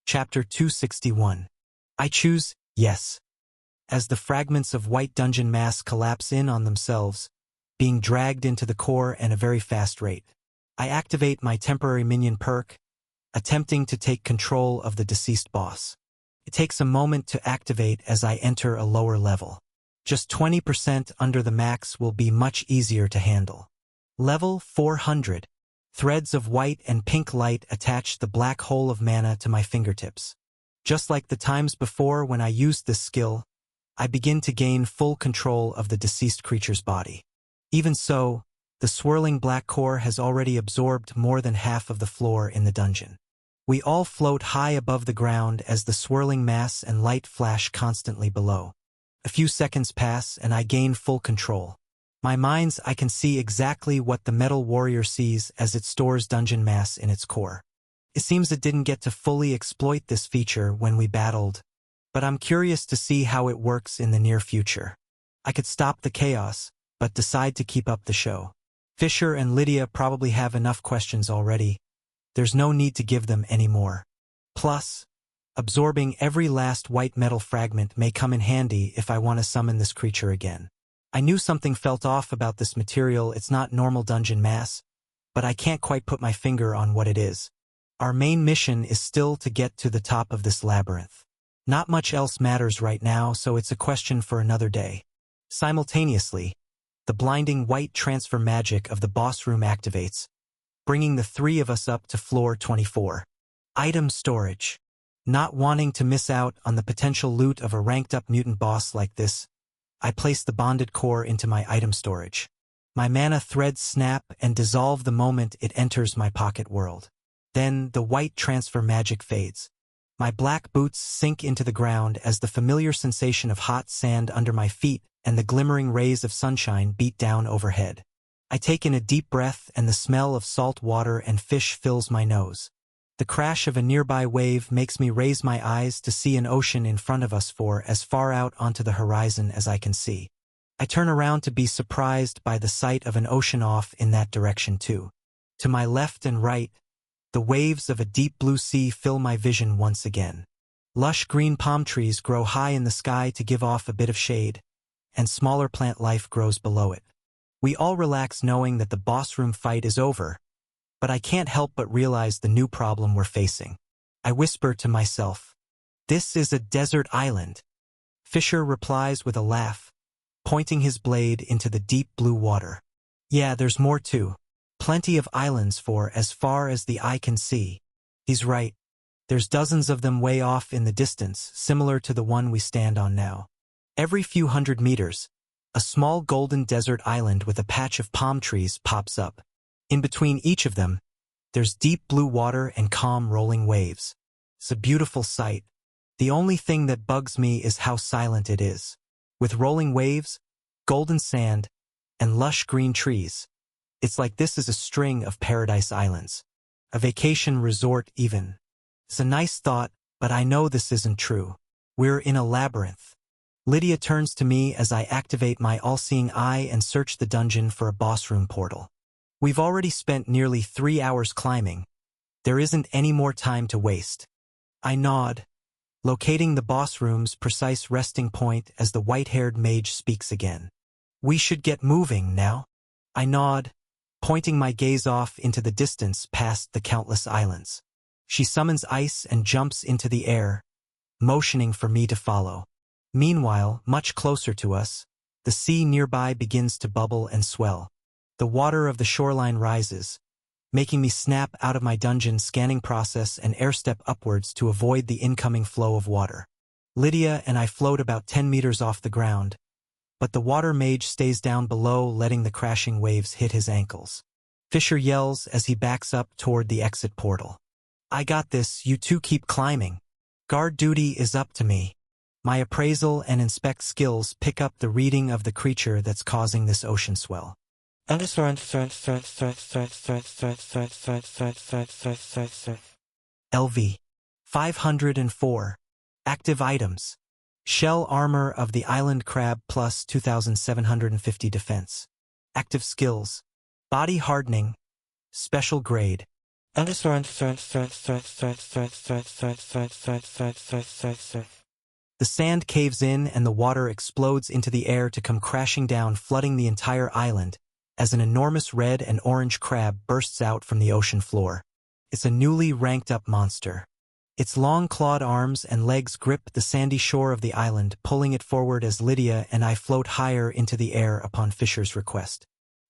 Chapter 261. I choose yes. As the fragments of white dungeon mass collapse in on themselves, being dragged into the core at a very fast rate, I activate my temporary minion perk, attempting to take control of the deceased boss. It takes a moment to activate as I enter a lower level. Just 20% under the max will be much easier to handle. Level 400. Threads of white and pink light attach the black hole of mana to my fingertips. Just like the times before when I used this skill, I begin to gain full control of the deceased creature's body. Even so, the swirling black core has already absorbed more than half of the floor in the dungeon. We all float high above the ground as the swirling mass and light flash constantly below. A few seconds pass and I gain full control. My mind's eye can see exactly what the Metal Warrior sees as it stores dungeon mass in its core. It seems it didn't get to fully exploit this feature when we battled, but I'm curious to see how it works in the near future. I could stop the chaos, but decide to keep up the show. Fisher and Lydia probably have enough questions already. There's no need to give them any more. Plus, absorbing every last white metal fragment may come in handy if I want to summon this creature again. I knew something felt off about this material. It's not normal dungeon mass, but I can't quite put my finger on what it is. Our main mission is still to get to the top of this labyrinth. Not much else matters right now, so it's a question for another day. Simultaneously, the blinding white transfer magic of the boss room activates, bringing the three of us up to floor 24. Item storage. Not wanting to miss out on the potential loot of a ranked-up mutant boss like this, I place the bonded core into my item storage. My mana threads snap and dissolve the moment it enters my pocket world. Then the white transfer magic fades. My black boots sink into the ground as the familiar sensation of hot sand under my feet and the glimmering rays of sunshine beat down overhead. I take in a deep breath and the smell of salt water and fish fills my nose. The crash of a nearby wave makes me raise my eyes to see an ocean in front of us for as far out onto the horizon as I can see. I turn around to be surprised by the sight of an ocean off in that direction too. To my left and right, the waves of a deep blue sea fill my vision once again. Lush green palm trees grow high in the sky to give off a bit of shade, and smaller plant life grows below it. We all relax knowing that the boss room fight is over, but I can't help but realize the new problem we're facing. I whisper to myself, "This is a desert island." Fisher replies with a laugh, pointing his blade into the deep blue water. "Yeah, there's more too. Plenty of islands for as far as the eye can see." He's right. There's dozens of them way off in the distance, similar to the one we stand on now. Every few hundred meters, a small golden desert island with a patch of palm trees pops up. In between each of them, there's deep blue water and calm rolling waves. It's a beautiful sight. The only thing that bugs me is how silent it is. With rolling waves, golden sand, and lush green trees, it's like this is a string of paradise islands. A vacation resort even. It's a nice thought, but I know this isn't true. We're in a labyrinth. Lydia turns to me as I activate my all-seeing eye and search the dungeon for a boss room portal. We've already spent nearly 3 hours climbing. There isn't any more time to waste. I nod, locating the boss room's precise resting point as the white-haired mage speaks again. "We should get moving now." I nod, pointing my gaze off into the distance past the countless islands. She summons ice and jumps into the air, motioning for me to follow. Meanwhile, much closer to us, the sea nearby begins to bubble and swell. The water of the shoreline rises, making me snap out of my dungeon scanning process and airstep upwards to avoid the incoming flow of water. Lydia and I float about 10 meters off the ground, but the water mage stays down below, letting the crashing waves hit his ankles. Fisher yells as he backs up toward the exit portal. "I got this, you two keep climbing. Guard duty is up to me." My appraisal and inspect skills pick up the reading of the creature that's causing this ocean swell. LV 504. Active items. Shell armor of the island crab plus 2750 defense. Active skills. Body hardening. Special grade. The sand caves in and the water explodes into the air to come crashing down, flooding the entire island, as an enormous red and orange crab bursts out from the ocean floor. It's a newly ranked-up monster. Its long clawed arms and legs grip the sandy shore of the island, pulling it forward as Lydia and I float higher into the air upon Fisher's request.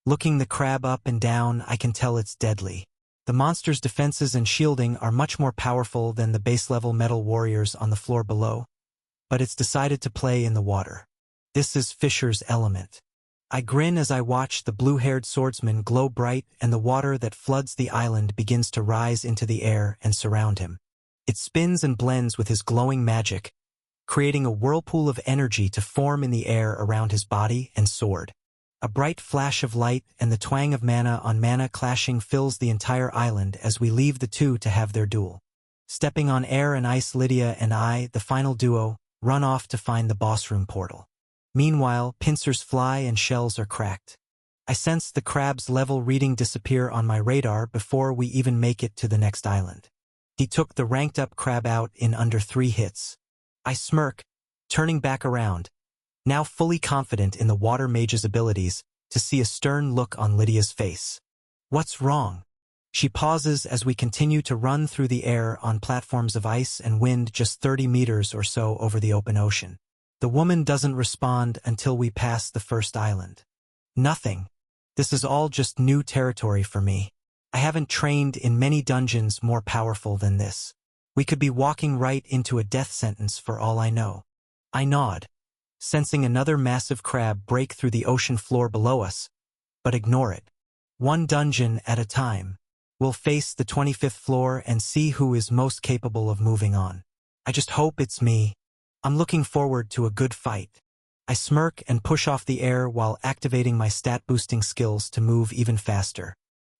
Looking the crab up and down, I can tell it's deadly. The monster's defenses and shielding are much more powerful than the base-level metal warriors on the floor below, but it's decided to play in the water. This is Fisher's element. I grin as I watch the blue-haired swordsman glow bright and the water that floods the island begins to rise into the air and surround him. It spins and blends with his glowing magic, creating a whirlpool of energy to form in the air around his body and sword. A bright flash of light and the twang of mana on mana clashing fills the entire island as we leave the two to have their duel. Stepping on air and ice, Lydia and I, the final duo, run off to find the boss room portal. Meanwhile, pincers fly and shells are cracked. I sense the crab's level reading disappear on my radar before we even make it to the next island. He took the ranked-up crab out in under 3 hits. I smirk, turning back around, now fully confident in the water mage's abilities, to see a stern look on Lydia's face. What's wrong? She pauses as we continue to run through the air on platforms of ice and wind just 30 meters or so over the open ocean. The woman doesn't respond until we pass the first island. Nothing. This is all just new territory for me. I haven't trained in many dungeons more powerful than this. We could be walking right into a death sentence for all I know. I nod, sensing another massive crab break through the ocean floor below us, but ignore it. One dungeon at a time. We'll face the 25th floor and see who is most capable of moving on. I just hope it's me. I'm looking forward to a good fight. I smirk and push off the air while activating my stat-boosting skills to move even faster.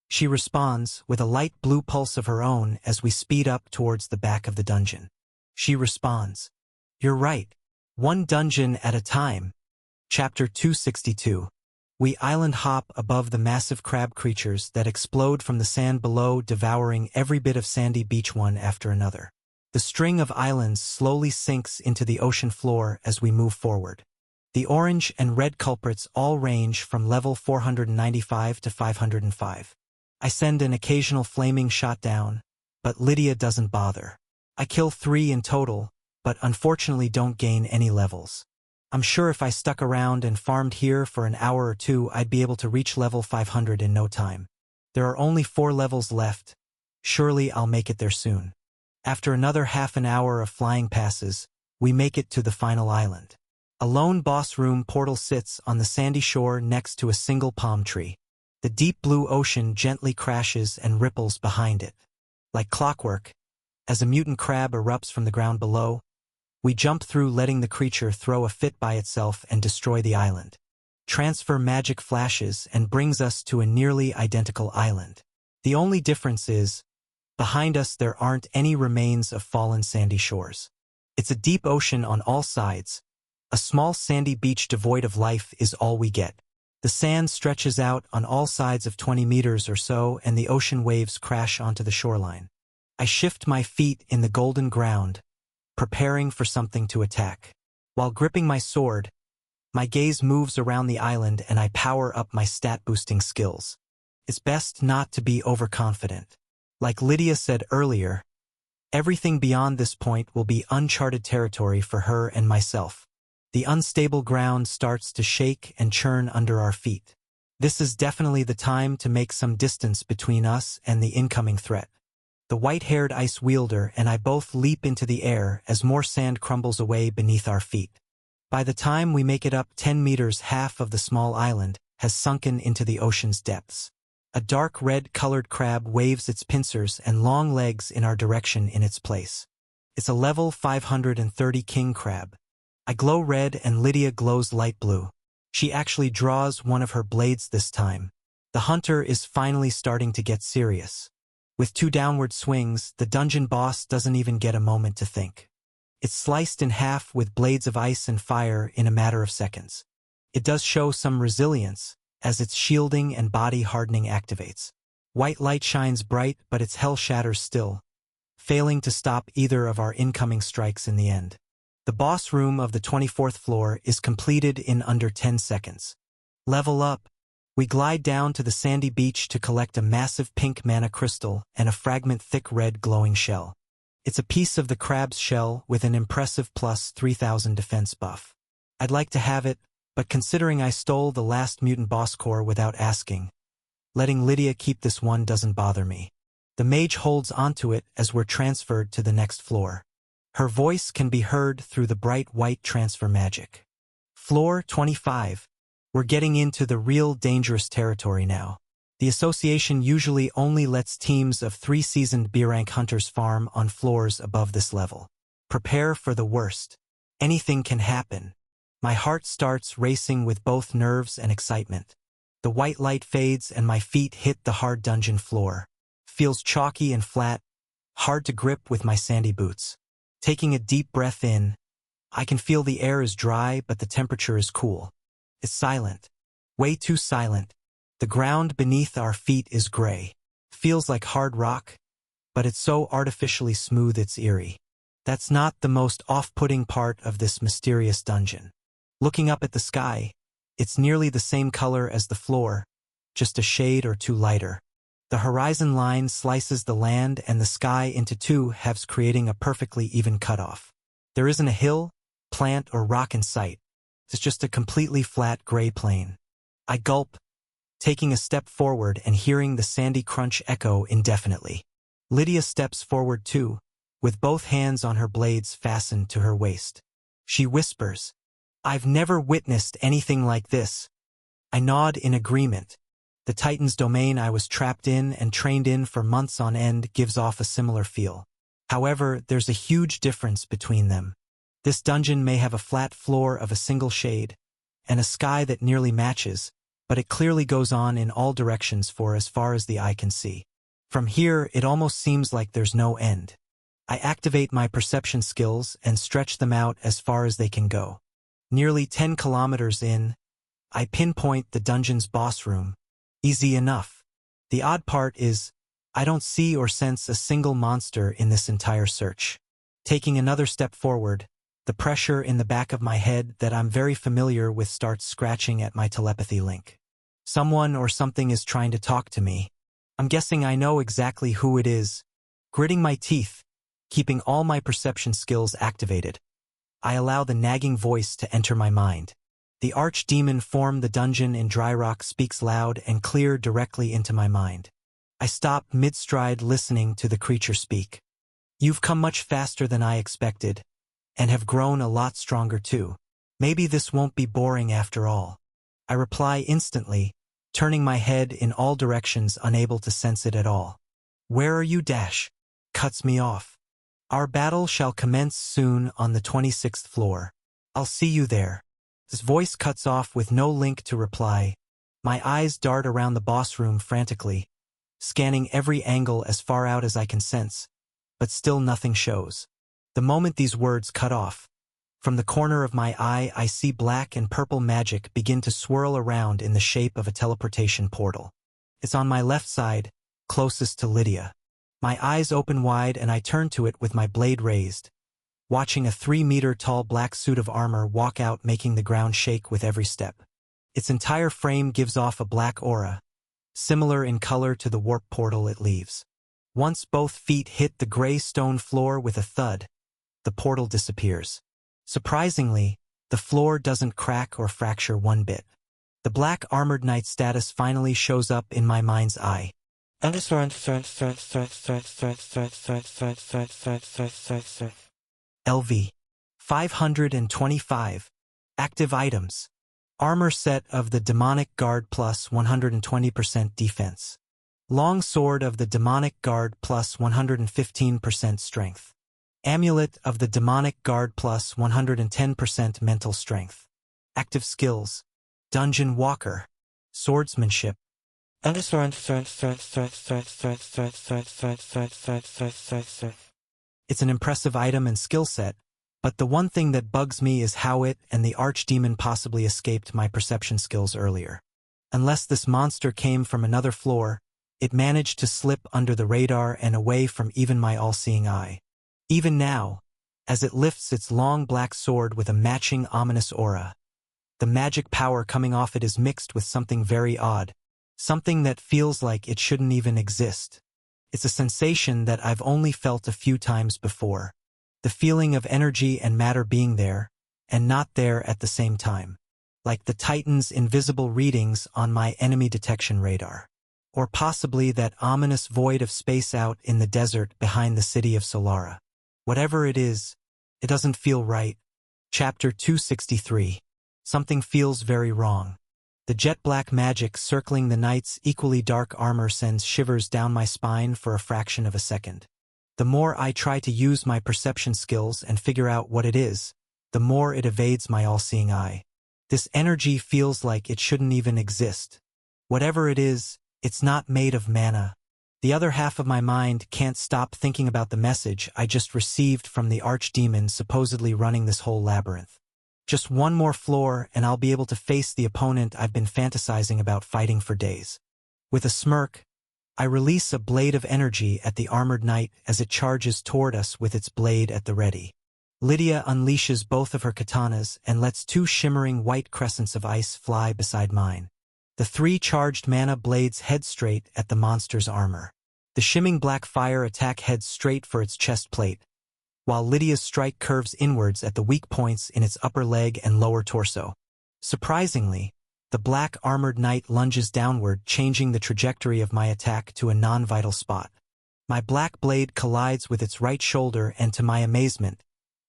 She responds with a light blue pulse of her own as we speed up towards the back of the dungeon. She responds, "You're right. One dungeon at a time." Chapter 262. We island hop above the massive crab creatures that explode from the sand below, devouring every bit of sandy beach one after another. The string of islands slowly sinks into the ocean floor as we move forward. The orange and red culprits all range from level 495 to 505. I send an occasional flaming shot down, but Lydia doesn't bother. I kill 3 in total, but unfortunately don't gain any levels. I'm sure if I stuck around and farmed here for an hour or 2, I'd be able to reach level 500 in no time. There are only 4 levels left. Surely I'll make it there soon. After another half an hour of flying passes, we make it to the final island. A lone boss room portal sits on the sandy shore next to a single palm tree. The deep blue ocean gently crashes and ripples behind it. Like clockwork, as a mutant crab erupts from the ground below, we jump through, letting the creature throw a fit by itself and destroy the island. Transfer magic flashes and brings us to a nearly identical island. The only difference is, behind us there aren't any remains of fallen sandy shores. It's a deep ocean on all sides. A small sandy beach devoid of life is all we get. The sand stretches out on all sides of 20 meters or so, and the ocean waves crash onto the shoreline. I shift my feet in the golden ground, preparing for something to attack. While gripping my sword, my gaze moves around the island and I power up my stat-boosting skills. It's best not to be overconfident. Like Lydia said earlier, everything beyond this point will be uncharted territory for her and myself. The unstable ground starts to shake and churn under our feet. This is definitely the time to make some distance between us and the incoming threat. The white-haired ice wielder and I both leap into the air as more sand crumbles away beneath our feet. By the time we make it up 10 meters, half of the small island has sunken into the ocean's depths. A dark red-colored crab waves its pincers and long legs in our direction in its place. It's a level 530 king crab. I glow red and Lydia glows light blue. She actually draws one of her blades this time. The hunter is finally starting to get serious. With 2 downward swings, the dungeon boss doesn't even get a moment to think. It's sliced in half with blades of ice and fire in a matter of seconds. It does show some resilience, as its shielding and body hardening activates. White light shines bright, but its hell shatters still, failing to stop either of our incoming strikes in the end. The boss room of the 24th floor is completed in under 10 seconds. Level up. We glide down to the sandy beach to collect a massive pink mana crystal and a fragment thick red glowing shell. It's a piece of the crab's shell with an impressive plus 3000 defense buff. I'd like to have it, but considering I stole the last mutant boss core without asking, letting Lydia keep this one doesn't bother me. The mage holds onto it as we're transferred to the next floor. Her voice can be heard through the bright white transfer magic. Floor 25. We're getting into the real dangerous territory now. The association usually only lets teams of 3 seasoned B-rank hunters farm on floors above this level. Prepare for the worst. Anything can happen. My heart starts racing with both nerves and excitement. The white light fades and my feet hit the hard dungeon floor. Feels chalky and flat, hard to grip with my sandy boots. Taking a deep breath in, I can feel the air is dry but the temperature is cool. It's silent. Way too silent. The ground beneath our feet is gray. Feels like hard rock, but it's so artificially smooth it's eerie. That's not the most off-putting part of this mysterious dungeon. Looking up at the sky, it's nearly the same color as the floor, just a shade or two lighter. The horizon line slices the land and the sky into two halves, creating a perfectly even cutoff. There isn't a hill, plant, or rock in sight. It's just a completely flat gray plain. I gulp, taking a step forward and hearing the sandy crunch echo indefinitely. Lydia steps forward too, with both hands on her blades fastened to her waist. She whispers, "I've never witnessed anything like this." I nod in agreement. The Titan's domain I was trapped in and trained in for months on end gives off a similar feel. However, there's a huge difference between them. This dungeon may have a flat floor of a single shade, and a sky that nearly matches, but it clearly goes on in all directions for as far as the eye can see. From here, it almost seems like there's no end. I activate my perception skills and stretch them out as far as they can go. Nearly 10 kilometers in, I pinpoint the dungeon's boss room. Easy enough. The odd part is, I don't see or sense a single monster in this entire search. Taking another step forward, the pressure in the back of my head that I'm very familiar with starts scratching at my telepathy link. Someone or something is trying to talk to me. I'm guessing I know exactly who it is. Gritting my teeth, keeping all my perception skills activated, I allow the nagging voice to enter my mind. The archdemon form the dungeon in Dryrock speaks loud and clear directly into my mind. I stop mid-stride listening to the creature speak. "You've come much faster than I expected, and have grown a lot stronger too. Maybe this won't be boring after all." I reply instantly, turning my head in all directions, unable to sense it at all. "Where are you?" Cuts me off. "Our battle shall commence soon on the 26th floor. I'll see you there." His voice cuts off with no link to reply. My eyes dart around the boss room frantically, scanning every angle as far out as I can sense, but still nothing shows. The moment these words cut off, from the corner of my eye I see black and purple magic begin to swirl around in the shape of a teleportation portal. It's on my left side, closest to Lydia. My eyes open wide and I turn to it with my blade raised, watching a 3-meter-tall black suit of armor walk out, making the ground shake with every step. Its entire frame gives off a black aura, similar in color to the warp portal it leaves. Once both feet hit the gray stone floor with a thud, the portal disappears. Surprisingly, the floor doesn't crack or fracture one bit. The black armored knight status finally shows up in my mind's eye. LV 525. Active items. Armor set of the Demonic Guard plus 120% defense. Long sword of the Demonic Guard plus 115% strength. Amulet of the Demonic Guard plus 110% mental strength. Active skills. Dungeon Walker. Swordsmanship. It's an impressive item and skill set, but the one thing that bugs me is how it and the archdemon possibly escaped my perception skills earlier. Unless this monster came from another floor, It managed to slip under the radar and away from even my all-seeing eye. Even now, as it lifts its long black sword with a matching ominous aura, the magic power coming off it is mixed with something very odd, something that feels like it shouldn't even exist. It's a sensation that I've only felt a few times before. The feeling of energy and matter being there, and not there at the same time. Like the Titan's invisible readings on my enemy detection radar. Or possibly that ominous void of space out in the desert behind the city of Solara. Whatever it is, it doesn't feel right. Chapter 263. Something feels very wrong. The jet-black magic circling the knight's equally dark armor sends shivers down my spine for a fraction of a second. The more I try to use my perception skills and figure out what it is, the more it evades my all-seeing eye. This energy feels like it shouldn't even exist. Whatever it is, it's not made of mana. The other half of my mind can't stop thinking about the message I just received from the archdemon supposedly running this whole labyrinth. Just one more floor and I'll be able to face the opponent I've been fantasizing about fighting for days. With a smirk, I release a blade of energy at the armored knight as it charges toward us with its blade at the ready. Lydia unleashes both of her katanas and lets two shimmering white crescents of ice fly beside mine. The three charged mana blades head straight at the monster's armor. The shimming black fire attack heads straight for its chest plate, while Lydia's strike curves inwards at the weak points in its upper leg and lower torso. Surprisingly, the black armored knight lunges downward, changing the trajectory of my attack to a non-vital spot. My black blade collides with its right shoulder and to my amazement,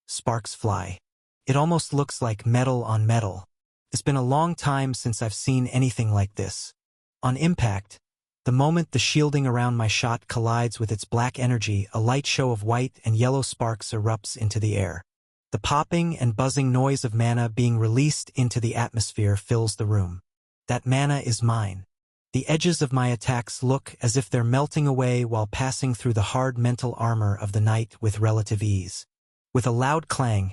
sparks fly. It almost looks like metal on metal. It's been a long time since I've seen anything like this. On impact, the moment the shielding around my shot collides with its black energy, a light show of white and yellow sparks erupts into the air. The popping and buzzing noise of mana being released into the atmosphere fills the room. That mana is mine. The edges of my attacks look as if they're melting away while passing through the hard mental armor of the knight with relative ease. With a loud clang,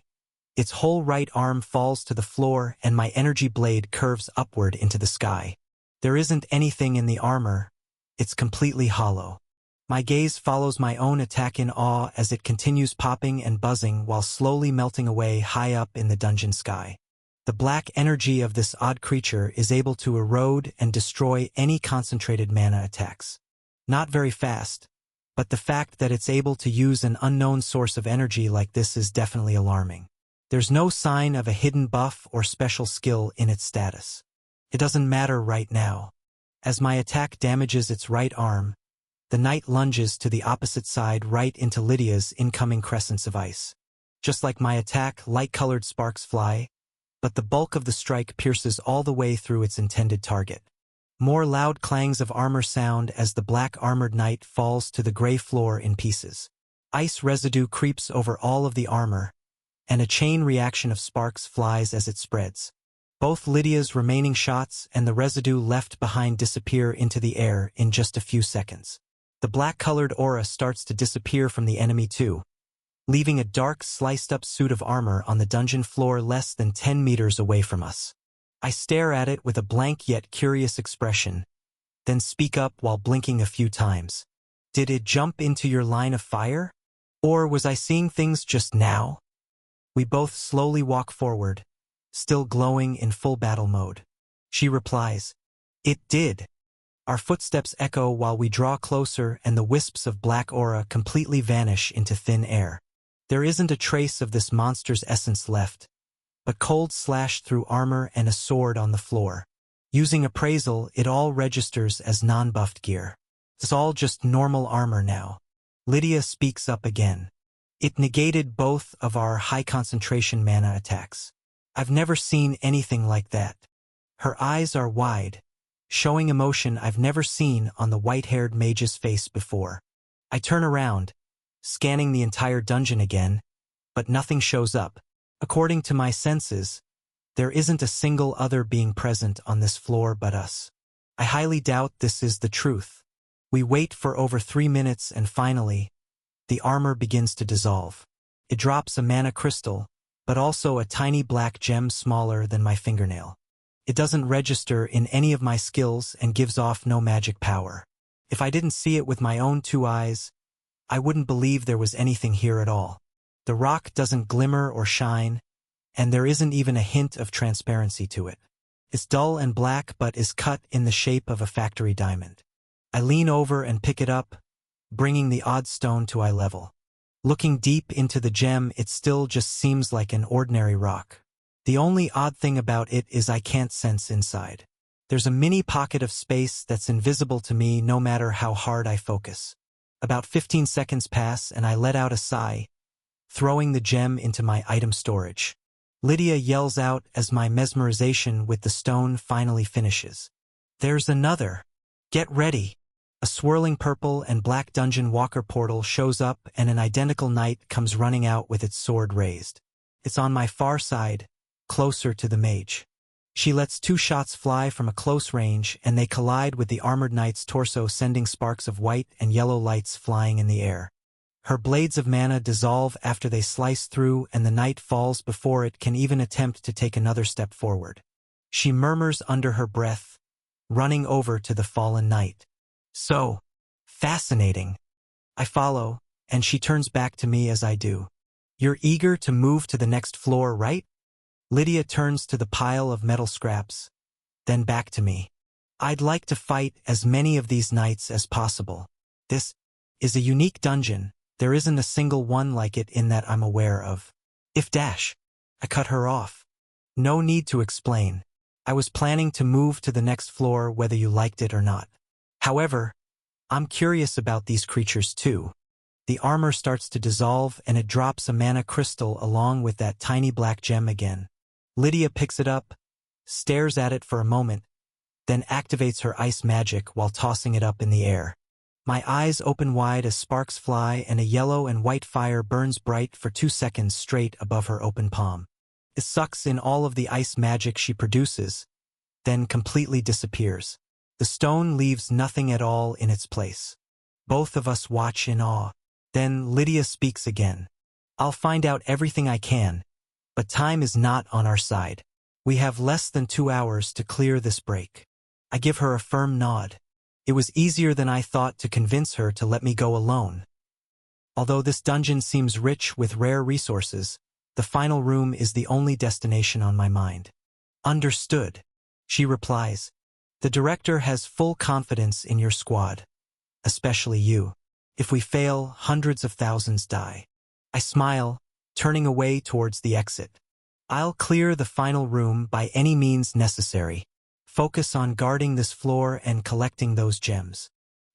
its whole right arm falls to the floor and my energy blade curves upward into the sky. There isn't anything in the armor. It's completely hollow. My gaze follows my own attack in awe as it continues popping and buzzing while slowly melting away high up in the dungeon sky. The black energy of this odd creature is able to erode and destroy any concentrated mana attacks. Not very fast, but the fact that it's able to use an unknown source of energy like this is definitely alarming. There's no sign of a hidden buff or special skill in its status. It doesn't matter right now. As my attack damages its right arm, the knight lunges to the opposite side right into Lydia's incoming crescents of ice. Just like my attack, light-colored sparks fly, but the bulk of the strike pierces all the way through its intended target. More loud clangs of armor sound as the black armored knight falls to the gray floor in pieces. Ice residue creeps over all of the armor, and a chain reaction of sparks flies as it spreads. Both Lydia's remaining shots and the residue left behind disappear into the air in just a few seconds. The black-colored aura starts to disappear from the enemy too, leaving a dark, sliced-up suit of armor on the dungeon floor less than 10 meters away from us. I stare at it with a blank yet curious expression, then speak up while blinking a few times. Did it jump into your line of fire? Or was I seeing things just now? We both slowly walk forward, still glowing in full battle mode. She replies, "It did." Our footsteps echo while we draw closer and the wisps of black aura completely vanish into thin air. There isn't a trace of this monster's essence left, but cold slash through armor and a sword on the floor. Using appraisal, it all registers as non-buffed gear. It's all just normal armor now. Lydia speaks up again. It negated both of our high-concentration mana attacks. I've never seen anything like that. Her eyes are wide, showing emotion I've never seen on the white-haired mage's face before. I turn around, scanning the entire dungeon again, but nothing shows up. According to my senses, there isn't a single other being present on this floor but us. I highly doubt this is the truth. We wait for over 3 minutes and finally, the armor begins to dissolve. It drops a mana crystal, but also a tiny black gem smaller than my fingernail. It doesn't register in any of my skills and gives off no magic power. If I didn't see it with my own two eyes, I wouldn't believe there was anything here at all. The rock doesn't glimmer or shine, and there isn't even a hint of transparency to it. It's dull and black but is cut in the shape of a factory diamond. I lean over and pick it up, bringing the odd stone to eye level. Looking deep into the gem, it still just seems like an ordinary rock. The only odd thing about it is I can't sense inside. There's a mini pocket of space that's invisible to me no matter how hard I focus. About 15 seconds pass and I let out a sigh, throwing the gem into my item storage. Lydia yells out as my mesmerization with the stone finally finishes. There's another. Get ready. A swirling purple and black dungeon walker portal shows up and an identical knight comes running out with its sword raised. It's on my far side, closer to the mage. She lets two shots fly from a close range and they collide with the armored knight's torso, sending sparks of white and yellow lights flying in the air. Her blades of mana dissolve after they slice through and the knight falls before it can even attempt to take another step forward. She murmurs under her breath, running over to the fallen knight. So fascinating. I follow, and she turns back to me as I do. You're eager to move to the next floor, right? Lydia turns to the pile of metal scraps, then back to me. I'd like to fight as many of these knights as possible. This is a unique dungeon. There isn't a single one like it in that I'm aware of. I cut her off. No need to explain. I was planning to move to the next floor whether you liked it or not. However, I'm curious about these creatures too. The armor starts to dissolve and it drops a mana crystal along with that tiny black gem again. Lydia picks it up, stares at it for a moment, then activates her ice magic while tossing it up in the air. My eyes open wide as sparks fly and a yellow and white fire burns bright for 2 seconds straight above her open palm. It sucks in all of the ice magic she produces, then completely disappears. The stone leaves nothing at all in its place. Both of us watch in awe. Then Lydia speaks again. I'll find out everything I can, but time is not on our side. We have less than 2 hours to clear this break. I give her a firm nod. It was easier than I thought to convince her to let me go alone. Although this dungeon seems rich with rare resources, the final room is the only destination on my mind. Understood, she replies. The director has full confidence in your squad, especially you. If we fail, hundreds of thousands die. I smile, turning away towards the exit. I'll clear the final room by any means necessary. Focus on guarding this floor and collecting those gems.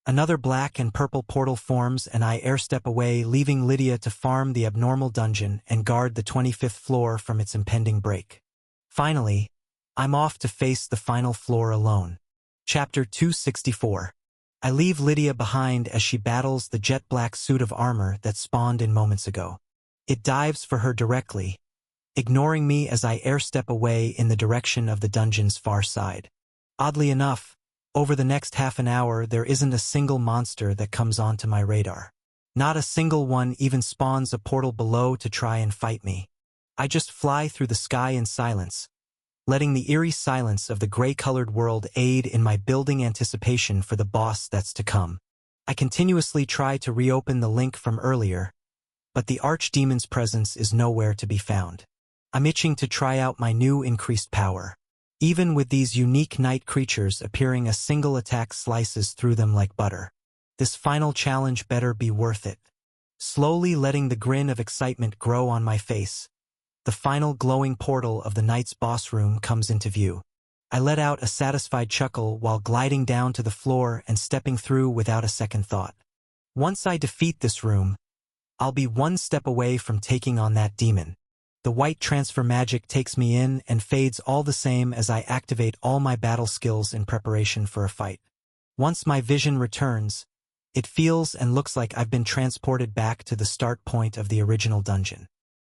Another black and purple portal forms and I airstep away, leaving Lydia to farm the abnormal dungeon and guard the 25th floor from its impending break. Finally, I'm off to face the final floor alone. Chapter 264. I leave Lydia behind as she battles the jet black suit of armor that spawned in moments ago. It dives for her directly, ignoring me as I airstep away in the direction of the dungeon's far side. Oddly enough, over the next half an hour there isn't a single monster that comes onto my radar. Not a single one even spawns a portal below to try and fight me. I just fly through the sky in silence, letting the eerie silence of the gray-colored world aid in my building anticipation for the boss that's to come. I continuously try to reopen the link from earlier, but the archdemon's presence is nowhere to be found. I'm itching to try out my new increased power. Even with these unique night creatures appearing, a single attack slices through them like butter. This final challenge better be worth it. Slowly letting the grin of excitement grow on my face, the final glowing portal of the night's boss room comes into view. I let out a satisfied chuckle while gliding down to the floor and stepping through without a second thought. Once I defeat this room, I'll be one step away from taking on that demon. The white transfer magic takes me in and fades all the same as I activate all my battle skills in preparation for a fight. Once my vision returns, it feels and looks like I've been transported back to the start point of the original dungeon.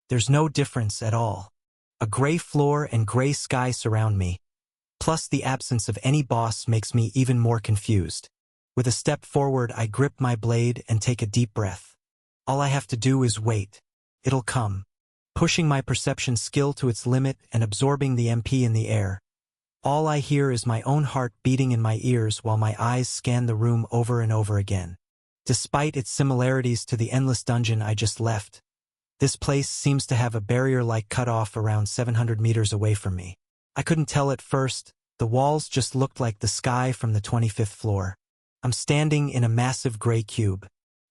There's no difference at all. A gray floor and gray sky surround me, plus the absence of any boss makes me even more confused. With a step forward, I grip my blade and take a deep breath. All I have to do is wait. It'll come. Pushing my perception skill to its limit and absorbing the MP in the air, All I hear is my own heart beating in my ears while my eyes scan the room over and over again. Despite its similarities to the endless dungeon I just left, this place seems to have a barrier-like cutoff around 700 meters away from me. I couldn't tell at first. The walls just looked like the sky from the 25th floor. I'm standing in a massive gray cube.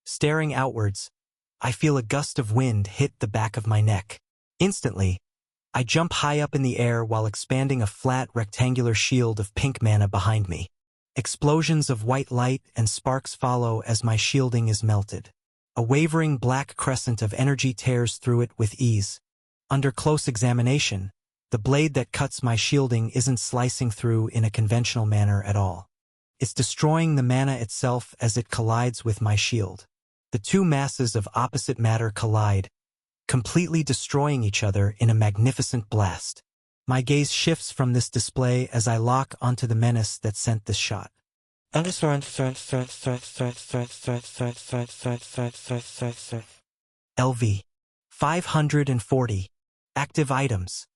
Staring outwards, I feel a gust of wind hit the back of my neck. Instantly, I jump high up in the air while expanding a flat rectangular shield of pink mana behind me. Explosions of white light and sparks follow as my shielding is melted. A wavering black crescent of energy tears through it with ease. Under close examination, the blade that cuts my shielding isn't slicing through in a conventional manner at all. It's destroying the mana itself as it collides with my shield. The two masses of opposite matter collide, completely destroying each other in a magnificent blast. My gaze shifts from this display as I lock onto the menace that sent this shot. LV 540. Active items.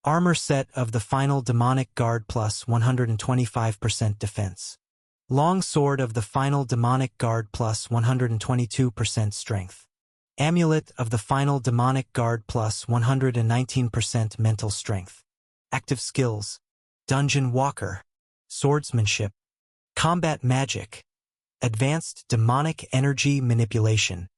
Armor set of the final demonic guard plus 125% defense. Long sword of the final demonic guard plus 122% strength. Amulet of the final demonic guard plus 119% mental strength. Active skills. Dungeon Walker. Swordsmanship. Combat magic. Advanced demonic energy manipulation.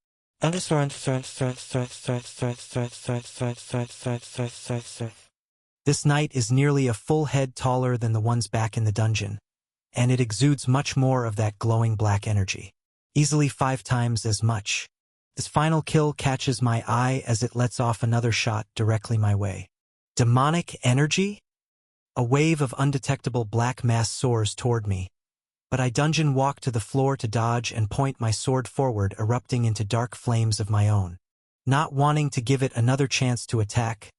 This knight is nearly a full head taller than the ones back in the dungeon, and it exudes much more of that glowing black energy. Easily 5 times as much. This final kill catches my eye as it lets off another shot directly my way. Demonic energy? A wave of undetectable black mass soars toward me, but I dungeon walk to the floor to dodge and point my sword forward, erupting into dark flames of my own. Not wanting to give it another chance to attack,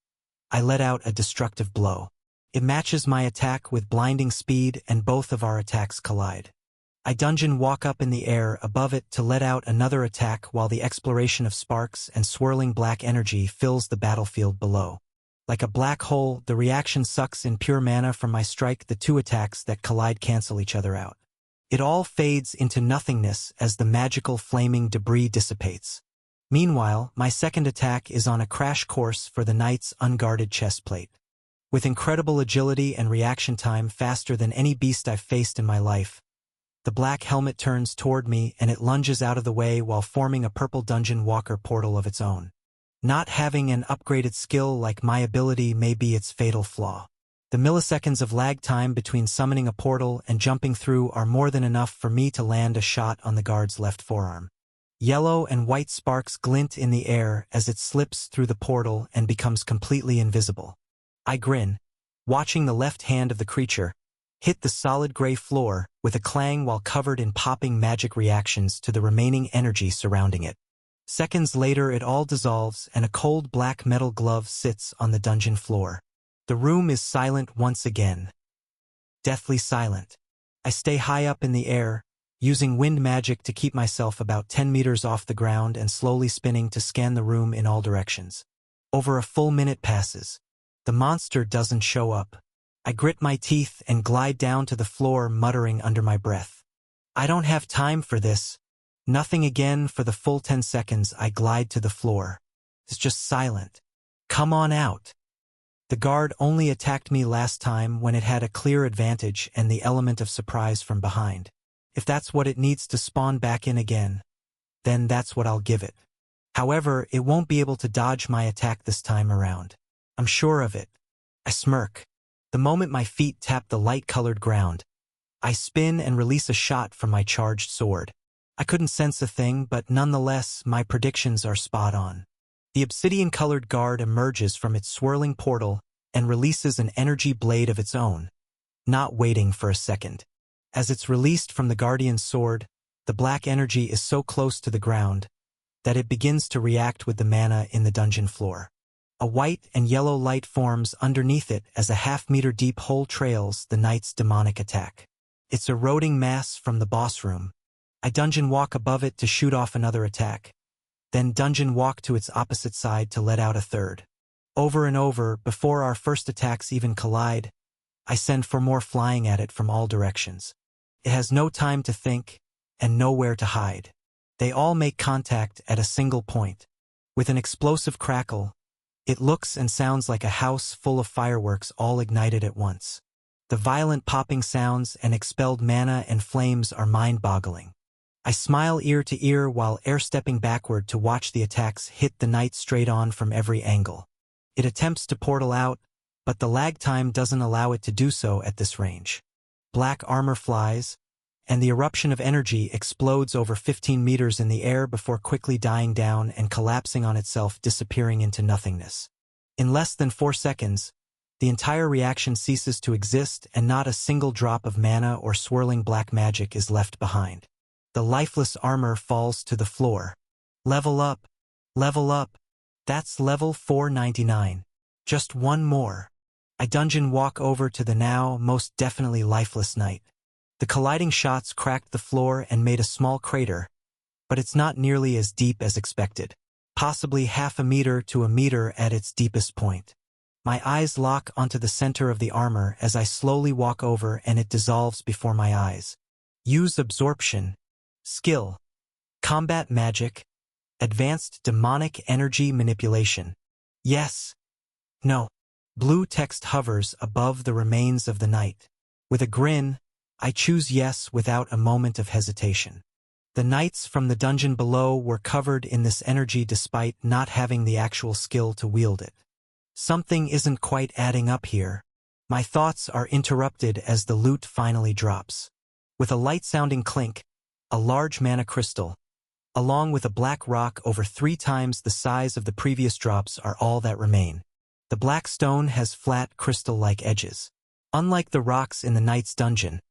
I let out a destructive blow. It matches my attack with blinding speed and both of our attacks collide. I dungeon walk up in the air above it to let out another attack while the exploration of sparks and swirling black energy fills the battlefield below. Like a black hole, the reaction sucks in pure mana from my strike. The two attacks that collide cancel each other out. It all fades into nothingness as the magical flaming debris dissipates. Meanwhile, my second attack is on a crash course for the knight's unguarded chestplate. With incredible agility and reaction time faster than any beast I've faced in my life, the black helmet turns toward me and it lunges out of the way while forming a purple dungeon walker portal of its own. Not having an upgraded skill like my ability may be its fatal flaw. The milliseconds of lag time between summoning a portal and jumping through are more than enough for me to land a shot on the guard's left forearm. Yellow and white sparks glint in the air as it slips through the portal and becomes completely invisible. I grin, watching the left hand of the creature hit the solid gray floor with a clang while covered in popping magic reactions to the remaining energy surrounding it. Seconds later it all dissolves and a cold black metal glove sits on the dungeon floor. The room is silent once again. Deathly silent. I stay high up in the air, using wind magic to keep myself about 10 meters off the ground and slowly spinning to scan the room in all directions. Over a full minute passes. The monster doesn't show up. I grit my teeth and glide down to the floor, muttering under my breath. I don't have time for this. Nothing again. For the full 10 seconds I glide to the floor. It's just silent. Come on out. The guard only attacked me last time when it had a clear advantage and the element of surprise from behind. If that's what it needs to spawn back in again, then that's what I'll give it. However, it won't be able to dodge my attack this time around. I'm sure of it. I smirk. The moment my feet tap the light-colored ground, I spin and release a shot from my charged sword. I couldn't sense a thing, but nonetheless, my predictions are spot on. The obsidian-colored guard emerges from its swirling portal and releases an energy blade of its own, not waiting for a second. As it's released from the guardian's sword, the black energy is so close to the ground that it begins to react with the mana in the dungeon floor. A white and yellow light forms underneath it as a half-meter deep hole trails the knight's demonic attack. It's eroding mass from the boss room. I dungeon walk above it to shoot off another attack, then dungeon walk to its opposite side to let out a third. Over and over, before our first attacks even collide, I send for more flying at it from all directions. It has no time to think and nowhere to hide. They all make contact at a single point. With an explosive crackle, it looks and sounds like a house full of fireworks all ignited at once. The violent popping sounds and expelled mana and flames are mind-boggling. I smile ear to ear while air-stepping backward to watch the attacks hit the knight straight on from every angle. It attempts to portal out, but the lag time doesn't allow it to do so at this range. Black armor flies, and the eruption of energy explodes over 15 meters in the air before quickly dying down and collapsing on itself, disappearing into nothingness. In less than 4 seconds, the entire reaction ceases to exist and not a single drop of mana or swirling black magic is left behind. The lifeless armor falls to the floor. Level up. Level up. That's level 499. Just one more. I dungeon walk over to the now most definitely lifeless knight. The colliding shots cracked the floor and made a small crater, but it's not nearly as deep as expected. Possibly half a meter to a meter at its deepest point. My eyes lock onto the center of the armor as I slowly walk over and it dissolves before my eyes. Use absorption. Skill. Combat magic. Advanced demonic energy manipulation. Yes. No. Blue text hovers above the remains of the knight. With a grin, I choose yes without a moment of hesitation. The knights from the dungeon below were covered in this energy despite not having the actual skill to wield it. Something isn't quite adding up here. My thoughts are interrupted as the loot finally drops. With a light-sounding clink, a large mana crystal, along with a black rock over 3 times the size of the previous drops, are all that remain. The black stone has flat crystal-like edges. Unlike the rocks in the knight's dungeon,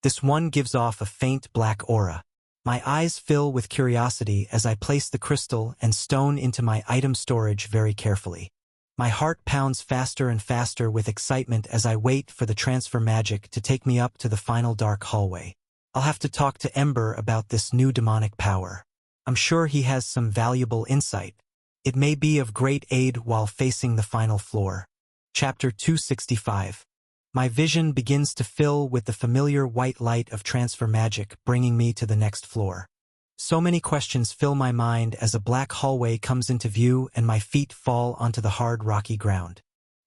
this one gives off a faint black aura. My eyes fill with curiosity as I place the crystal and stone into my item storage very carefully. My heart pounds faster and faster with excitement as I wait for the transfer magic to take me up to the final dark hallway. I'll have to talk to Ember about this new demonic power. I'm sure he has some valuable insight. It may be of great aid while facing the final floor. Chapter 265. My vision begins to fill with the familiar white light of transfer magic, bringing me to the next floor. So many questions fill my mind as a black hallway comes into view and my feet fall onto the hard, rocky ground.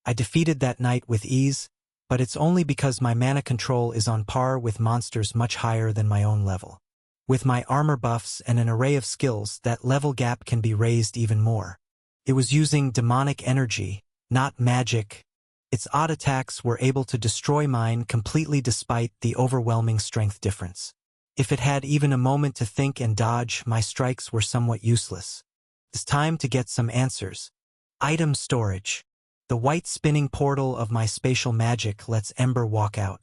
I defeated that knight with ease, but it's only because my mana control is on par with monsters much higher than my own level. With my armor buffs and an array of skills, that level gap can be raised even more. It was using demonic energy, not magic. Its odd attacks were able to destroy mine completely despite the overwhelming strength difference. If it had even a moment to think and dodge, my strikes were somewhat useless. It's time to get some answers. Item storage. The white spinning portal of my spatial magic lets Ember walk out.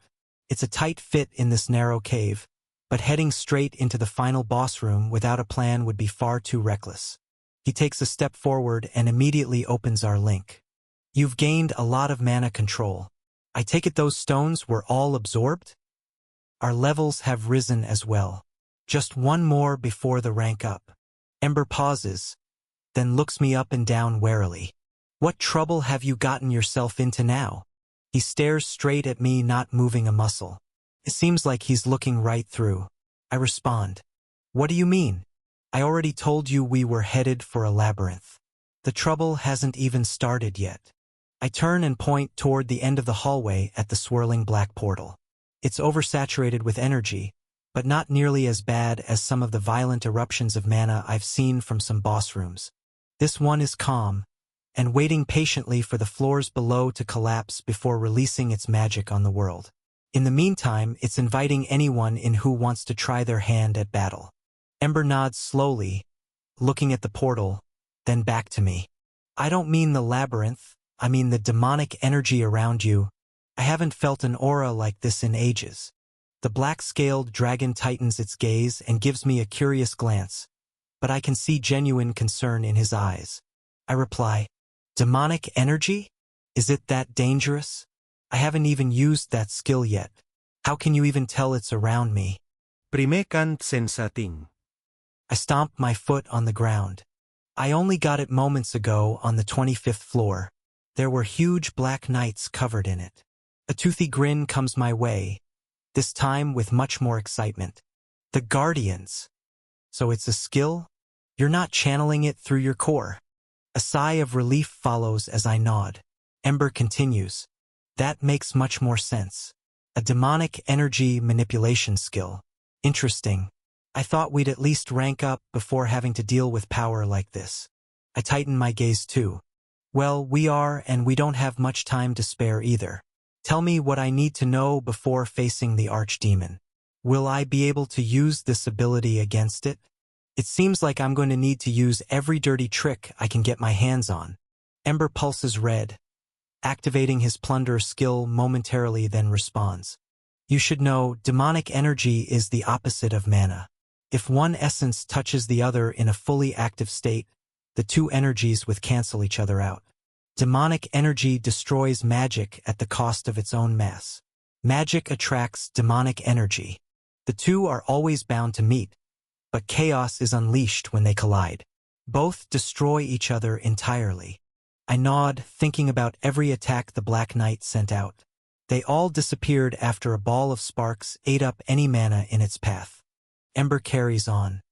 It's a tight fit in this narrow cave, but heading straight into the final boss room without a plan would be far too reckless. He takes a step forward and immediately opens our link. You've gained a lot of mana control. I take it those stones were all absorbed? Our levels have risen as well. Just one more before the rank up. Ember pauses, then looks me up and down warily. What trouble have you gotten yourself into now? He stares straight at me, not moving a muscle. It seems like he's looking right through. I respond. What do you mean? I already told you we were headed for a labyrinth. The trouble hasn't even started yet. I turn and point toward the end of the hallway at the swirling black portal. It's oversaturated with energy, but not nearly as bad as some of the violent eruptions of mana I've seen from some boss rooms. This one is calm, and waiting patiently for the floors below to collapse before releasing its magic on the world. In the meantime, it's inviting anyone in who wants to try their hand at battle. Ember nods slowly, looking at the portal, then back to me. I don't mean the labyrinth, I mean the demonic energy around you. I haven't felt an aura like this in ages. The black-scaled dragon tightens its gaze and gives me a curious glance, but I can see genuine concern in his eyes. I reply, demonic energy? Is it that dangerous? I haven't even used that skill yet. How can you even tell it's around me? Primer cant sensating. I stomp my foot on the ground. I only got it moments ago on the 25th floor. There were huge black knights covered in it. A toothy grin comes my way, this time with much more excitement. The Guardians. So it's a skill? You're not channeling it through your core. A sigh of relief follows as I nod. Ember continues. That makes much more sense. A demonic energy manipulation skill. Interesting. I thought we'd at least rank up before having to deal with power like this. I tighten my gaze too. Well, we are, and we don't have much time to spare either. Tell me what I need to know before facing the archdemon. Will I be able to use this ability against it? It seems like I'm going to need to use every dirty trick I can get my hands on. Ember pulses red, activating his plunder skill momentarily, then responds. You should know, demonic energy is the opposite of mana. If one essence touches the other in a fully active state, the two energies would cancel each other out. Demonic energy destroys magic at the cost of its own mass. Magic attracts demonic energy. The two are always bound to meet, but chaos is unleashed when they collide. Both destroy each other entirely. I nod, thinking about every attack the Black Knight sent out. They all disappeared after a ball of sparks ate up any mana in its path. Ember carries on.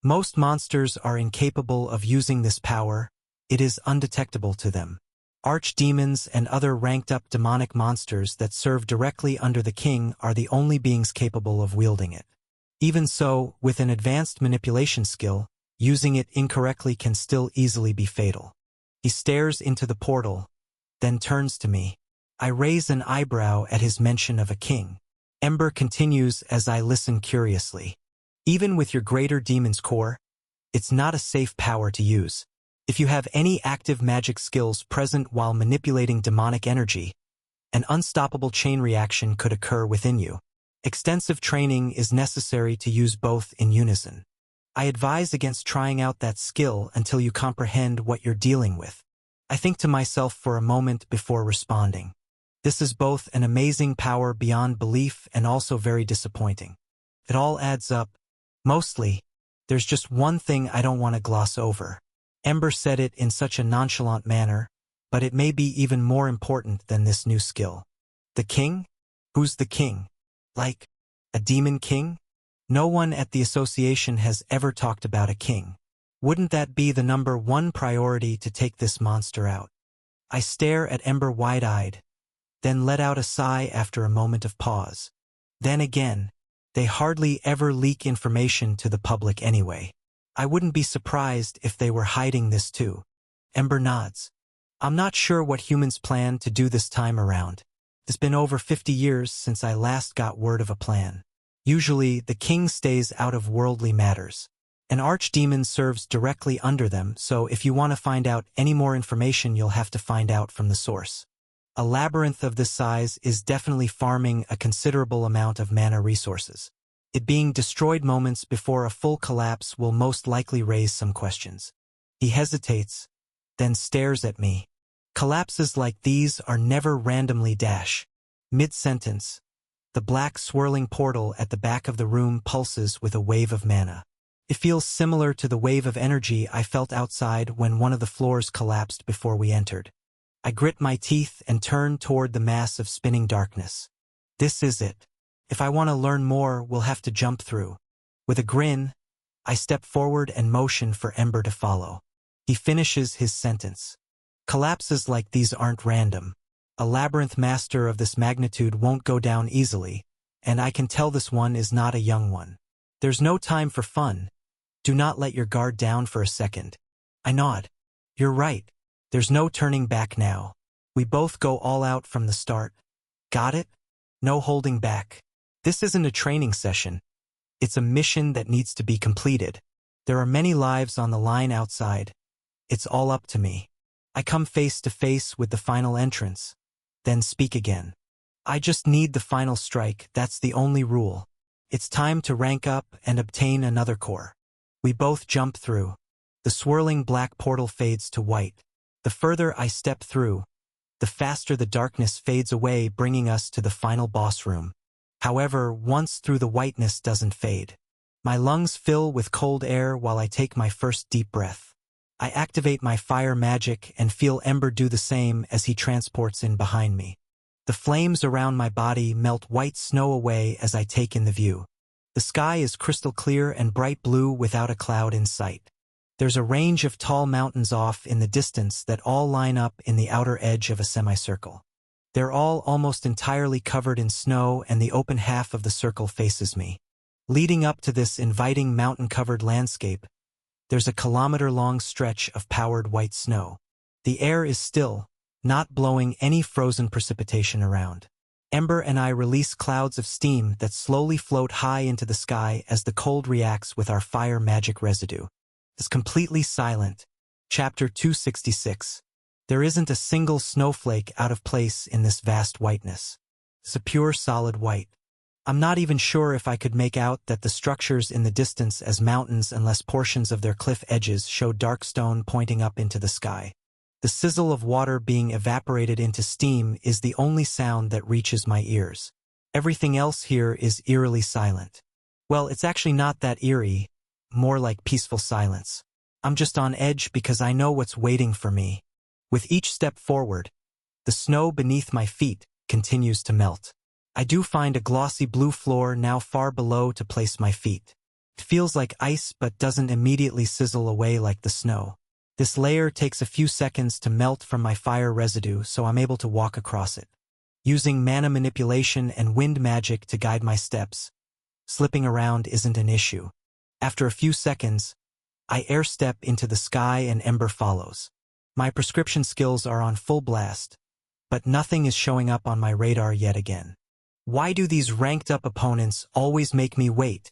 Most monsters are incapable of using this power. It is undetectable to them. Archdemons and other ranked-up demonic monsters that serve directly under the king are the only beings capable of wielding it. Even so, with an advanced manipulation skill, using it incorrectly can still easily be fatal. He stares into the portal, then turns to me. I raise an eyebrow at his mention of a king. Ember continues as I listen curiously. Even with your greater demon's core, it's not a safe power to use. If you have any active magic skills present while manipulating demonic energy, an unstoppable chain reaction could occur within you. Extensive training is necessary to use both in unison. I advise against trying out that skill until you comprehend what you're dealing with. I think to myself for a moment before responding. This is both an amazing power beyond belief and also very disappointing. It all adds up. Mostly, there's just one thing I don't want to gloss over. Ember said it in such a nonchalant manner, but it may be even more important than this new skill. The king? Who's the king? Like, a demon king? No one at the association has ever talked about a king. Wouldn't that be the #1 priority to take this monster out? I stare at Ember wide-eyed, then let out a sigh after a moment of pause. Then again, they hardly ever leak information to the public anyway. I wouldn't be surprised if they were hiding this too. Ember nods. I'm not sure what humans plan to do this time around. It's been over 50 years since I last got word of a plan. Usually, the king stays out of worldly matters. An archdemon serves directly under them, so if you want to find out any more information, you'll have to find out from the source. A labyrinth of this size is definitely farming a considerable amount of mana resources. It being destroyed moments before a full collapse will most likely raise some questions. He hesitates, then stares at me. Collapses like these are never randomly dash. Mid-sentence, the black swirling portal at the back of the room pulses with a wave of mana. It feels similar to the wave of energy I felt outside when one of the floors collapsed before we entered. I grit my teeth and turn toward the mass of spinning darkness. This is it. If I want to learn more, we'll have to jump through. With a grin, I step forward and motion for Ember to follow. He finishes his sentence. Collapses like these aren't random. A labyrinth master of this magnitude won't go down easily, and I can tell this one is not a young one. There's no time for fun. Do not let your guard down for a second. I nod. You're right. There's no turning back now. We both go all out from the start. Got it? No holding back. This isn't a training session. It's a mission that needs to be completed. There are many lives on the line outside. It's all up to me. I come face to face with the final entrance, then speak again. I just need the final strike, that's the only rule. It's time to rank up and obtain another core. We both jump through. The swirling black portal fades to white. The further I step through, the faster the darkness fades away, bringing us to the final boss room. However, once through, the whiteness doesn't fade. My lungs fill with cold air while I take my first deep breath. I activate my fire magic and feel Ember do the same as he transports in behind me. The flames around my body melt white snow away as I take in the view. The sky is crystal clear and bright blue without a cloud in sight. There's a range of tall mountains off in the distance that all line up in the outer edge of a semicircle. They're all almost entirely covered in snow, and the open half of the circle faces me. Leading up to this inviting mountain-covered landscape, there's a kilometer-long stretch of powdered white snow. The air is still, not blowing any frozen precipitation around. Ember and I release clouds of steam that slowly float high into the sky as the cold reacts with our fire magic residue. It's completely silent. Chapter 266. There isn't a single snowflake out of place in this vast whiteness. It's a pure solid white. I'm not even sure if I could make out that the structures in the distance as mountains unless portions of their cliff edges show dark stone pointing up into the sky. The sizzle of water being evaporated into steam is the only sound that reaches my ears. Everything else here is eerily silent. Well, it's actually not that eerie, more like peaceful silence. I'm just on edge because I know what's waiting for me. With each step forward, the snow beneath my feet continues to melt. I do find a glossy blue floor now far below to place my feet. It feels like ice but doesn't immediately sizzle away like the snow. This layer takes a few seconds to melt from my fire residue, so I'm able to walk across it. Using mana manipulation and wind magic to guide my steps, slipping around isn't an issue. After a few seconds, I air step into the sky and Ember follows. My prescription skills are on full blast, but nothing is showing up on my radar yet again. Why do these ranked-up opponents always make me wait?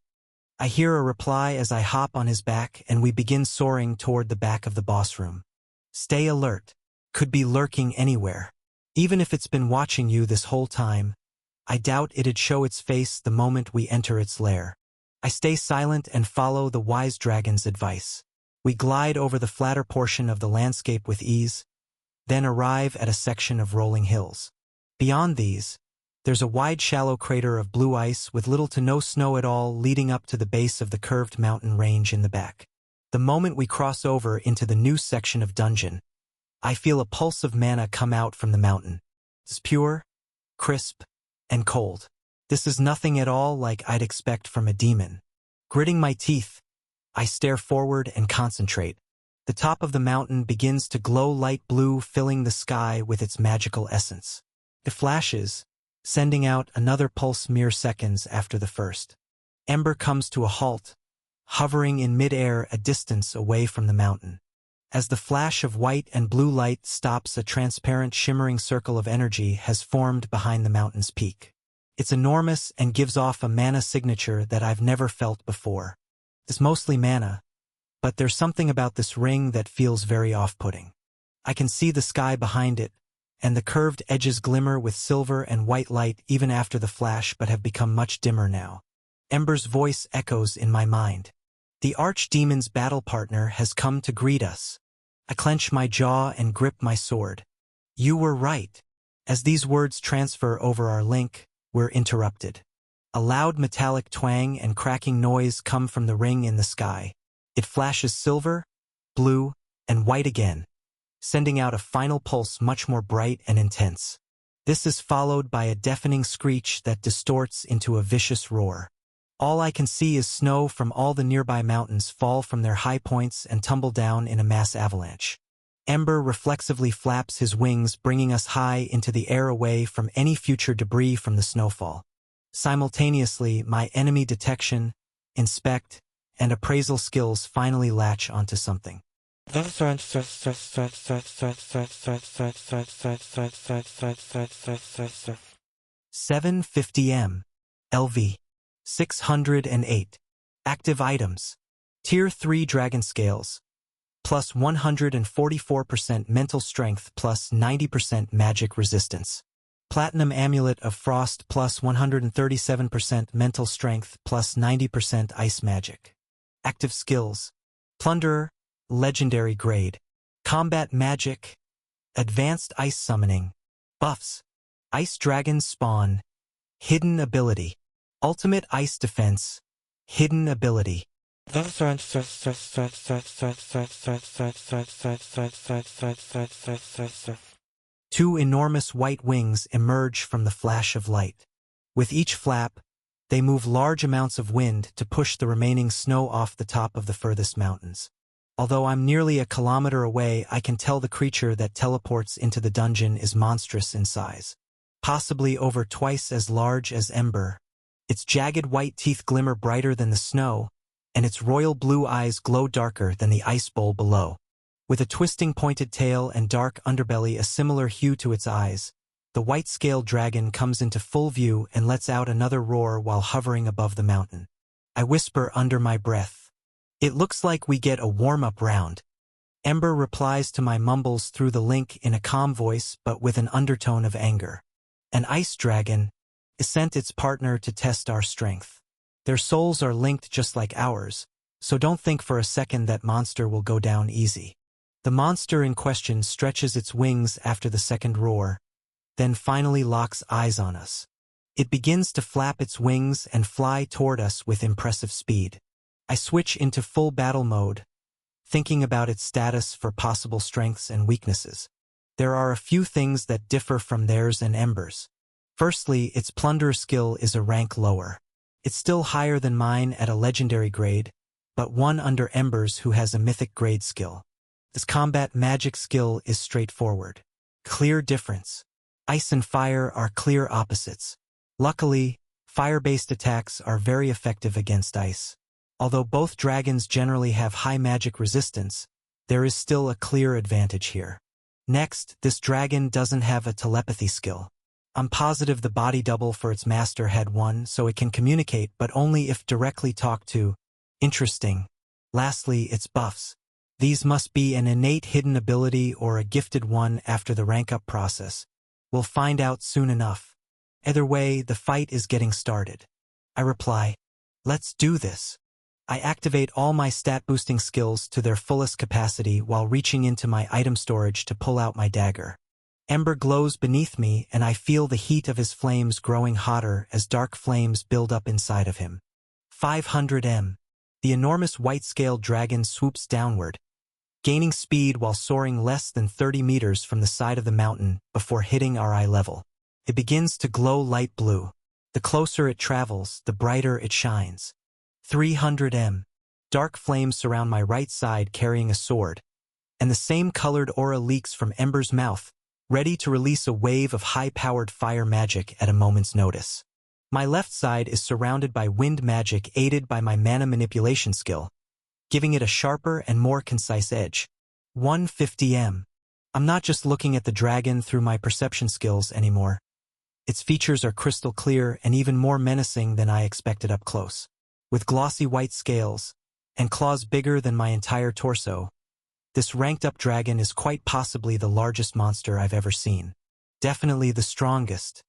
I hear a reply as I hop on his back and we begin soaring toward the back of the boss room. Stay alert. Could be lurking anywhere. Even if it's been watching you this whole time, I doubt it'd show its face the moment we enter its lair. I stay silent and follow the wise dragon's advice. We glide over the flatter portion of the landscape with ease, then arrive at a section of rolling hills. Beyond these, there's a wide shallow crater of blue ice with little to no snow at all leading up to the base of the curved mountain range in the back. The moment we cross over into the new section of dungeon, I feel a pulse of mana come out from the mountain. It's pure, crisp, and cold. This is nothing at all like I'd expect from a demon. Gritting my teeth, I stare forward and concentrate. The top of the mountain begins to glow light blue, filling the sky with its magical essence. It flashes, sending out another pulse mere seconds after the first. Ember comes to a halt, hovering in mid-air a distance away from the mountain. As the flash of white and blue light stops, a transparent shimmering circle of energy has formed behind the mountain's peak. It's enormous and gives off a mana signature that I've never felt before. It's mostly mana, but there's something about this ring that feels very off-putting. I can see the sky behind it, and the curved edges glimmer with silver and white light even after the flash but have become much dimmer now. Ember's voice echoes in my mind. The archdemon's battle partner has come to greet us. I clench my jaw and grip my sword. You were right. As these words transfer over our link, we're interrupted. A loud metallic twang and cracking noise come from the ring in the sky. It flashes silver, blue, and white again, sending out a final pulse much more bright and intense. This is followed by a deafening screech that distorts into a vicious roar. All I can see is snow from all the nearby mountains fall from their high points and tumble down in a mass avalanche. Ember reflexively flaps his wings, bringing us high into the air away from any future debris from the snowfall. Simultaneously, my enemy detection, inspect, and appraisal skills finally latch onto something. 750M. LV. 608. Active items. Tier 3 Dragon Scales. Plus 144% mental strength plus 90% magic resistance. Platinum Amulet of Frost plus 137% mental strength plus 90% ice magic. Active skills. Plunderer, legendary grade. Combat magic. Advanced ice summoning. Buffs. Ice dragons spawn. Hidden ability. Ultimate ice defense. Hidden ability. Two enormous white wings emerge from the flash of light. With each flap, they move large amounts of wind to push the remaining snow off the top of the furthest mountains. Although I'm nearly a kilometer away, I can tell the creature that teleports into the dungeon is monstrous in size. Possibly over twice as large as Ember. Its jagged white teeth glimmer brighter than the snow, and its royal blue eyes glow darker than the ice bowl below. With a twisting pointed tail and dark underbelly a similar hue to its eyes, the white-scaled dragon comes into full view and lets out another roar while hovering above the mountain. I whisper under my breath, "It looks like we get a warm-up round." Ember replies to my mumbles through the link in a calm voice but with an undertone of anger. An ice dragon is sent its partner to test our strength. Their souls are linked just like ours, so don't think for a second that monster will go down easy. The monster in question stretches its wings after the second roar, then finally locks eyes on us. It begins to flap its wings and fly toward us with impressive speed. I switch into full battle mode, thinking about its status for possible strengths and weaknesses. There are a few things that differ from theirs and Ember's. Firstly, its plunder skill is a rank lower. It's still higher than mine at a legendary grade, but one under Ember's who has a mythic grade skill. This combat magic skill is straightforward. Clear difference. Ice and fire are clear opposites. Luckily, fire-based attacks are very effective against ice. Although both dragons generally have high magic resistance, there is still a clear advantage here. Next, this dragon doesn't have a telepathy skill. I'm positive the body double for its master had one, so it can communicate, but only if directly talked to. Interesting. Lastly, its buffs. These must be an innate hidden ability or a gifted one after the rank-up process. We'll find out soon enough. Either way, the fight is getting started. I reply, "Let's do this." I activate all my stat-boosting skills to their fullest capacity while reaching into my item storage to pull out my dagger. Ember glows beneath me, and I feel the heat of his flames growing hotter as dark flames build up inside of him. 500 m. The enormous white-scaled dragon swoops downward, gaining speed while soaring less than 30 meters from the side of the mountain before hitting our eye level. It begins to glow light blue. The closer it travels, the brighter it shines. 300 m. Dark flames surround my right side carrying a sword, and the same colored aura leaks from Ember's mouth, ready to release a wave of high-powered fire magic at a moment's notice. My left side is surrounded by wind magic aided by my mana manipulation skill, giving it a sharper and more concise edge. 150 m. I'm not just looking at the dragon through my perception skills anymore. Its features are crystal clear and even more menacing than I expected up close. With glossy white scales and claws bigger than my entire torso, this ranked-up dragon is quite possibly the largest monster I've ever seen. Definitely the strongest.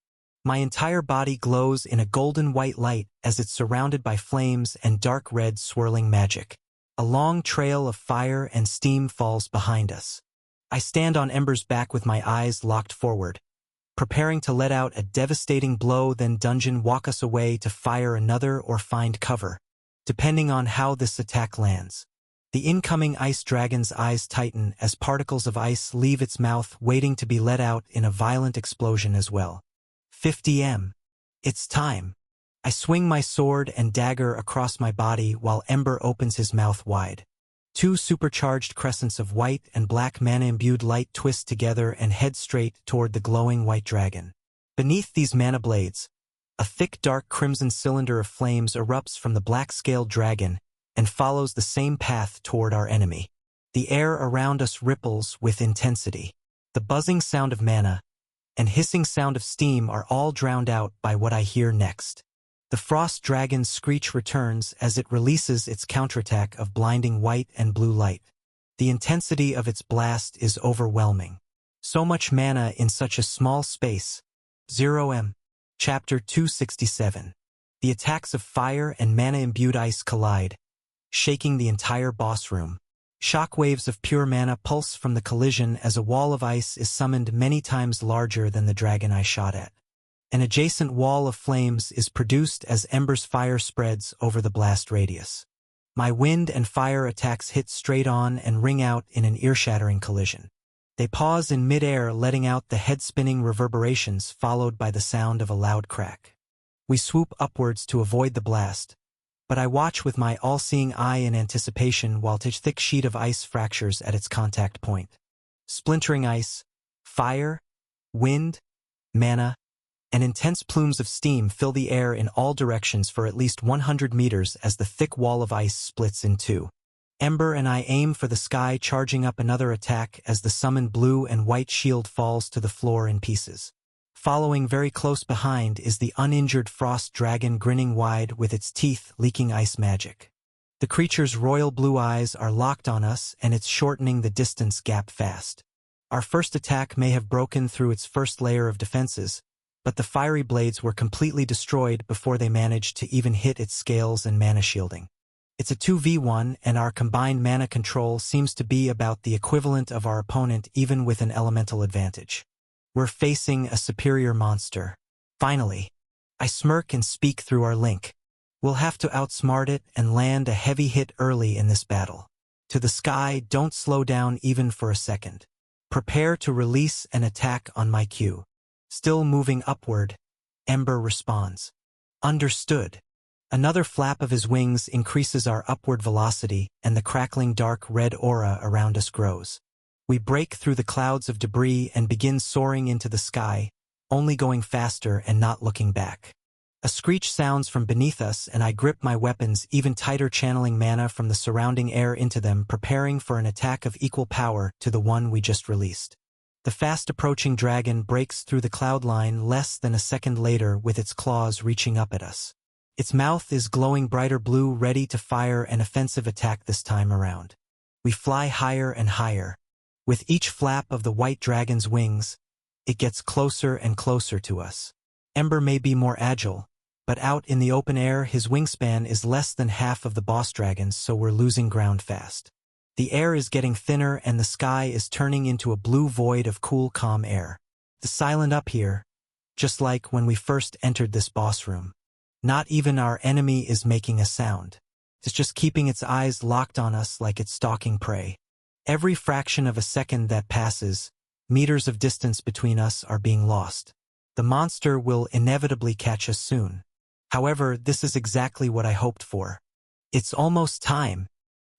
My entire body glows in a golden white light as it's surrounded by flames and dark red swirling magic. A long trail of fire and steam falls behind us. I stand on Ember's back with my eyes locked forward, preparing to let out a devastating blow, then dungeon walk us away to fire another or find cover, depending on how this attack lands. The incoming ice dragon's eyes tighten as particles of ice leave its mouth, waiting to be let out in a violent explosion as well. 50 m. It's time. I swing my sword and dagger across my body while Ember opens his mouth wide. Two supercharged crescents of white and black mana-imbued light twist together and head straight toward the glowing white dragon. Beneath these mana blades, a thick dark crimson cylinder of flames erupts from the black-scaled dragon and follows the same path toward our enemy. The air around us ripples with intensity. The buzzing sound of mana and hissing sound of steam are all drowned out by what I hear next. The frost dragon's screech returns as it releases its counterattack of blinding white and blue light. The intensity of its blast is overwhelming. So much mana in such a small space. 0 m. Chapter 267. The attacks of fire and mana-imbued ice collide, shaking the entire boss room. Shockwaves of pure mana pulse from the collision as a wall of ice is summoned many times larger than the dragon I shot at. An adjacent wall of flames is produced as Ember's fire spreads over the blast radius. My wind and fire attacks hit straight on and ring out in an ear-shattering collision. They pause in mid-air, letting out the head-spinning reverberations followed by the sound of a loud crack. We swoop upwards to avoid the blast, but I watch with my all-seeing eye in anticipation while a thick sheet of ice fractures at its contact point. Splintering ice, fire, wind, mana, and intense plumes of steam fill the air in all directions for at least 100 meters as the thick wall of ice splits in two. Ember and I aim for the sky, charging up another attack as the summoned blue and white shield falls to the floor in pieces. Following very close behind is the uninjured frost dragon, grinning wide with its teeth leaking ice magic. The creature's royal blue eyes are locked on us, and it's shortening the distance gap fast. Our first attack may have broken through its first layer of defenses, but the fiery blades were completely destroyed before they managed to even hit its scales and mana shielding. It's a 2v1, and our combined mana control seems to be about the equivalent of our opponent, even with an elemental advantage. We're facing a superior monster. Finally, I smirk and speak through our link. We'll have to outsmart it and land a heavy hit early in this battle. To the sky, don't slow down even for a second. Prepare to release an attack on my cue. Still moving upward, Ember responds. Understood. Another flap of his wings increases our upward velocity, and the crackling dark red aura around us grows. We break through the clouds of debris and begin soaring into the sky, only going faster and not looking back. A screech sounds from beneath us, and I grip my weapons even tighter, channeling mana from the surrounding air into them, preparing for an attack of equal power to the one we just released. The fast-approaching dragon breaks through the cloud line less than a second later with its claws reaching up at us. Its mouth is glowing brighter blue, ready to fire an offensive attack this time around. We fly higher and higher. With each flap of the white dragon's wings, it gets closer and closer to us. Ember may be more agile, but out in the open air his wingspan is less than half of the boss dragon's, so we're losing ground fast. The air is getting thinner and the sky is turning into a blue void of cool, calm air. It's silent up here, just like when we first entered this boss room. Not even our enemy is making a sound. It's just keeping its eyes locked on us like it's stalking prey. Every fraction of a second that passes, meters of distance between us are being lost. The monster will inevitably catch us soon. However, this is exactly what I hoped for. It's almost time.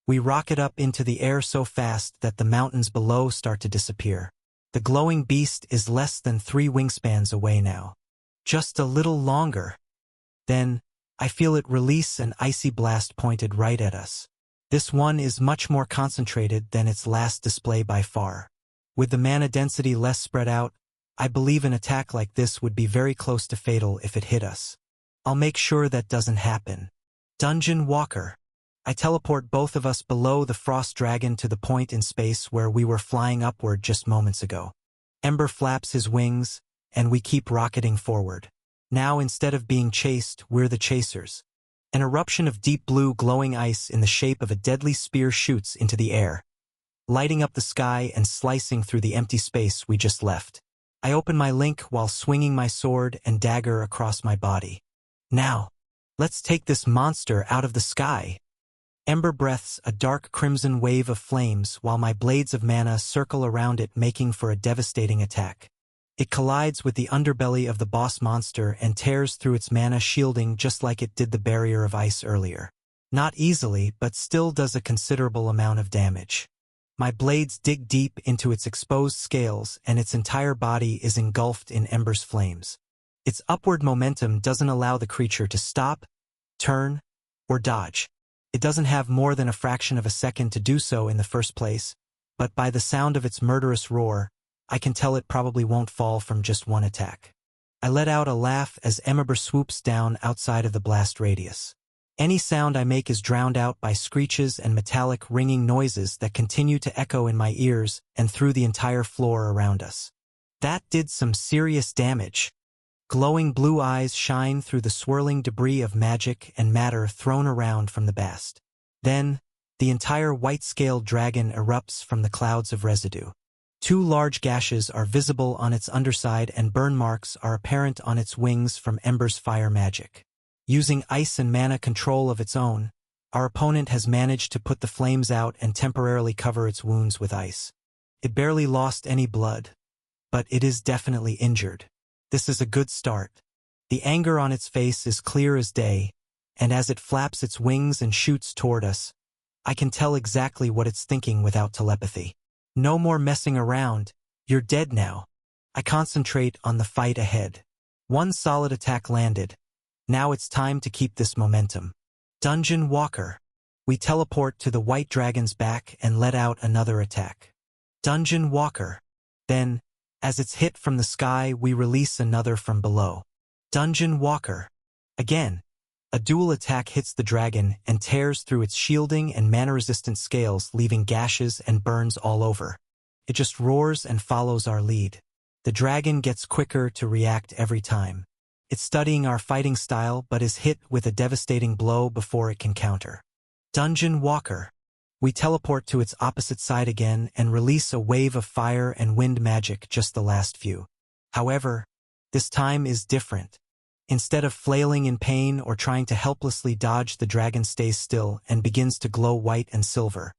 We rocket up into the air so fast that the mountains below start to disappear. The glowing beast is less than 3 wingspans away now. Just a little longer. Then, I feel it release an icy blast pointed right at us. This one is much more concentrated than its last display by far. With the mana density less spread out, I believe an attack like this would be very close to fatal if it hit us. I'll make sure that doesn't happen. Dungeon Walker. I teleport both of us below the frost dragon to the point in space where we were flying upward just moments ago. Ember flaps his wings, and we keep rocketing forward. Now, instead of being chased, we're the chasers. An eruption of deep blue glowing ice in the shape of a deadly spear shoots into the air, lighting up the sky and slicing through the empty space we just left. I open my link while swinging my sword and dagger across my body. Now, let's take this monster out of the sky. Ember breaths a dark crimson wave of flames while my blades of mana circle around it, making for a devastating attack. It collides with the underbelly of the boss monster and tears through its mana shielding just like it did the barrier of ice earlier. Not easily, but still does a considerable amount of damage. My blades dig deep into its exposed scales and its entire body is engulfed in Ember's flames. Its upward momentum doesn't allow the creature to stop, turn, or dodge. It doesn't have more than a fraction of a second to do so in the first place, but by the sound of its murderous roar, I can tell it probably won't fall from just one attack. I let out a laugh as Ember swoops down outside of the blast radius. Any sound I make is drowned out by screeches and metallic ringing noises that continue to echo in my ears and through the entire floor around us. That did some serious damage. Glowing blue eyes shine through the swirling debris of magic and matter thrown around from the blast. Then, the entire white-scaled dragon erupts from the clouds of residue. 2 large gashes are visible on its underside and burn marks are apparent on its wings from Ember's fire magic. Using ice and mana control of its own, our opponent has managed to put the flames out and temporarily cover its wounds with ice. It barely lost any blood, but it is definitely injured. This is a good start. The anger on its face is clear as day, and as it flaps its wings and shoots toward us, I can tell exactly what it's thinking without telepathy. No more messing around, you're dead now. I concentrate on the fight ahead. One solid attack landed. Now it's time to keep this momentum. Dungeon Walker. We teleport to the white dragon's back and let out another attack. Dungeon Walker. Then, as it's hit from the sky, we release another from below. Dungeon Walker. Again, a dual attack hits the dragon and tears through its shielding and mana-resistant scales, leaving gashes and burns all over. It just roars and follows our lead. The dragon gets quicker to react every time. It's studying our fighting style but is hit with a devastating blow before it can counter. Dungeon Walker. We teleport to its opposite side again and release a wave of fire and wind magic, just the last few. However, this time is different. Instead of flailing in pain or trying to helplessly dodge, the dragon stays still and begins to glow white and silver.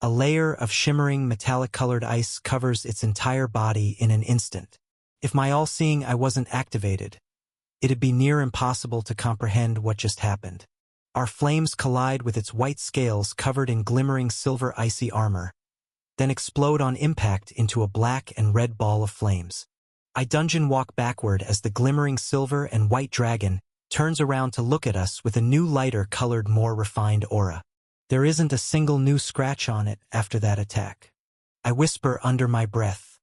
A layer of shimmering metallic-colored ice covers its entire body in an instant. If my all-seeing eye wasn't activated, it'd be near impossible to comprehend what just happened. Our flames collide with its white scales covered in glimmering silver icy armor, then explode on impact into a black and red ball of flames. I dungeon walk backward as the glimmering silver and white dragon turns around to look at us with a new lighter colored, more refined aura. There isn't a single new scratch on it after that attack. I whisper under my breath.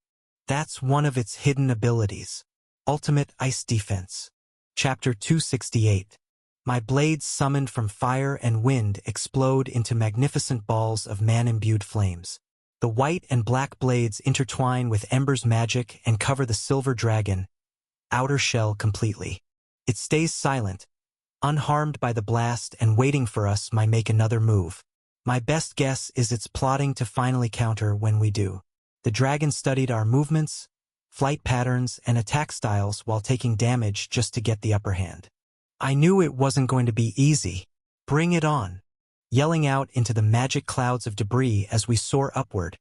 That's one of its hidden abilities. Ultimate Ice Defense. Chapter 268. My blades, summoned from fire and wind, explode into magnificent balls of man-imbued flames. The white and black blades intertwine with Ember's magic and cover the silver dragon outer shell completely. It stays silent, unharmed by the blast, and waiting for us might make another move. My best guess is it's plotting to finally counter when we do. The dragon studied our movements, flight patterns, and attack styles while taking damage just to get the upper hand. I knew it wasn't going to be easy. Bring it on. Yelling out into the magic clouds of debris as we soar upward.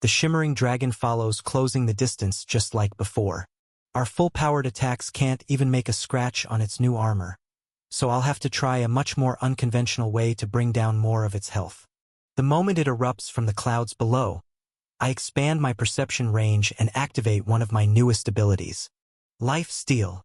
The shimmering dragon follows, closing the distance just like before. Our full-powered attacks can't even make a scratch on its new armor, so I'll have to try a much more unconventional way to bring down more of its health. The moment it erupts from the clouds below, I expand my perception range and activate one of my newest abilities. Life Steal.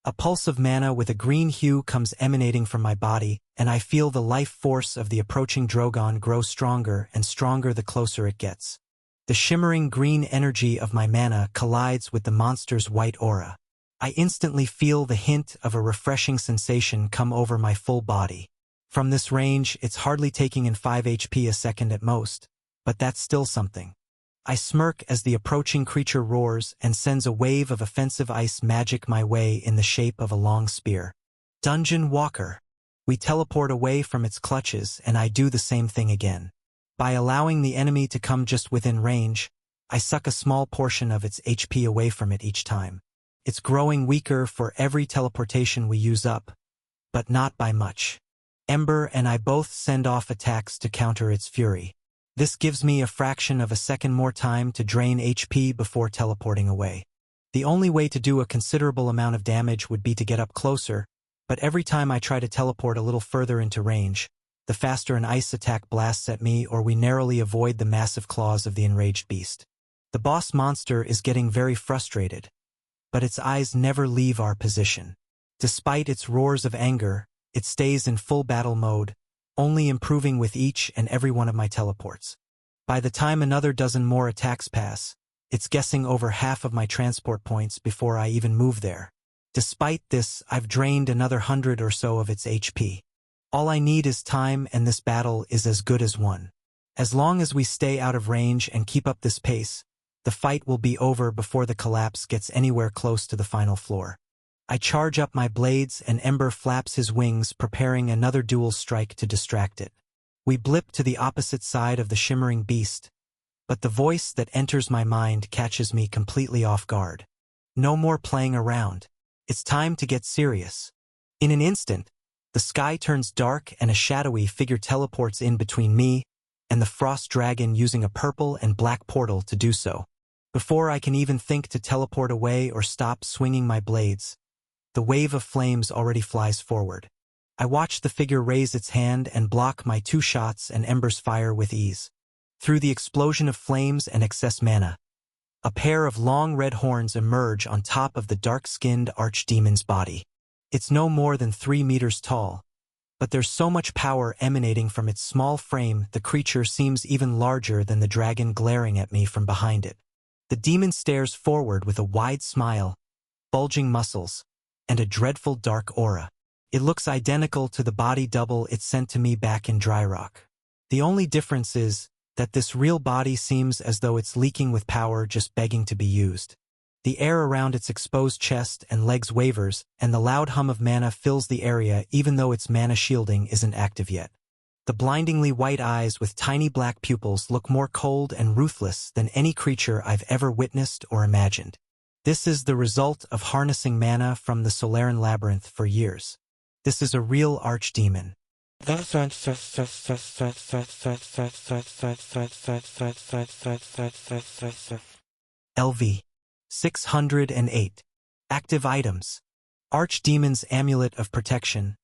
A pulse of mana with a green hue comes emanating from my body, and I feel the life force of the approaching Drogon grow stronger and stronger the closer it gets. The shimmering green energy of my mana collides with the monster's white aura. I instantly feel the hint of a refreshing sensation come over my full body. From this range, it's hardly taking in 5 HP a second at most, but that's still something. I smirk as the approaching creature roars and sends a wave of offensive ice magic my way in the shape of a long spear. Dungeon Walker. We teleport away from its clutches, and I do the same thing again. By allowing the enemy to come just within range, I suck a small portion of its HP away from it each time. It's growing weaker for every teleportation we use up, but not by much. Ember and I both send off attacks to counter its fury. This gives me a fraction of a second more time to drain HP before teleporting away. The only way to do a considerable amount of damage would be to get up closer, but every time I try to teleport a little further into range, the faster an ice attack blasts at me, or we narrowly avoid the massive claws of the enraged beast. The boss monster is getting very frustrated, but its eyes never leave our position. Despite its roars of anger, it stays in full battle mode, only improving with each and every one of my teleports. By the time another dozen more attacks pass, it's guessing over half of my transport points before I even move there. Despite this, I've drained another 100 or so of its HP. All I need is time, and this battle is as good as won. As long as we stay out of range and keep up this pace, the fight will be over before the collapse gets anywhere close to the final floor. I charge up my blades, and Ember flaps his wings, preparing another dual strike to distract it. We blip to the opposite side of the shimmering beast, but the voice that enters my mind catches me completely off guard. No more playing around. It's time to get serious. In an instant, the sky turns dark and a shadowy figure teleports in between me, and the frost dragon using a purple and black portal to do so. Before I can even think to teleport away or stop swinging my blades, the wave of flames already flies forward. I watch the figure raise its hand and block my 2 shots and embers fire with ease. Through the explosion of flames and excess mana, a pair of long red horns emerge on top of the dark-skinned archdemon's body. It's no more than 3 meters tall, but there's so much power emanating from its small frame the creature seems even larger than the dragon glaring at me from behind it. The demon stares forward with a wide smile, bulging muscles, and a dreadful dark aura. It looks identical to the body double it sent to me back in Dryrock. The only difference is that this real body seems as though it's leaking with power just begging to be used. The air around its exposed chest and legs wavers, and the loud hum of mana fills the area even though its mana shielding isn't active yet. The blindingly white eyes with tiny black pupils look more cold and ruthless than any creature I've ever witnessed or imagined. This is the result of harnessing mana from the Solaren Labyrinth for years. This is a real archdemon. LV 608. Active items. Archdemon's Amulet of Protection,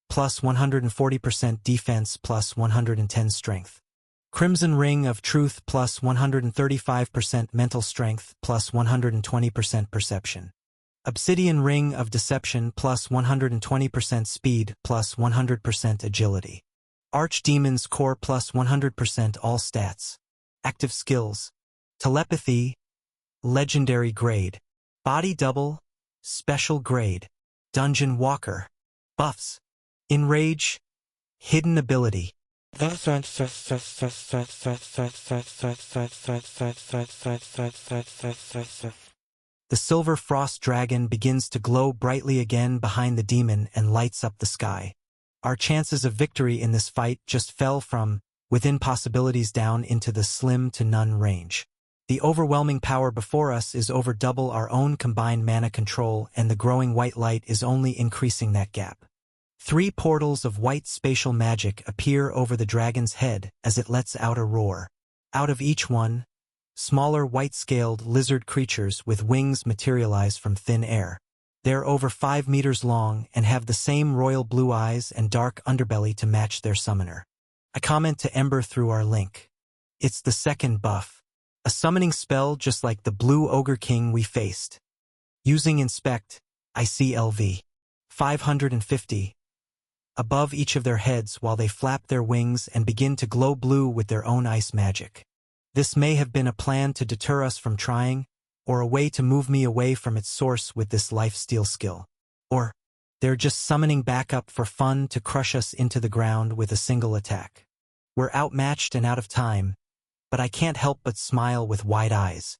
plus 140% defense plus 110 strength. Crimson Ring of Truth plus 135% mental strength plus 120% perception. Obsidian Ring of Deception plus 120% speed plus 100% agility. Archdemon's Core plus 100% all stats. Active skills. Telepathy, Legendary grade. Body double, Special grade. Dungeon Walker. Buffs. Enrage, Hidden ability. The silver frost dragon begins to glow brightly again behind the demon and lights up the sky. Our chances of victory in this fight just fell from within possibilities down into the slim to none range. The overwhelming power before us is over double our own combined mana control, and the growing white light is only increasing that gap. 3 portals of white spatial magic appear over the dragon's head as it lets out a roar. Out of each one, smaller white-scaled lizard creatures with wings materialize from thin air. They're over 5 meters long and have the same royal blue eyes and dark underbelly to match their summoner. I comment to Ember through our link. It's the second buff. A summoning spell just like the blue ogre king we faced. Using Inspect, I see LV 550 above each of their heads while they flap their wings and begin to glow blue with their own ice magic. This may have been a plan to deter us from trying, or a way to move me away from its source with this lifesteal skill. Or they're just summoning back up for fun to crush us into the ground with a single attack. We're outmatched and out of time, but I can't help but smile with wide eyes.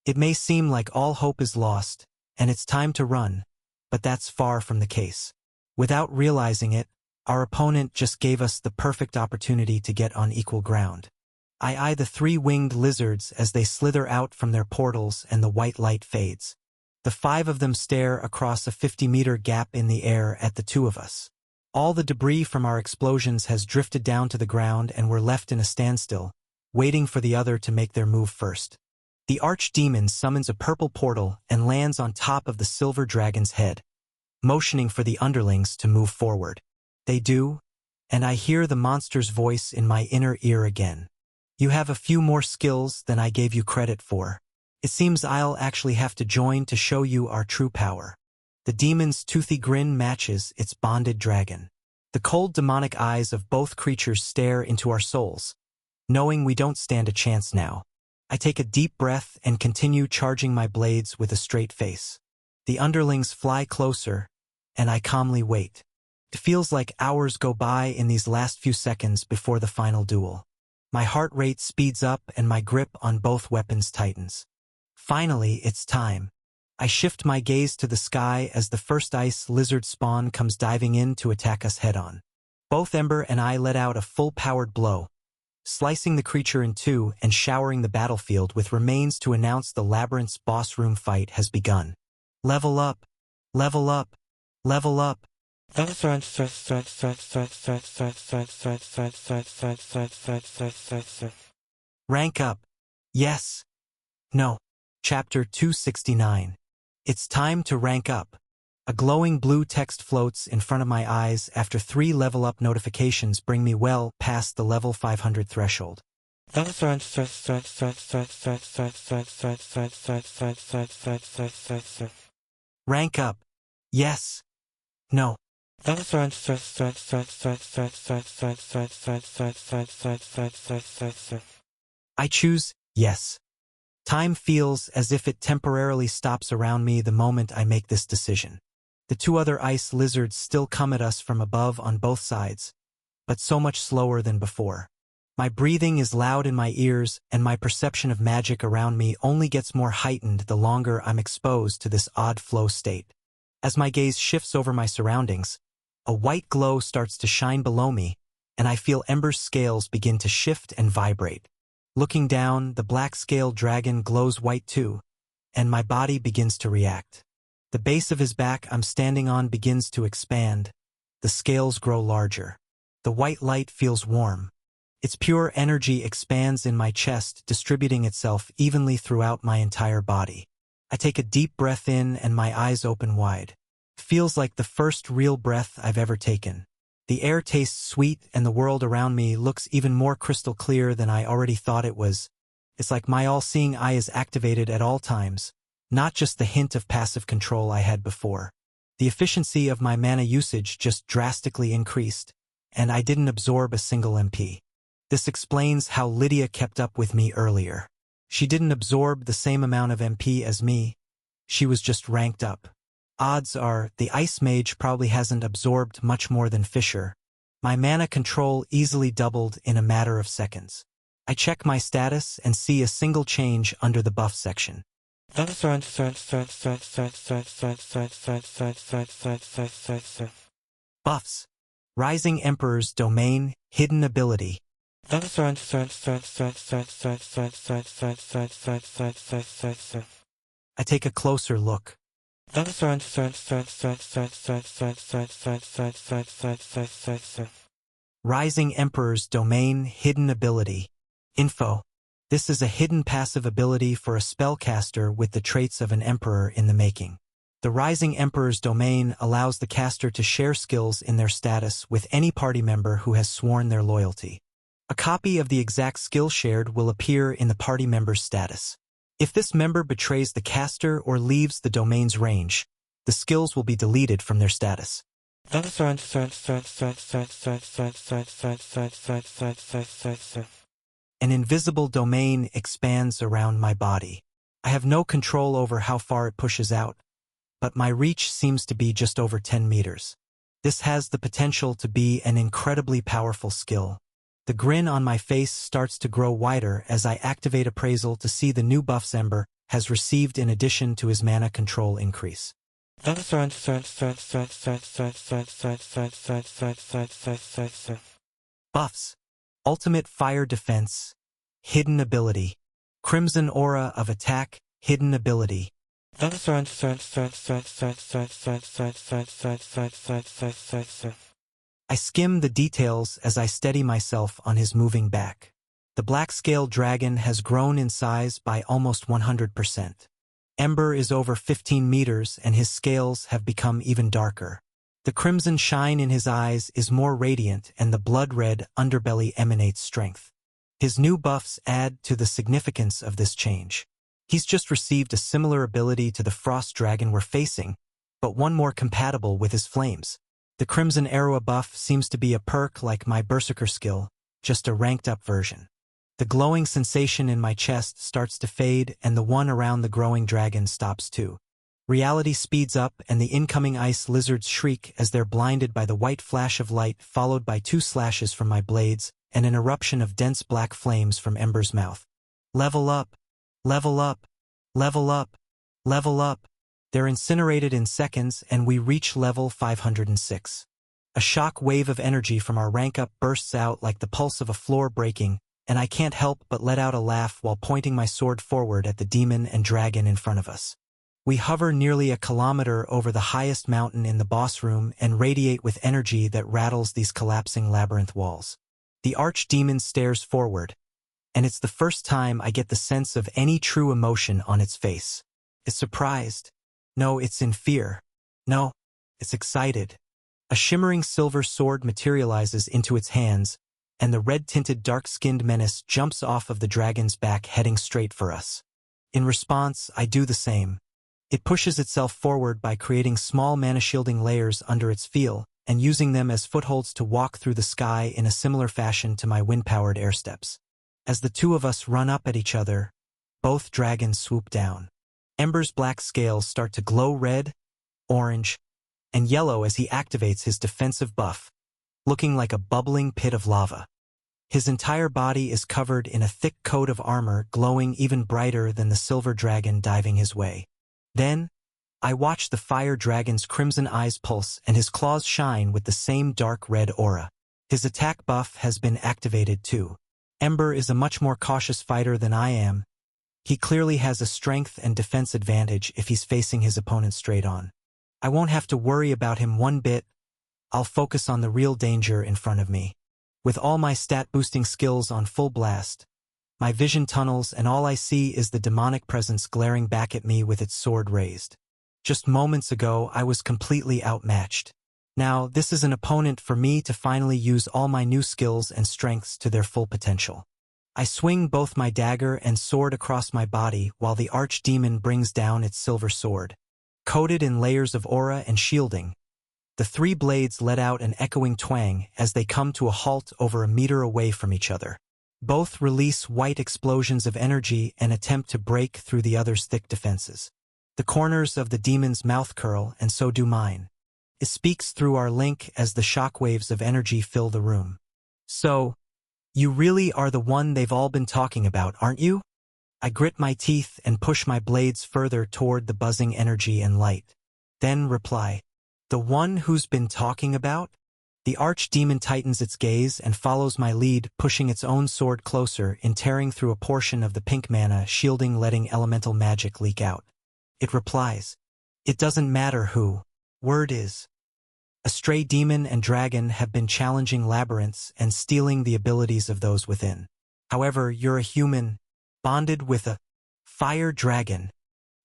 It may seem like all hope is lost, and it's time to run, but that's far from the case. Without realizing it, our opponent just gave us the perfect opportunity to get on equal ground. I eye the 3-winged lizards as they slither out from their portals and the white light fades. The 5 of them stare across a 50-meter gap in the air at the 2 of us. All the debris from our explosions has drifted down to the ground and we're left in a standstill, waiting for the other to make their move first. The archdemon summons a purple portal and lands on top of the silver dragon's head, motioning for the underlings to move forward. They do, and I hear the monster's voice in my inner ear again. You have a few more skills than I gave you credit for. It seems I'll actually have to join to show you our true power. The demon's toothy grin matches its bonded dragon. The cold demonic eyes of both creatures stare into our souls, knowing we don't stand a chance now. I take a deep breath and continue charging my blades with a straight face. The underlings fly closer, and I calmly wait. It feels like hours go by in these last few seconds before the final duel. My heart rate speeds up and my grip on both weapons tightens. Finally, it's time. I shift my gaze to the sky as the first ice lizard spawn comes diving in to attack us head-on. Both Ember and I let out a full-powered blow, slicing the creature in 2 and showering the battlefield with remains to announce the labyrinth's boss room fight has begun. Level up! Level up! Level up! Rank up. Yes. No. Chapter 269. It's time to rank up. A glowing blue text floats in front of my eyes after 3 level up notifications bring me well past the level 500 threshold. Rank up. Yes. No. I choose yes. Time feels as if it temporarily stops around me the moment I make this decision. The 2 other ice lizards still come at us from above on both sides, but so much slower than before. My breathing is loud in my ears, and my perception of magic around me only gets more heightened the longer I'm exposed to this odd flow state. As my gaze shifts over my surroundings, a white glow starts to shine below me, and I feel Ember's scales begin to shift and vibrate. Looking down, the black-scaled dragon glows white too, and my body begins to react. The base of his back I'm standing on begins to expand. The scales grow larger. The white light feels warm. Its pure energy expands in my chest, distributing itself evenly throughout my entire body. I take a deep breath in and my eyes open wide. Feels like the first real breath I've ever taken. The air tastes sweet and the world around me looks even more crystal clear than I already thought it was. It's like my all-seeing eye is activated at all times, not just the hint of passive control I had before. The efficiency of my mana usage just drastically increased, and I didn't absorb a single MP. This explains how Lydia kept up with me earlier. She didn't absorb the same amount of MP as me. She was just ranked up. Odds are, the Ice Mage probably hasn't absorbed much more than Fisher. My mana control easily doubled in a matter of seconds. I check my status and see a single change under the buff section. Buffs. Rising Emperor's Domain, Hidden Ability. I take a closer look. Rising Emperor's Domain, Hidden Ability. Info. This is a hidden passive ability for a spellcaster with the traits of an Emperor in the making. The Rising Emperor's Domain allows the caster to share skills in their status with any party member who has sworn their loyalty. A copy of the exact skill shared will appear in the party member's status. If this member betrays the caster or leaves the domain's range, the skills will be deleted from their status. An invisible domain expands around my body. I have no control over how far it pushes out, but my reach seems to be just over 10 meters. This has the potential to be an incredibly powerful skill. The grin on my face starts to grow wider as I activate Appraisal to see the new buffs Ember has received in addition to his mana control increase. Buffs. Ultimate Fire Defense. Hidden Ability. Crimson Aura of Attack. Hidden Ability. I skim the details as I steady myself on his moving back. The black-scaled dragon has grown in size by almost 100%. Ember is over 15 meters and his scales have become even darker. The crimson shine in his eyes is more radiant and the blood-red underbelly emanates strength. His new buffs add to the significance of this change. He's just received a similar ability to the frost dragon we're facing, but one more compatible with his flames. The Crimson Arrow buff seems to be a perk like my Berserker skill, just a ranked-up version. The glowing sensation in my chest starts to fade and the one around the growing dragon stops too. Reality speeds up and the incoming ice lizards shriek as they're blinded by the white flash of light followed by 2 slashes from my blades and an eruption of dense black flames from Ember's mouth. Level up! Level up! Level up! Level up! They're incinerated in seconds and we reach level 506. A shock wave of energy from our rank up bursts out like the pulse of a floor breaking, and I can't help but let out a laugh while pointing my sword forward at the demon and dragon in front of us. We hover nearly a kilometer over the highest mountain in the boss room and radiate with energy that rattles these collapsing labyrinth walls. The archdemon stares forward, and it's the first time I get the sense of any true emotion on its face. It's surprised. No, it's in fear. No, it's excited. A shimmering silver sword materializes into its hands, and the red-tinted dark-skinned menace jumps off of the dragon's back heading straight for us. In response, I do the same. It pushes itself forward by creating small mana-shielding layers under its feel and using them as footholds to walk through the sky in a similar fashion to my wind-powered air steps. As the two of us run up at each other, both dragons swoop down. Ember's black scales start to glow red, orange, and yellow as he activates his defensive buff, looking like a bubbling pit of lava. His entire body is covered in a thick coat of armor glowing even brighter than the silver dragon diving his way. Then, I watch the fire dragon's crimson eyes pulse and his claws shine with the same dark red aura. His attack buff has been activated too. Ember is a much more cautious fighter than I am. He clearly has a strength and defense advantage if he's facing his opponent straight on. I won't have to worry about him one bit. I'll focus on the real danger in front of me. With all my stat-boosting skills on full blast, my vision tunnels and all I see is the demonic presence glaring back at me with its sword raised. Just moments ago, I was completely outmatched. Now, this is an opponent for me to finally use all my new skills and strengths to their full potential. I swing both my dagger and sword across my body while the archdemon brings down its silver sword. Coated in layers of aura and shielding, the three blades let out an echoing twang as they come to a halt over a meter away from each other. Both release white explosions of energy and attempt to break through the other's thick defenses. The corners of the demon's mouth curl, and so do mine. It speaks through our link as the shockwaves of energy fill the room. So, you really are the one they've all been talking about, aren't you? I grit my teeth and push my blades further toward the buzzing energy and light. Then reply, the one who's been talking about? The archdemon tightens its gaze and follows my lead, pushing its own sword closer and tearing through a portion of the pink mana shielding, letting elemental magic leak out. It replies, it doesn't matter who. Word is, a stray demon and dragon have been challenging labyrinths and stealing the abilities of those within. However, you're a human, bonded with a fire dragon.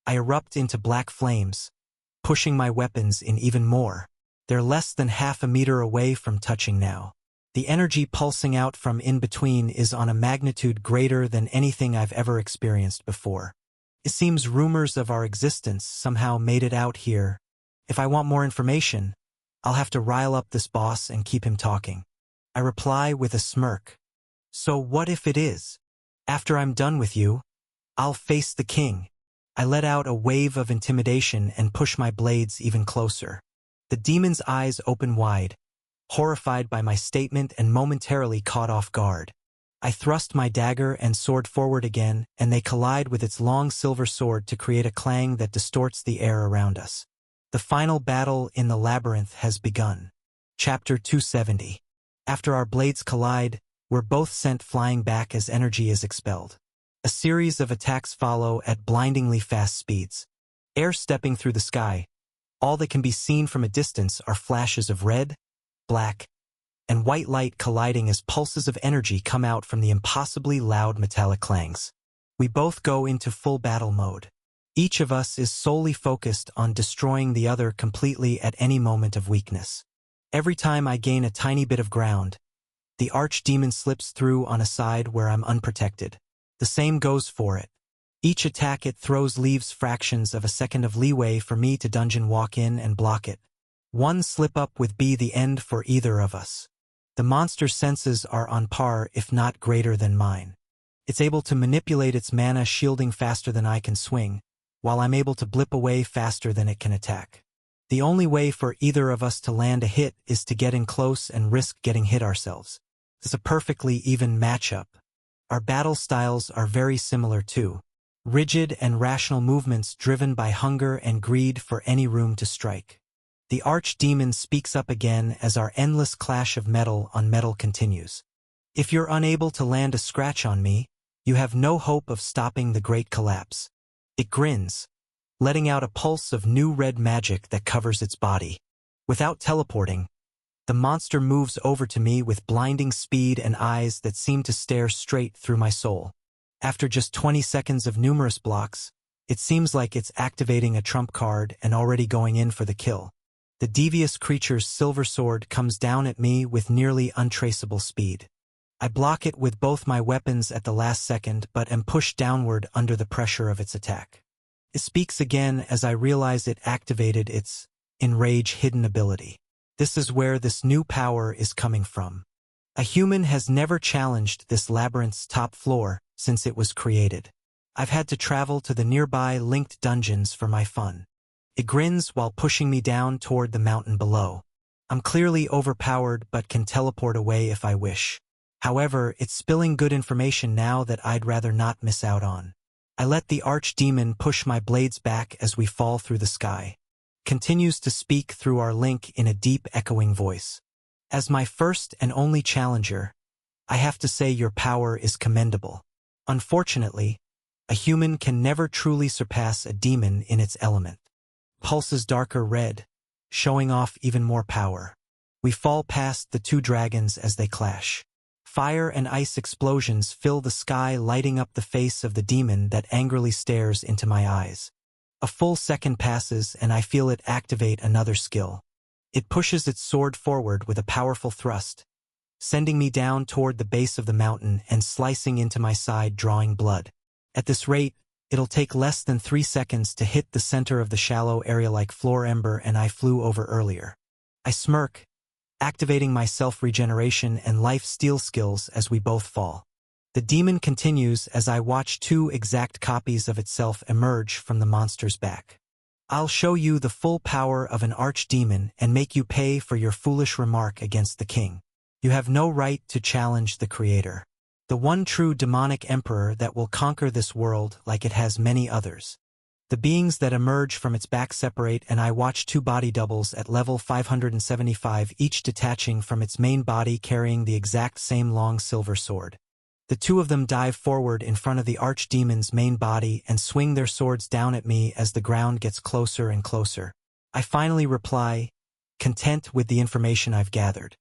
I erupt into black flames, pushing my weapons in even more. They're less than half a meter away from touching now. The energy pulsing out from in between is on a magnitude greater than anything I've ever experienced before. It seems rumors of our existence somehow made it out here. If I want more information, I'll have to rile up this boss and keep him talking. I reply with a smirk. So what if it is? After I'm done with you, I'll face the king. I let out a wave of intimidation and push my blades even closer. The demon's eyes open wide, horrified by my statement and momentarily caught off guard. I thrust my dagger and sword forward again, and they collide with its long silver sword to create a clang that distorts the air around us. The final battle in the labyrinth has begun. Chapter 270. After our blades collide, we're both sent flying back as energy is expelled. A series of attacks follow at blindingly fast speeds. Air stepping through the sky, all that can be seen from a distance are flashes of red, black, and white light colliding as pulses of energy come out from the impossibly loud metallic clangs. We both go into full battle mode. Each of us is solely focused on destroying the other completely at any moment of weakness. Every time I gain a tiny bit of ground, the archdemon slips through on a side where I'm unprotected. The same goes for it. Each attack it throws leaves fractions of a second of leeway for me to dungeon walk in and block it. One slip-up would be the end for either of us. The monster's senses are on par, if not greater than mine. It's able to manipulate its mana shielding faster than I can swing, while I'm able to blip away faster than it can attack. The only way for either of us to land a hit is to get in close and risk getting hit ourselves. It's a perfectly even matchup. Our battle styles are very similar too. Rigid and rational movements driven by hunger and greed for any room to strike. The archdemon speaks up again as our endless clash of metal on metal continues. If you're unable to land a scratch on me, you have no hope of stopping the great collapse. It grins, letting out a pulse of new red magic that covers its body. Without teleporting, the monster moves over to me with blinding speed and eyes that seem to stare straight through my soul. After just 20 seconds of numerous blocks, it seems like it's activating a trump card and already going in for the kill. The devious creature's silver sword comes down at me with nearly untraceable speed. I block it with both my weapons at the last second but am pushed downward under the pressure of its attack. It speaks again as I realize it activated its Enrage hidden ability. This is where this new power is coming from. A human has never challenged this labyrinth's top floor since it was created. I've had to travel to the nearby linked dungeons for my fun. It grins while pushing me down toward the mountain below. I'm clearly overpowered but can teleport away if I wish. However, it's spilling good information now that I'd rather not miss out on. I let the archdemon push my blades back as we fall through the sky. Continues to speak through our link in a deep echoing voice. As my first and only challenger, I have to say your power is commendable. Unfortunately, a human can never truly surpass a demon in its element. Pulses darker red, showing off even more power. We fall past the two dragons as they clash. Fire and ice explosions fill the sky, lighting up the face of the demon that angrily stares into my eyes. A full second passes and I feel it activate another skill. It pushes its sword forward with a powerful thrust, sending me down toward the base of the mountain and slicing into my side, drawing blood. At this rate, it'll take less than 3 seconds to hit the center of the shallow area like floor ember and I flew over earlier. I smirk, activating my self-regeneration and life steal skills as we both fall. The demon continues as I watch 2 exact copies of itself emerge from the monster's back. I'll show you the full power of an archdemon and make you pay for your foolish remark against the king. You have no right to challenge the creator, the one true demonic emperor that will conquer this world like it has many others. The beings that emerge from its back separate and I watch 2 body doubles at level 575, each detaching from its main body carrying the exact same long silver sword. The 2 of them dive forward in front of the archdemon's main body and swing their swords down at me as the ground gets closer and closer. I finally reply, content with the information I've gathered.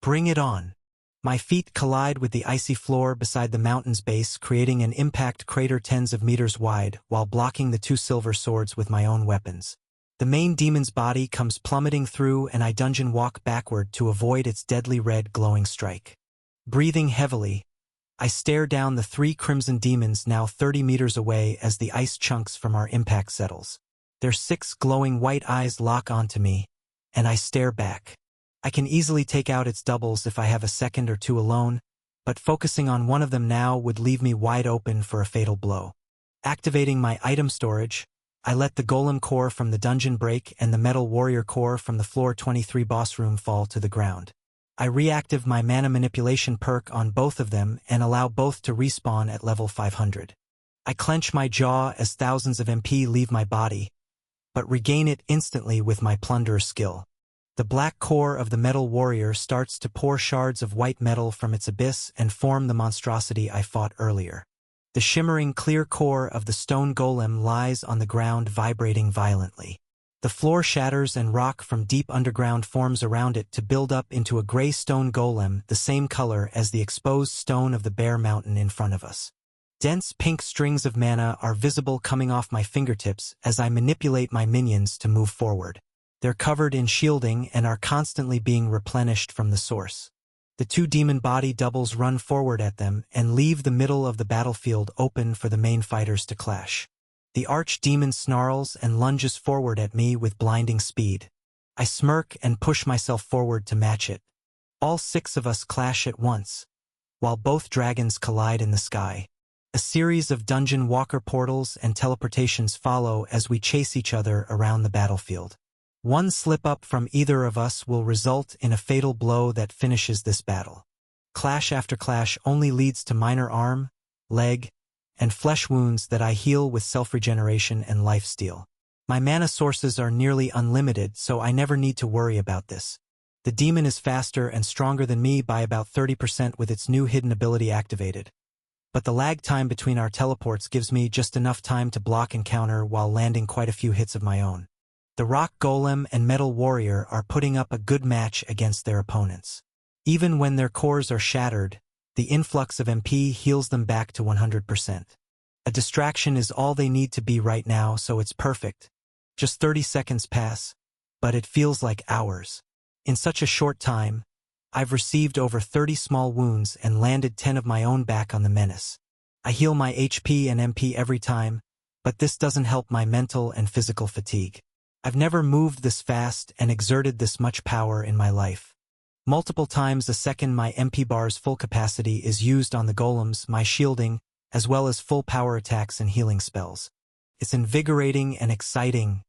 Bring it on. My feet collide with the icy floor beside the mountain's base, creating an impact crater tens of meters wide while blocking the 2 silver swords with my own weapons. The main demon's body comes plummeting through and I dungeon walk backward to avoid its deadly red glowing strike. Breathing heavily, I stare down the 3 crimson demons now 30 meters away as the ice chunks from our impact settles. Their 6 glowing white eyes lock onto me, and I stare back. I can easily take out its doubles if I have a second or 2 alone, but focusing on one of them now would leave me wide open for a fatal blow. Activating my item storage, I let the golem core from the dungeon break and the metal warrior core from the floor 23 boss room fall to the ground. I reactive my mana manipulation perk on both of them and allow both to respawn at level 500. I clench my jaw as thousands of MP leave my body, but regain it instantly with my plunder skill. The black core of the metal warrior starts to pour shards of white metal from its abyss and form the monstrosity I fought earlier. The shimmering clear core of the stone golem lies on the ground, vibrating violently. The floor shatters and rock from deep underground forms around it to build up into a gray stone golem the same color as the exposed stone of the bare mountain in front of us. Dense pink strings of mana are visible coming off my fingertips as I manipulate my minions to move forward. They're covered in shielding and are constantly being replenished from the source. The 2 demon body doubles run forward at them and leave the middle of the battlefield open for the main fighters to clash. The archdemon snarls and lunges forward at me with blinding speed. I smirk and push myself forward to match it. All 6 of us clash at once, while both dragons collide in the sky. A series of dungeon walker portals and teleportations follow as we chase each other around the battlefield. One slip-up from either of us will result in a fatal blow that finishes this battle. Clash after clash only leads to minor arm, leg, and flesh wounds that I heal with self-regeneration and lifesteal. My mana sources are nearly unlimited, so I never need to worry about this. The demon is faster and stronger than me by about 30% with its new hidden ability activated. but the lag time between our teleports gives me just enough time to block and counter while landing quite a few hits of my own. The Rock Golem and Metal Warrior are putting up a good match against their opponents. Even when their cores are shattered, the influx of MP heals them back to 100%. A distraction is all they need to be right now, so it's perfect. Just 30 seconds pass, but it feels like hours. In such a short time, I've received over 30 small wounds and landed 10 of my own back on the menace. I heal my HP and MP every time, but this doesn't help my mental and physical fatigue. I've never moved this fast and exerted this much power in my life. Multiple times a second my MP bar's full capacity is used on the golems, my shielding, as well as full power attacks and healing spells. It's invigorating and exciting,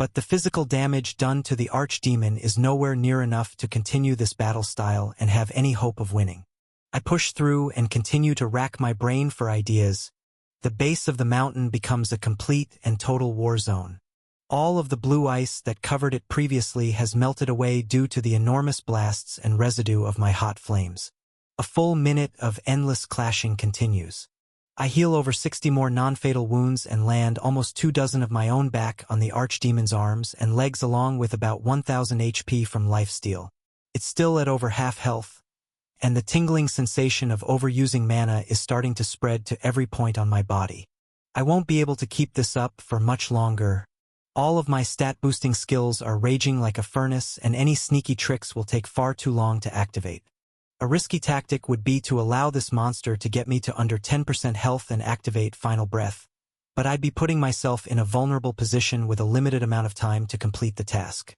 but the physical damage done to the Archdemon is nowhere near enough to continue this battle style and have any hope of winning. I push through and continue to rack my brain for ideas. The base of the mountain becomes a complete and total war zone. All of the blue ice that covered it previously has melted away due to the enormous blasts and residue of my hot flames. A full minute of endless clashing continues. I heal over 60 more non-fatal wounds and land almost 24 of my own back on the Archdemon's arms and legs along with about 1000 HP from lifesteal. It's still at over half health, and the tingling sensation of overusing mana is starting to spread to every point on my body. I won't be able to keep this up for much longer. All of my stat-boosting skills are raging like a furnace, and any sneaky tricks will take far too long to activate. A risky tactic would be to allow this monster to get me to under 10% health and activate Final Breath, but I'd be putting myself in a vulnerable position with a limited amount of time to complete the task.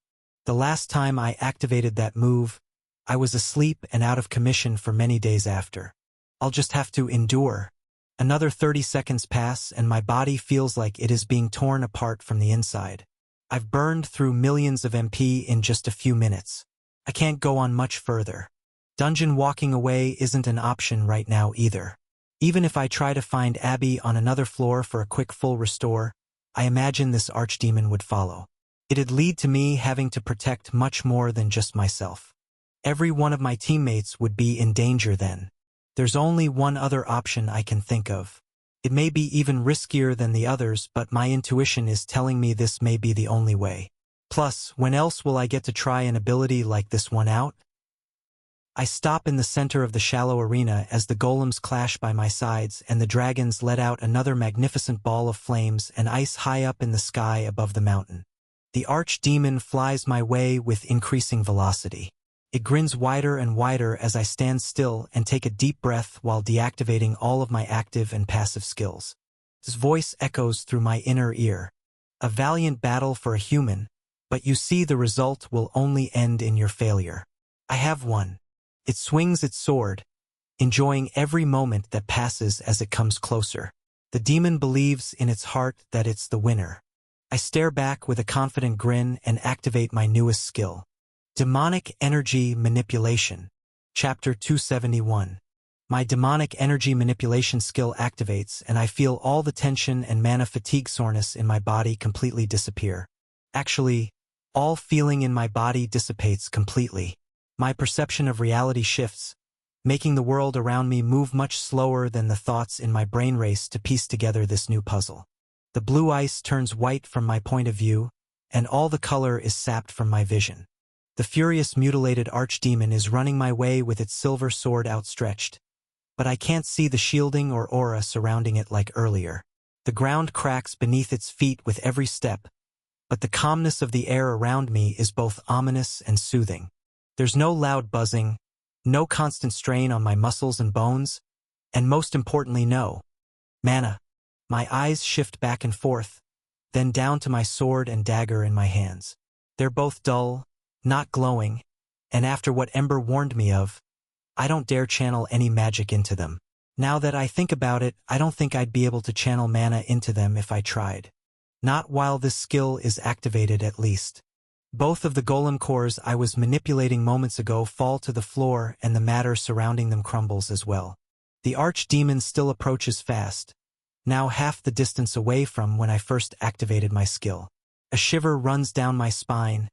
The last time I activated that move, I was asleep and out of commission for many days after. I'll just have to endure. Another 30 seconds pass and my body feels like it is being torn apart from the inside. I've burned through millions of MP in just a few minutes. I can't go on much further. Dungeon walking away isn't an option right now either. Even if I try to find Abby on another floor for a quick full restore, I imagine this Archdemon would follow. It'd lead to me having to protect much more than just myself. Every one of my teammates would be in danger then. There's only one other option I can think of. It may be even riskier than the others, but my intuition is telling me this may be the only way. Plus, when else will I get to try an ability like this one out? I stop in the center of the shallow arena as the golems clash by my sides and the dragons let out another magnificent ball of flames and ice high up in the sky above the mountain. The Archdemon flies my way with increasing velocity. It grins wider and wider as I stand still and take a deep breath while deactivating all of my active and passive skills. His voice echoes through my inner ear. A valiant battle for a human, but you see the result will only end in your failure. I have won. It swings its sword, enjoying every moment that passes as it comes closer. The demon believes in its heart that it's the winner. I stare back with a confident grin and activate my newest skill. Demonic Energy Manipulation. Chapter 271. My Demonic Energy Manipulation skill activates and I feel all the tension and mana fatigue soreness in my body completely disappear. Actually, all feeling in my body dissipates completely. My perception of reality shifts, making the world around me move much slower than the thoughts in my brain race to piece together this new puzzle. The blue ice turns white from my point of view, and all the color is sapped from my vision. The furious mutilated Archdemon is running my way with its silver sword outstretched, but I can't see the shielding or aura surrounding it like earlier. The ground cracks beneath its feet with every step, but the calmness of the air around me is both ominous and soothing. There's no loud buzzing, no constant strain on my muscles and bones, and most importantly no mana. My eyes shift back and forth, then down to my sword and dagger in my hands. They're both dull, not glowing, and after what Ember warned me of, I don't dare channel any magic into them. Now that I think about it, I don't think I'd be able to channel mana into them if I tried. Not while this skill is activated at least. Both of the golem cores I was manipulating moments ago fall to the floor and the matter surrounding them crumbles as well. The Archdemon still approaches fast, now half the distance away from when I first activated my skill. A shiver runs down my spine,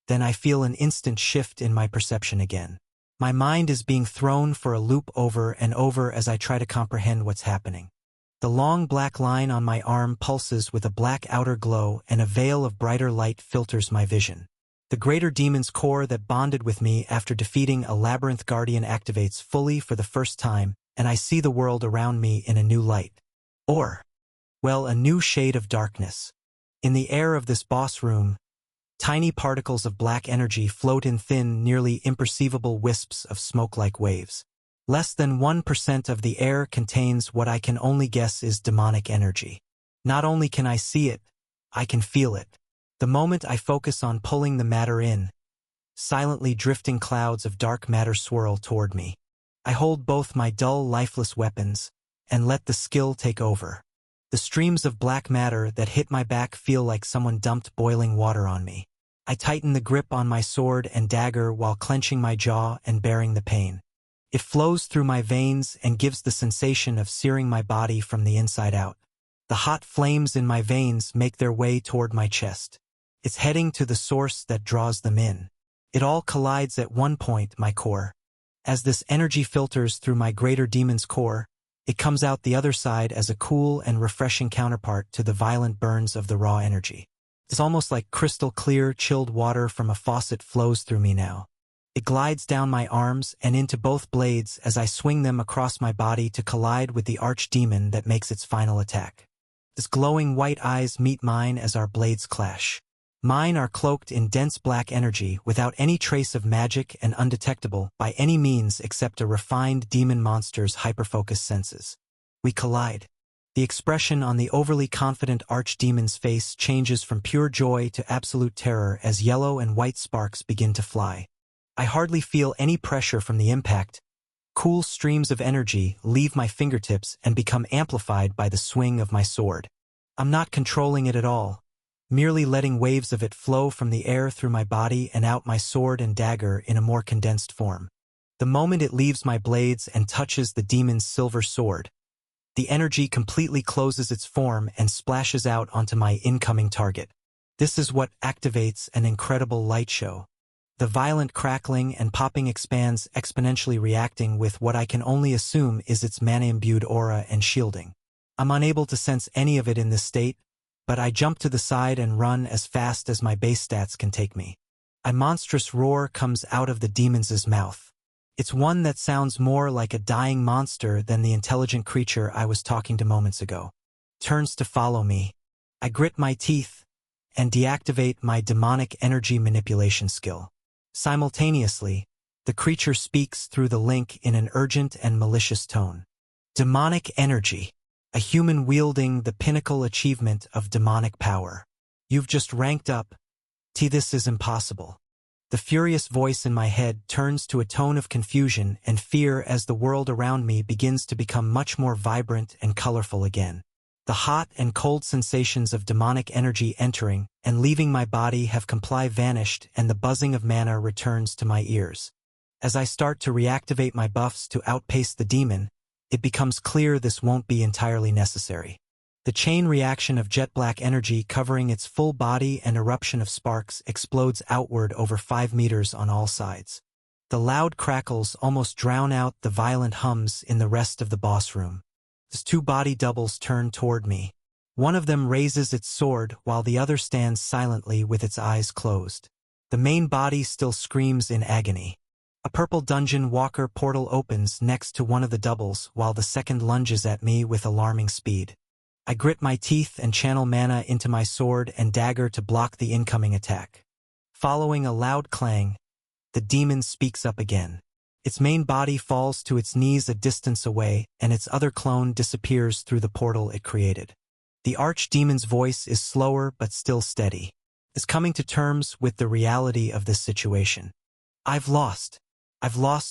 then I feel an instant shift in my perception again. My mind is being thrown for a loop over and over as I try to comprehend what's happening. The long black line on my arm pulses with a black outer glow, and a veil of brighter light filters my vision. The greater demon's core that bonded with me after defeating a labyrinth guardian activates fully for the first time, and I see the world around me in a new light. Or, well, a new shade of darkness. In the air of this boss room, tiny particles of black energy float in thin, nearly imperceivable wisps of smoke-like waves. Less than 1% of the air contains what I can only guess is demonic energy. Not only can I see it, I can feel it. The moment I focus on pulling the matter in, silently drifting clouds of dark matter swirl toward me. I hold both my dull, lifeless weapons and let the skill take over. The streams of black matter that hit my back feel like someone dumped boiling water on me. I tighten the grip on my sword and dagger while clenching my jaw and bearing the pain. It flows through my veins and gives the sensation of searing my body from the inside out. The hot flames in my veins make their way toward my chest. It's heading to the source that draws them in. It all collides at one point, my core. As this energy filters through my greater demon's core, it comes out the other side as a cool and refreshing counterpart to the violent burns of the raw energy. It's almost like crystal clear, chilled water from a faucet flows through me now. It glides down my arms and into both blades as I swing them across my body to collide with the archdemon that makes its final attack. Its glowing white eyes meet mine as our blades clash. Mine are cloaked in dense black energy without any trace of magic and undetectable by any means except a refined demon monster's hyperfocused senses. We collide. The expression on the overly confident archdemon's face changes from pure joy to absolute terror as yellow and white sparks begin to fly. I hardly feel any pressure from the impact. Cool streams of energy leave my fingertips and become amplified by the swing of my sword. I'm not controlling it at all, merely letting waves of it flow from the air through my body and out my sword and dagger in a more condensed form. The moment it leaves my blades and touches the demon's silver sword, the energy completely closes its form and splashes out onto my incoming target. This is what activates an incredible light show. The violent crackling and popping expands, exponentially reacting with what I can only assume is its mana-imbued aura and shielding. I'm unable to sense any of it in this state, but I jump to the side and run as fast as my base stats can take me. A monstrous roar comes out of the demon's mouth. It's one that sounds more like a dying monster than the intelligent creature I was talking to moments ago. Turns to follow me. I grit my teeth and deactivate my demonic energy manipulation skill. Simultaneously, the creature speaks through the link in an urgent and malicious tone. Demonic energy. A human wielding the pinnacle achievement of demonic power. You've just ranked up. This is impossible. The furious voice in my head turns to a tone of confusion and fear as the world around me begins to become much more vibrant and colorful again. The hot and cold sensations of demonic energy entering and leaving my body have completely vanished, and the buzzing of mana returns to my ears. As I start to reactivate my buffs to outpace the demon, it becomes clear this won't be entirely necessary. The chain reaction of jet black energy covering its full body and eruption of sparks explodes outward over 5 meters on all sides. The loud crackles almost drown out the violent hums in the rest of the boss room. As 2 body doubles turn toward me. One of them raises its sword while the other stands silently with its eyes closed. The main body still screams in agony. A purple dungeon walker portal opens next to one of the doubles while the second lunges at me with alarming speed. I grit my teeth and channel mana into my sword and dagger to block the incoming attack. Following a loud clang, the demon speaks up again. Its main body falls to its knees a distance away, and its other clone disappears through the portal it created. The archdemon's voice is slower but still steady. It's coming to terms with the reality of this situation. I've lost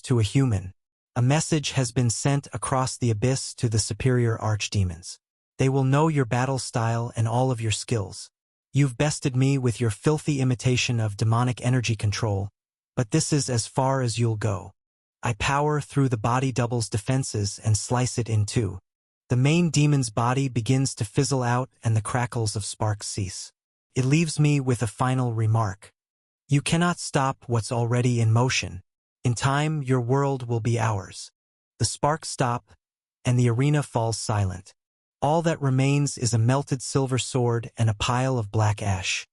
to a human. A message has been sent across the abyss to the superior archdemons. They will know your battle style and all of your skills. You've bested me with your filthy imitation of demonic energy control, but this is as far as you'll go. I power through the body double's defenses and slice it in two. The main demon's body begins to fizzle out and the crackles of sparks cease. It leaves me with a final remark. You cannot stop what's already in motion. In time, your world will be ours. The sparks stop, and the arena falls silent. All that remains is a melted silver sword and a pile of black ash.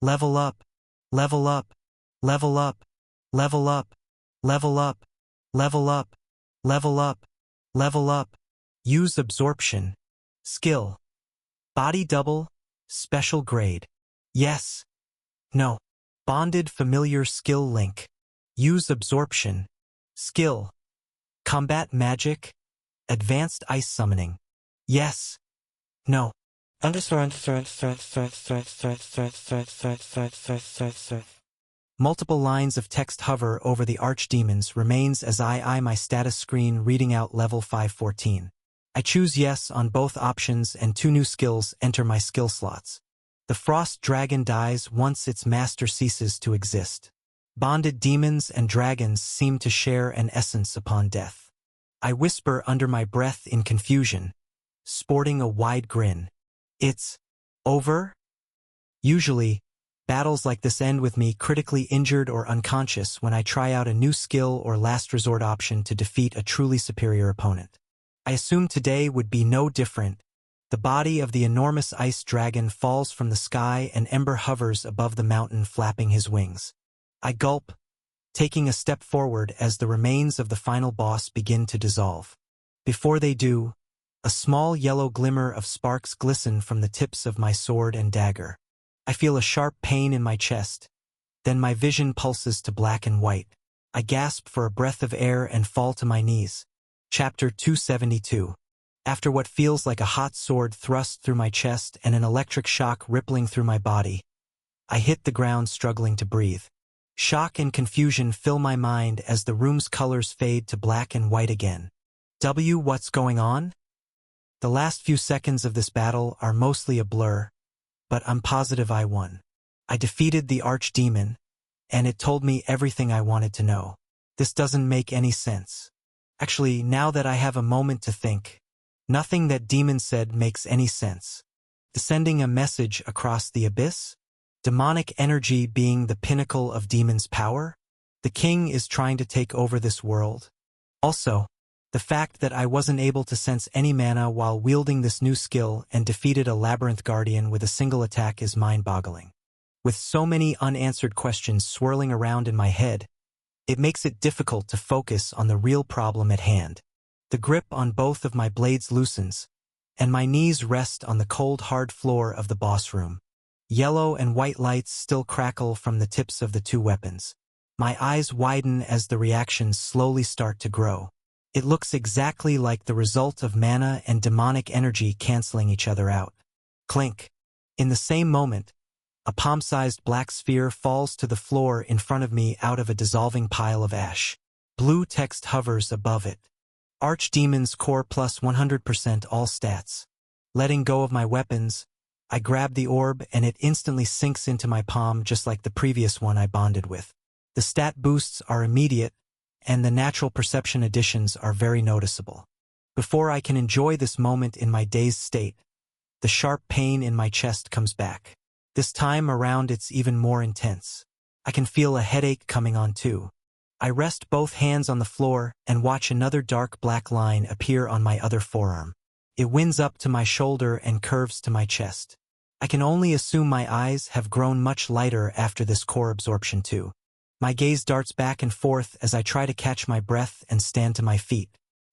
Level up, level up, level up, level up, level up, level up, level up, level up. Use absorption. Skill. Body double, special grade. Yes. No. Bonded familiar skill link. Use absorption. Skill. Combat magic. Advanced ice summoning. Yes. No. Multiple lines of text hover over the archdemons remains as I eye my status screen reading out level 514. I choose yes on both options and 2 new skills enter my skill slots. The frost dragon dies once its master ceases to exist. Bonded demons and dragons seem to share an essence upon death. I whisper under my breath in confusion, sporting a wide grin. It's over? Usually, battles like this end with me critically injured or unconscious when I try out a new skill or last resort option to defeat a truly superior opponent. I assume today would be no different. The body of the enormous ice dragon falls from the sky and Ember hovers above the mountain flapping his wings. I gulp, taking a step forward as the remains of the final boss begin to dissolve. Before they do, a small yellow glimmer of sparks glisten from the tips of my sword and dagger. I feel a sharp pain in my chest. Then my vision pulses to black and white. I gasp for a breath of air and fall to my knees. Chapter 272. After what feels like a hot sword thrust through my chest and an electric shock rippling through my body, I hit the ground struggling to breathe. Shock and confusion fill my mind as the room's colors fade to black and white again. What's going on? The last few seconds of this battle are mostly a blur, but I'm positive I won. I defeated the archdemon, and it told me everything I wanted to know. This doesn't make any sense. Actually, now that I have a moment to think, nothing that demon said makes any sense. Sending a message across the abyss? Demonic energy being the pinnacle of demon's power? The king is trying to take over this world. Also, the fact that I wasn't able to sense any mana while wielding this new skill and defeated a labyrinth guardian with a single attack is mind-boggling. With so many unanswered questions swirling around in my head, it makes it difficult to focus on the real problem at hand. The grip on both of my blades loosens, and my knees rest on the cold, hard floor of the boss room. Yellow and white lights still crackle from the tips of the 2 weapons. My eyes widen as the reactions slowly start to grow. It looks exactly like the result of mana and demonic energy canceling each other out. Clink. In the same moment, a palm-sized black sphere falls to the floor in front of me out of a dissolving pile of ash. Blue text hovers above it. Archdemon's Core plus 100% all stats. Letting go of my weapons, I grab the orb and it instantly sinks into my palm just like the previous one I bonded with. The stat boosts are immediate, and the natural perception additions are very noticeable. Before I can enjoy this moment in my dazed state, the sharp pain in my chest comes back. This time around it's even more intense. I can feel a headache coming on too. I rest both hands on the floor and watch another dark black line appear on my other forearm. It winds up to my shoulder and curves to my chest. I can only assume my eyes have grown much lighter after this core absorption too. My gaze darts back and forth as I try to catch my breath and stand to my feet.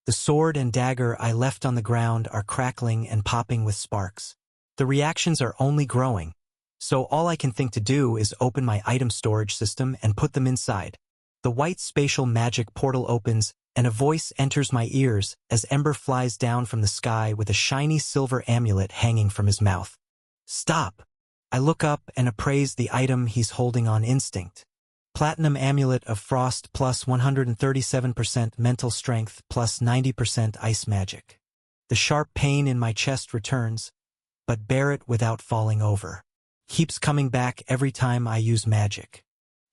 The sword and dagger I left on the ground are crackling and popping with sparks. The reactions are only growing, so all I can think to do is open my item storage system and put them inside. The white spatial magic portal opens and a voice enters my ears as Ember flies down from the sky with a shiny silver amulet hanging from his mouth. Stop! I look up and appraise the item he's holding on instinct. Platinum Amulet of Frost plus 137% mental strength plus 90% ice magic. The sharp pain in my chest returns, but bear it without falling over. Keeps coming back every time I use magic.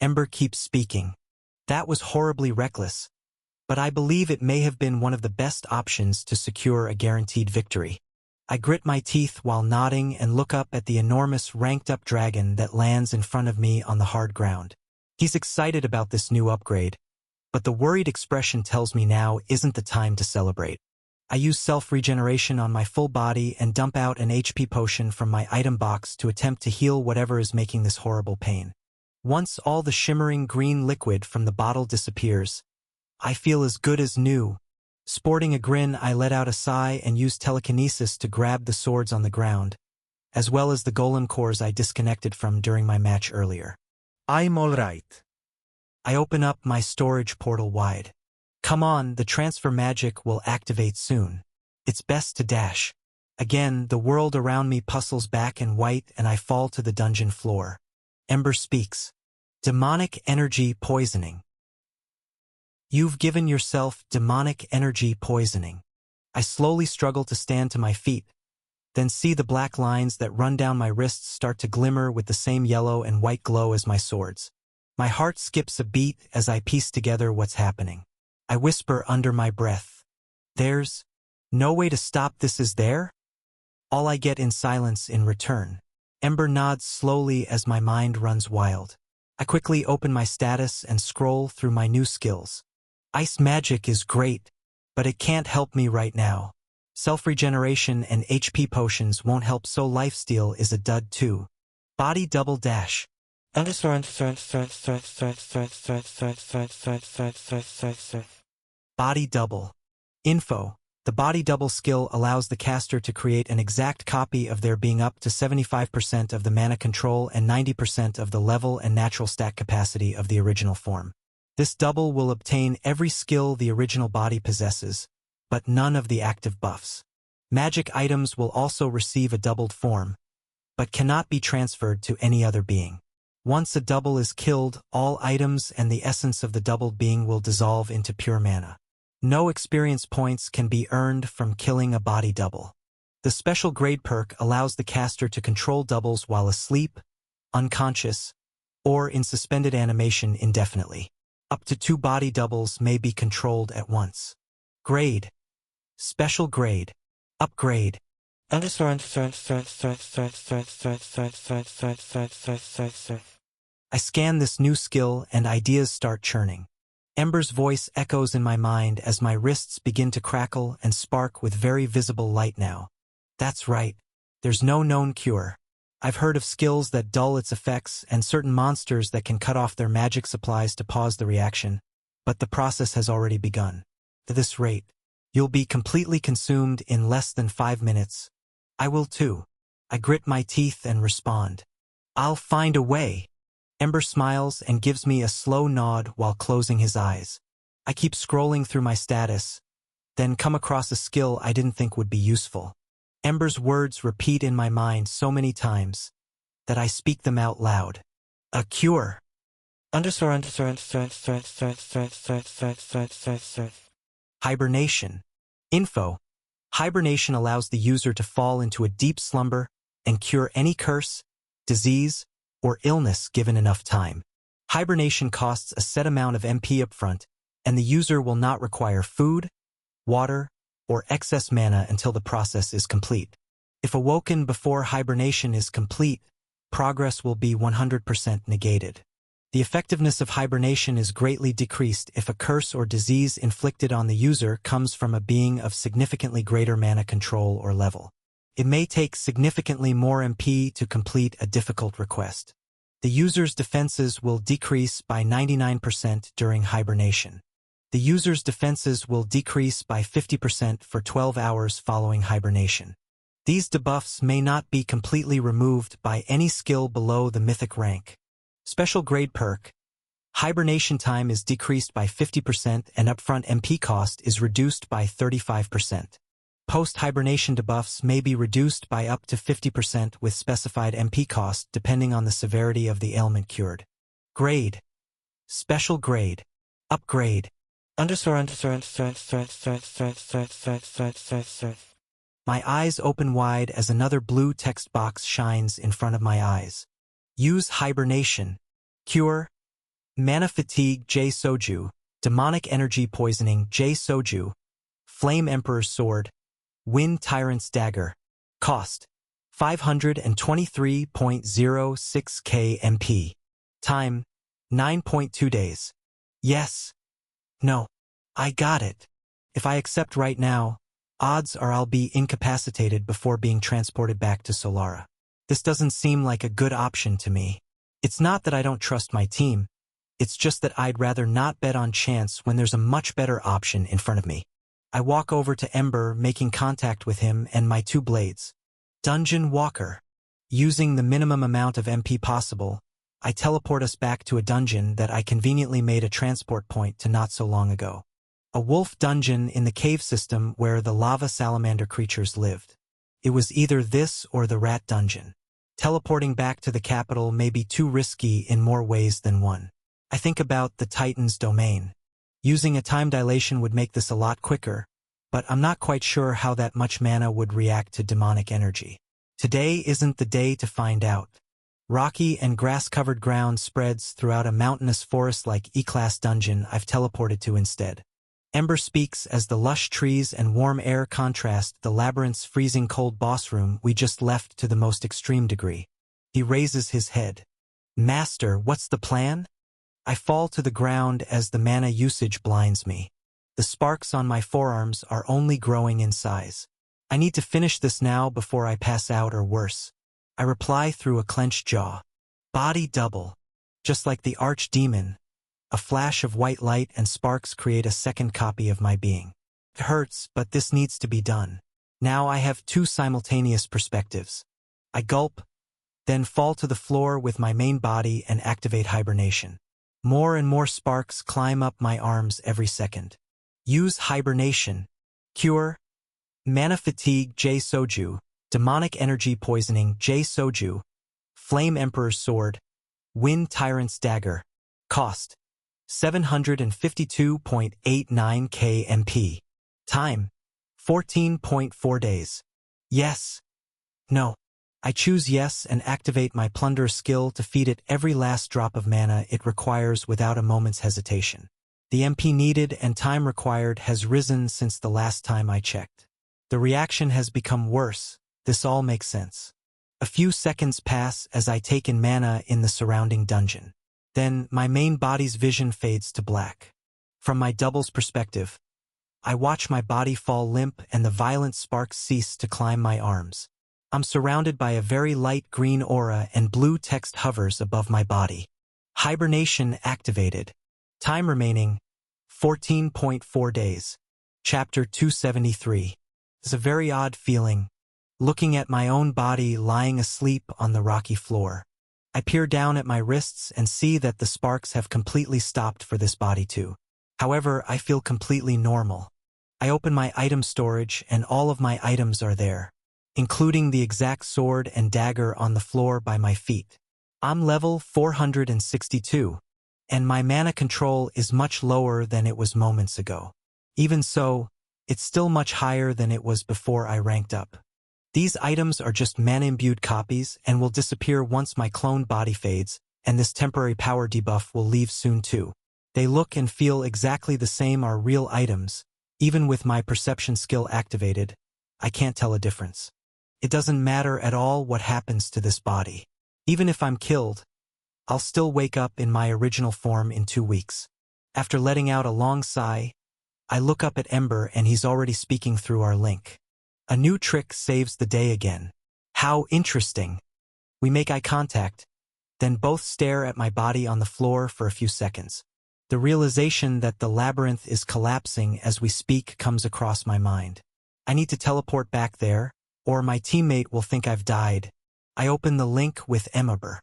Ember keeps speaking. That was horribly reckless, but I believe it may have been one of the best options to secure a guaranteed victory. I grit my teeth while nodding and look up at the enormous ranked-up dragon that lands in front of me on the hard ground. He's excited about this new upgrade, but the worried expression tells me now isn't the time to celebrate. I use self-regeneration on my full body and dump out an HP potion from my item box to attempt to heal whatever is making this horrible pain. Once all the shimmering green liquid from the bottle disappears, I feel as good as new. Sporting a grin, I let out a sigh and use telekinesis to grab the swords on the ground, as well as the golem cores I disconnected from during my match earlier. I'm alright. I open up my storage portal wide. Come on, the transfer magic will activate soon. It's best to dash. Again, the world around me puzzles back in white and I fall to the dungeon floor. Ember speaks. Demonic energy poisoning. You've given yourself demonic energy poisoning. I slowly struggle to stand to my feet, then see the black lines that run down my wrists start to glimmer with the same yellow and white glow as my swords. My heart skips a beat as I piece together what's happening. I whisper under my breath. There's no way to stop this, is there? All I get in silence in return. Ember nods slowly as my mind runs wild. I quickly open my status and scroll through my new skills. Ice magic is great, but it can't help me right now. Self-regeneration and HP potions won't help, so lifesteal is a dud too. Body double dash. Body double. Info. The body double skill allows the caster to create an exact copy of their being up to 75% of the mana control and 90% of the level and natural stat capacity of the original form. This double will obtain every skill the original body possesses, but none of the active buffs. Magic items will also receive a doubled form, but cannot be transferred to any other being. Once a double is killed, all items and the essence of the doubled being will dissolve into pure mana. No experience points can be earned from killing a body double. The special grade perk allows the caster to control doubles while asleep, unconscious, or in suspended animation indefinitely. Up to 2 body doubles may be controlled at once. Grade. Special grade. Upgrade. I scan this new skill and ideas start churning. Ember's voice echoes in my mind as my wrists begin to crackle and spark with very visible light now. That's right. There's no known cure. I've heard of skills that dull its effects and certain monsters that can cut off their magic supplies to pause the reaction, but the process has already begun. At this rate, you'll be completely consumed in less than 5 minutes. I will too. I grit my teeth and respond. I'll find a way. Ember smiles and gives me a slow nod while closing his eyes. I keep scrolling through my status, then come across a skill I didn't think would be useful. Ember's words repeat in my mind so many times that I speak them out loud. A cure. Hibernation. Info. Hibernation allows the user to fall into a deep slumber and cure any curse, disease, or illness given enough time. Hibernation costs a set amount of MP upfront, and the user will not require food, water, or excess mana until the process is complete. If awoken before hibernation is complete, progress will be 100% negated. The effectiveness of hibernation is greatly decreased if a curse or disease inflicted on the user comes from a being of significantly greater mana control or level. It may take significantly more MP to complete a difficult request. The user's defenses will decrease by 99% during hibernation. The user's defenses will decrease by 50% for 12 hours following hibernation. These debuffs may not be completely removed by any skill below the mythic rank. Special grade perk. Hibernation time is decreased by 50% and upfront MP cost is reduced by 35%. Post-hibernation debuffs may be reduced by up to 50% with specified MP cost depending on the severity of the ailment cured. Grade. Special grade. Upgrade. My eyes open wide as another blue text box shines in front of my eyes. Use hibernation. Cure. Mana fatigue J Soju. Demonic energy poisoning J Soju. Flame Emperor's sword. Wind Tyrant's dagger. Cost 523.06 KMP. Time 9.2 days. Yes. No. I got it. If I accept right now, odds are I'll be incapacitated before being transported back to Solara. This doesn't seem like a good option to me. It's not that I don't trust my team, it's just that I'd rather not bet on chance when there's a much better option in front of me. I walk over to Ember, making contact with him and my two blades. Dungeon Walker. Using the minimum amount of MP possible, I teleport us back to a dungeon that I conveniently made a transport point to not so long ago. A wolf dungeon in the cave system where the lava salamander creatures lived. It was either this or the rat dungeon. Teleporting back to the capital may be too risky in more ways than one. I think about the Titan's domain. Using a time dilation would make this a lot quicker, but I'm not quite sure how that much mana would react to demonic energy. Today isn't the day to find out. Rocky and grass-covered ground spreads throughout a mountainous forest-like E-class dungeon I've teleported to instead. Ember speaks as the lush trees and warm air contrast the labyrinth's freezing cold boss room we just left to the most extreme degree. He raises his head. Master, what's the plan? I fall to the ground as the mana usage blinds me. The sparks on my forearms are only growing in size. I need to finish this now before I pass out or worse. I reply through a clenched jaw. Body double. Just like the archdemon. A flash of white light and sparks create a second copy of my being. It hurts, but this needs to be done. Now I have two simultaneous perspectives. I gulp, then fall to the floor with my main body and activate hibernation. More and more sparks climb up my arms every second. Use hibernation. Cure. Mana fatigue J Soju. Demonic energy poisoning J Soju. Flame Emperor's sword. Wind Tyrant's dagger. Cost 752.89 KMP. Time 14.4 days. Yes. No. I choose yes and activate my plunder skill to feed it every last drop of mana it requires without a moment's hesitation. The MP needed and time required has risen since the last time I checked. The reaction has become worse. This all makes sense. A few seconds pass as I take in mana in the surrounding dungeon. Then, my main body's vision fades to black. From my double's perspective, I watch my body fall limp and the violent sparks cease to climb my arms. I'm surrounded by a very light green aura and blue text hovers above my body. Hibernation activated. Time remaining 14.4 days. Chapter 273. It's a very odd feeling, looking at my own body lying asleep on the rocky floor. I peer down at my wrists and see that the sparks have completely stopped for this body too. However, I feel completely normal. I open my item storage and all of my items are there, including the exact sword and dagger on the floor by my feet. I'm level 462, and my mana control is much lower than it was moments ago. Even so, it's still much higher than it was before I ranked up. These items are just mana-imbued copies and will disappear once my cloned body fades, and this temporary power debuff will leave soon too. They look and feel exactly the same are real items. Even with my perception skill activated, I can't tell a difference. It doesn't matter at all what happens to this body. Even if I'm killed, I'll still wake up in my original form in 2 weeks. After letting out a long sigh, I look up at Ember and he's already speaking through our link. A new trick saves the day again. How interesting. We make eye contact, then both stare at my body on the floor for a few seconds. The realization that the labyrinth is collapsing as we speak comes across my mind. I need to teleport back there, or my teammate will think I've died. I open the link with Ember.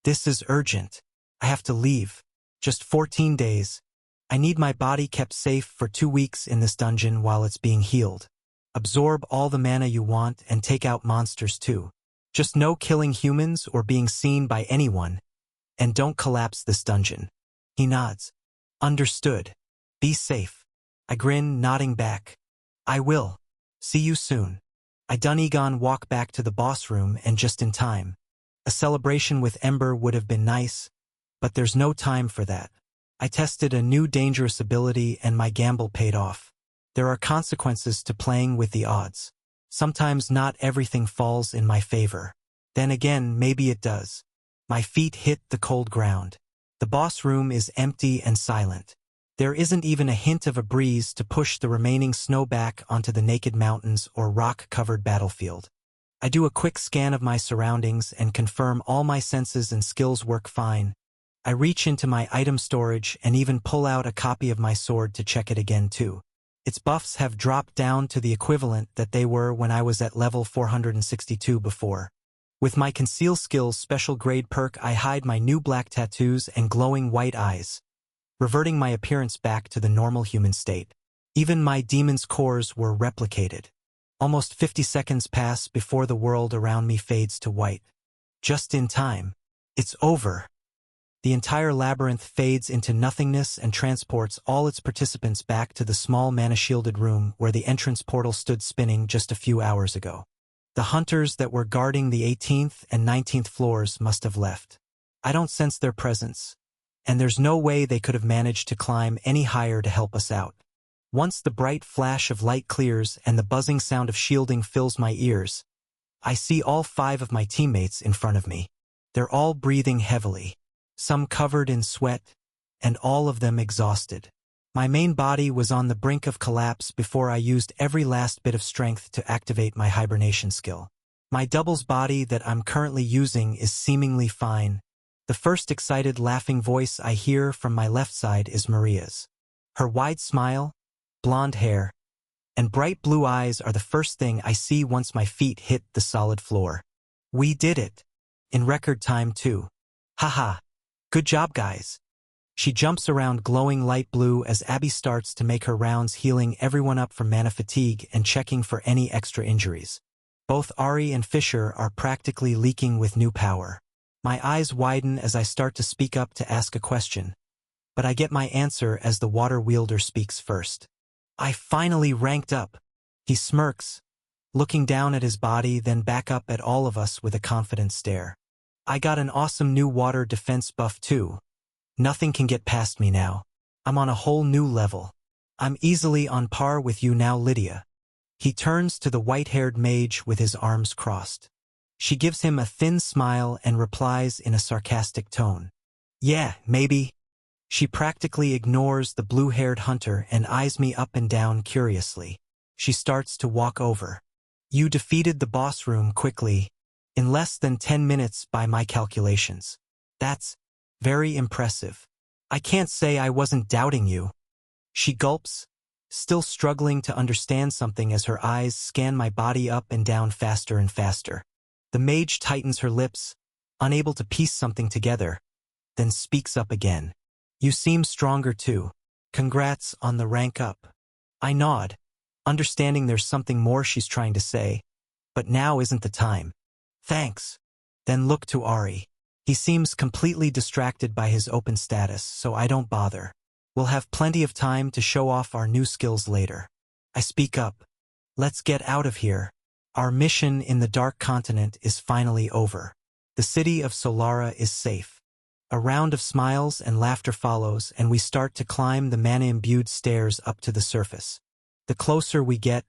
This is urgent. I have to leave. Just 14 days. I need my body kept safe for 2 weeks in this dungeon while it's being healed. Absorb all the mana you want and take out monsters too. Just no killing humans or being seen by anyone. And don't collapse this dungeon. He nods. Understood. Be safe. I grin, nodding back. I will. See you soon. I Dunegon walk back to the boss room and just in time. A celebration with Ember would have been nice, but there's no time for that. I tested a new dangerous ability and my gamble paid off. There are consequences to playing with the odds. Sometimes not everything falls in my favor. Then again, maybe it does. My feet hit the cold ground. The boss room is empty and silent. There isn't even a hint of a breeze to push the remaining snow back onto the naked mountains or rock-covered battlefield. I do a quick scan of my surroundings and confirm all my senses and skills work fine. I reach into my item storage and even pull out a copy of my sword to check it again too. Its buffs have dropped down to the equivalent that they were when I was at level 462 before. With my Conceal Skills special grade perk, I hide my new black tattoos and glowing white eyes, reverting my appearance back to the normal human state. Even my demon's cores were replicated. Almost 50 seconds pass before the world around me fades to white. Just in time. It's over. The entire labyrinth fades into nothingness and transports all its participants back to the small mana-shielded room where the entrance portal stood spinning just a few hours ago. The hunters that were guarding the 18th and 19th floors must have left. I don't sense their presence, and there's no way they could have managed to climb any higher to help us out. Once the bright flash of light clears and the buzzing sound of shielding fills my ears, I see all 5 of my teammates in front of me. They're all breathing heavily, some covered in sweat, and all of them exhausted. My main body was on the brink of collapse before I used every last bit of strength to activate my hibernation skill. My doubles body that I'm currently using is seemingly fine. The first excited laughing voice I hear from my left side is Maria's. Her wide smile, blonde hair, and bright blue eyes are the first thing I see once my feet hit the solid floor. We did it. In record time too. Haha. Good job, guys. She jumps around glowing light blue as Abby starts to make her rounds, healing everyone up from mana fatigue and checking for any extra injuries. Both Ari and Fisher are practically leaking with new power. My eyes widen as I start to speak up to ask a question, but I get my answer as the water wielder speaks first. I finally ranked up. He smirks, looking down at his body, then back up at all of us with a confident stare. I got an awesome new water defense buff too. Nothing can get past me now. I'm on a whole new level. I'm easily on par with you now, Lydia. He turns to the white-haired mage with his arms crossed. She gives him a thin smile and replies in a sarcastic tone. Yeah, maybe. She practically ignores the blue-haired hunter and eyes me up and down curiously. She starts to walk over. You defeated the boss room quickly, in less than 10 minutes by my calculations. That's very impressive. I can't say I wasn't doubting you. She gulps, still struggling to understand something as her eyes scan my body up and down faster and faster. The mage tightens her lips, unable to piece something together, then speaks up again. You seem stronger too. Congrats on the rank up. I nod, understanding there's something more she's trying to say, but now isn't the time. Thanks. Then look to Ari. He seems completely distracted by his open status, so I don't bother. We'll have plenty of time to show off our new skills later. I speak up. Let's get out of here. Our mission in the Dark Continent is finally over. The city of Solara is safe. A round of smiles and laughter follows, and we start to climb the mana-imbued stairs up to the surface. The closer we get,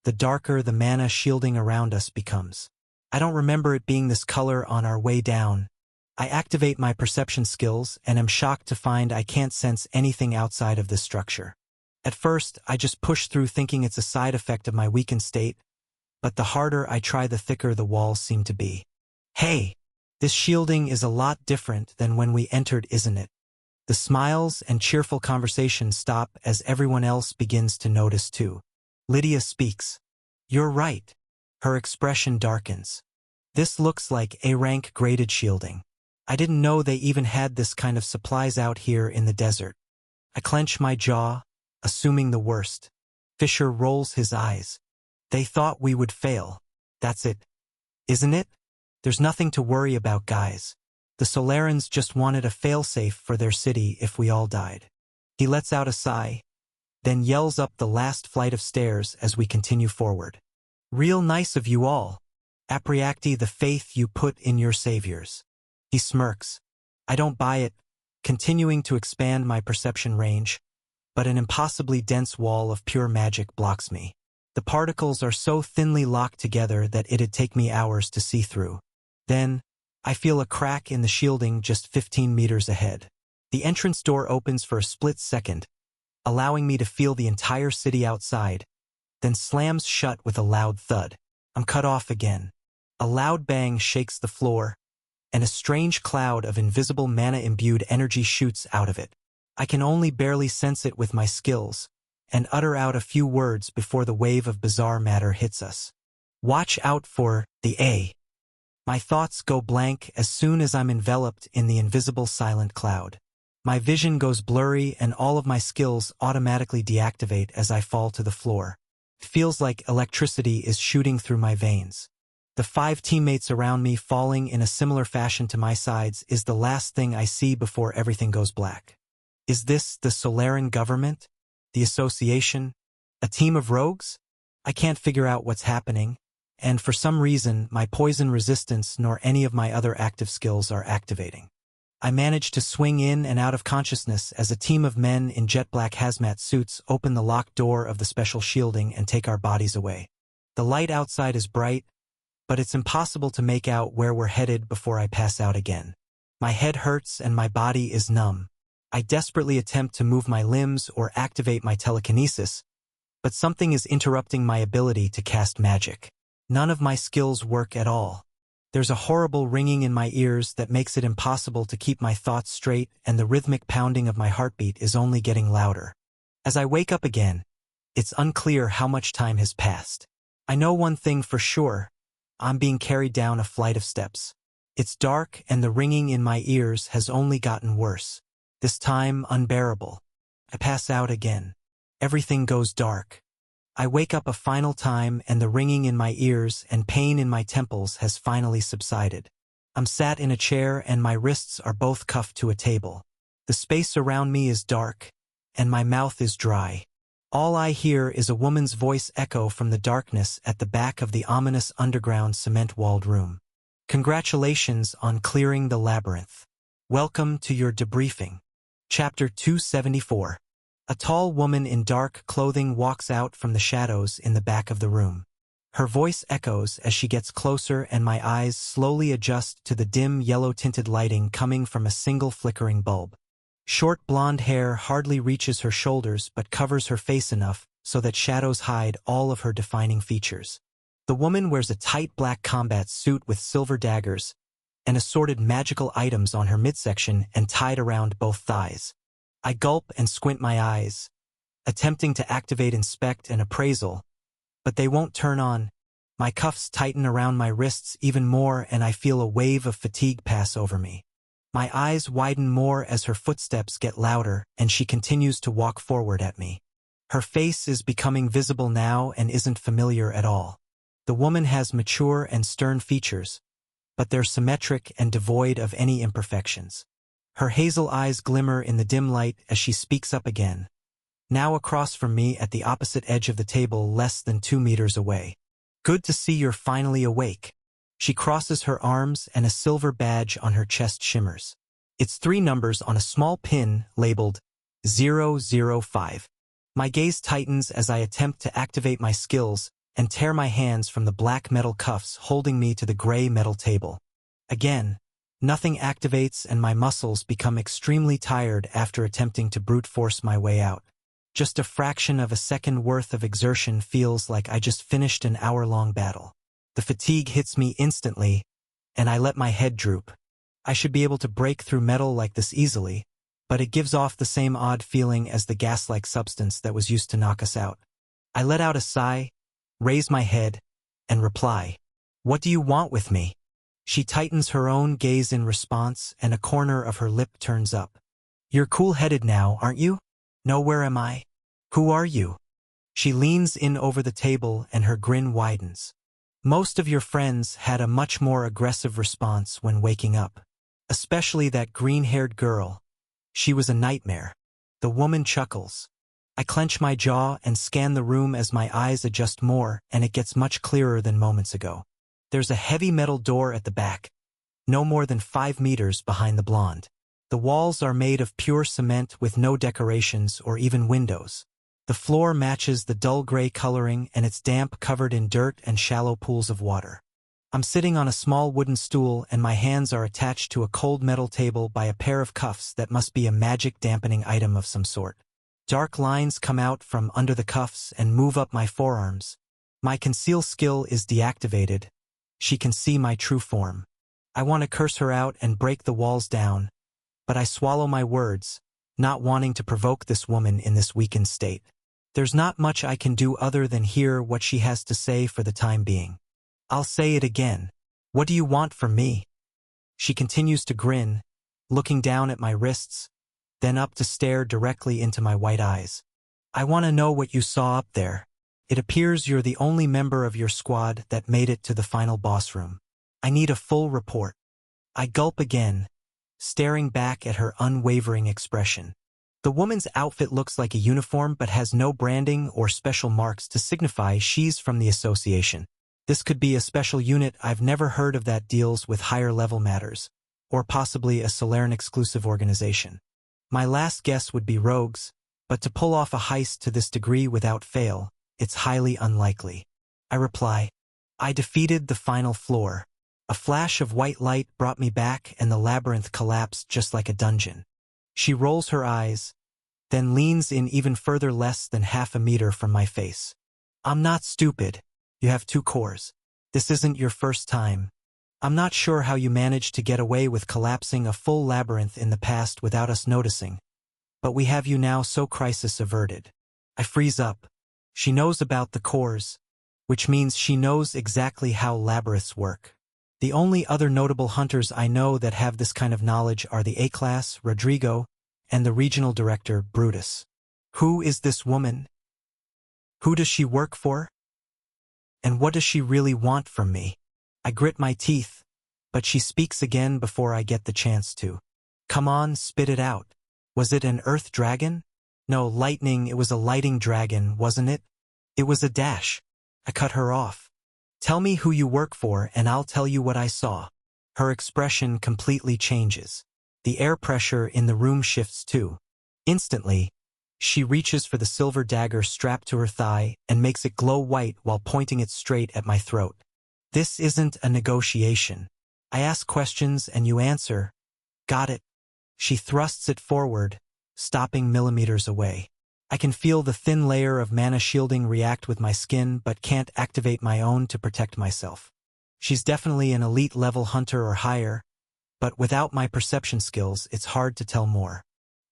the darker the mana shielding around us becomes. I don't remember it being this color on our way down. I activate my perception skills and am shocked to find I can't sense anything outside of this structure. At first, I just push through thinking it's a side effect of my weakened state, but the harder I try, the thicker the walls seem to be. Hey, this shielding is a lot different than when we entered, isn't it? The smiles and cheerful conversations stop as everyone else begins to notice too. Lydia speaks. You're right. Her expression darkens. This looks like A-rank graded shielding. I didn't know they even had this kind of supplies out here in the desert. I clench my jaw, assuming the worst. Fisher rolls his eyes. They thought we would fail. That's it, isn't it? There's nothing to worry about, guys. The Solarans just wanted a failsafe for their city if we all died. He lets out a sigh, then yells up the last flight of stairs as we continue forward. Real nice of you all. Apriacti, the faith you put in your saviors. He smirks. I don't buy it, continuing to expand my perception range, but an impossibly dense wall of pure magic blocks me. The particles are so thinly locked together that it'd take me hours to see through. Then, I feel a crack in the shielding just 15 meters ahead. The entrance door opens for a split second, allowing me to feel the entire city outside, then slams shut with a loud thud. I'm cut off again. A loud bang shakes the floor, and a strange cloud of invisible mana-imbued energy shoots out of it. I can only barely sense it with my skills, and utter out a few words before the wave of bizarre matter hits us. Watch out for the A. My thoughts go blank as soon as I'm enveloped in the invisible silent cloud. My vision goes blurry and all of my skills automatically deactivate as I fall to the floor. It feels like electricity is shooting through my veins. The 5 teammates around me falling in a similar fashion to my sides is the last thing I see before everything goes black. Is this the Solaran government? The association? A team of rogues? I can't figure out what's happening, and for some reason my poison resistance nor any of my other active skills are activating. I manage to swing in and out of consciousness as a team of men in jet black hazmat suits open the locked door of the special shielding and take our bodies away. The light outside is bright, but it's impossible to make out where we're headed before I pass out again. My head hurts and my body is numb. I desperately attempt to move my limbs or activate my telekinesis, but something is interrupting my ability to cast magic. None of my skills work at all. There's a horrible ringing in my ears that makes it impossible to keep my thoughts straight, and the rhythmic pounding of my heartbeat is only getting louder. As I wake up again, it's unclear how much time has passed. I know one thing for sure. I'm being carried down a flight of steps. It's dark and the ringing in my ears has only gotten worse. This time unbearable. I pass out again. Everything goes dark. I wake up a final time and the ringing in my ears and pain in my temples has finally subsided. I'm sat in a chair and my wrists are both cuffed to a table. The space around me is dark, and my mouth is dry. All I hear is a woman's voice echo from the darkness at the back of the ominous underground cement-walled room. Congratulations on clearing the labyrinth. Welcome to your debriefing. Chapter 274. A tall woman in dark clothing walks out from the shadows in the back of the room. Her voice echoes as she gets closer and my eyes slowly adjust to the dim yellow-tinted lighting coming from a single flickering bulb. Short blonde hair hardly reaches her shoulders but covers her face enough so that shadows hide all of her defining features. The woman wears a tight black combat suit with silver daggers and assorted magical items on her midsection and tied around both thighs. I gulp and squint my eyes, attempting to activate inspect and appraisal, but they won't turn on. My cuffs tighten around my wrists even more and I feel a wave of fatigue pass over me. My eyes widen more as her footsteps get louder and she continues to walk forward at me. Her face is becoming visible now and isn't familiar at all. The woman has mature and stern features, but they're symmetric and devoid of any imperfections. Her hazel eyes glimmer in the dim light as she speaks up again, now across from me at the opposite edge of the table less than 2 meters away. Good to see you're finally awake. She crosses her arms and a silver badge on her chest shimmers. It's 3 numbers on a small pin labeled 005. My gaze tightens as I attempt to activate my skills and tear my hands from the black metal cuffs holding me to the gray metal table. Again, nothing activates and my muscles become extremely tired after attempting to brute force my way out. Just a fraction of a second worth of exertion feels like I just finished an hour-long battle. The fatigue hits me instantly, and I let my head droop. I should be able to break through metal like this easily, but it gives off the same odd feeling as the gas-like substance that was used to knock us out. I let out a sigh, raise my head, and reply, "What do you want with me?" She tightens her own gaze in response, and a corner of her lip turns up. "You're cool-headed now, aren't you? No, where am I? Who are you?" She leans in over the table and her grin widens. "Most of your friends had a much more aggressive response when waking up. Especially that green-haired girl. She was a nightmare." The woman chuckles. I clench my jaw and scan the room as my eyes adjust more, and it gets much clearer than moments ago. There's a heavy metal door at the back, no more than 5 meters behind the blonde. The walls are made of pure cement with no decorations or even windows. The floor matches the dull gray coloring and it's damp, covered in dirt and shallow pools of water. I'm sitting on a small wooden stool and my hands are attached to a cold metal table by a pair of cuffs that must be a magic dampening item of some sort. Dark lines come out from under the cuffs and move up my forearms. My conceal skill is deactivated. She can see my true form. I want to curse her out and break the walls down, but I swallow my words, not wanting to provoke this woman in this weakened state. There's not much I can do other than hear what she has to say for the time being. I'll say it again. What do you want from me? She continues to grin, looking down at my wrists, then up to stare directly into my white eyes. I want to know what you saw up there. It appears you're the only member of your squad that made it to the final boss room. I need a full report. I gulp again, staring back at her unwavering expression. The woman's outfit looks like a uniform but has no branding or special marks to signify she's from the association. This could be a special unit I've never heard of that deals with higher-level matters, or possibly a Solaran-exclusive organization. My last guess would be rogues, but to pull off a heist to this degree without fail, it's highly unlikely. I reply, I defeated the final floor. A flash of white light brought me back and the labyrinth collapsed just like a dungeon. She rolls her eyes, then leans in even further less than half a meter from my face. I'm not stupid. You have 2 cores. This isn't your first time. I'm not sure how you managed to get away with collapsing a full labyrinth in the past without us noticing, but we have you now, so crisis averted. I freeze up. She knows about the cores, which means she knows exactly how labyrinths work. The only other notable hunters I know that have this kind of knowledge are the A-Class, Rodrigo, and the regional director, Brutus. Who is this woman? Who does she work for? And what does she really want from me? I grit my teeth, but she speaks again before I get the chance to. Come on, spit it out. Was it an earth dragon? No, lightning, it was a lighting dragon, wasn't it? It was a dash. I cut her off. Tell me who you work for and I'll tell you what I saw. Her expression completely changes. The air pressure in the room shifts too. Instantly, she reaches for the silver dagger strapped to her thigh and makes it glow white while pointing it straight at my throat. This isn't a negotiation. I ask questions and you answer. Got it. She thrusts it forward, stopping millimeters away. I can feel the thin layer of mana shielding react with my skin but can't activate my own to protect myself. She's definitely an elite level hunter or higher, but without my perception skills it's hard to tell more.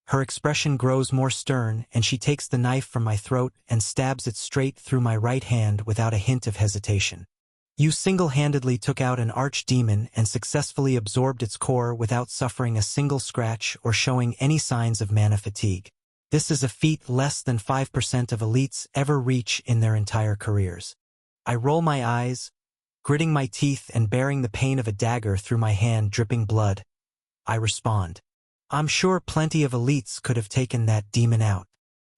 Her expression grows more stern and she takes the knife from my throat and stabs it straight through my right hand without a hint of hesitation. You single-handedly took out an archdemon and successfully absorbed its core without suffering a single scratch or showing any signs of mana fatigue. This is a feat less than 5% of elites ever reach in their entire careers. I roll my eyes, gritting my teeth and bearing the pain of a dagger through my hand dripping blood. I respond. I'm sure plenty of elites could have taken that demon out.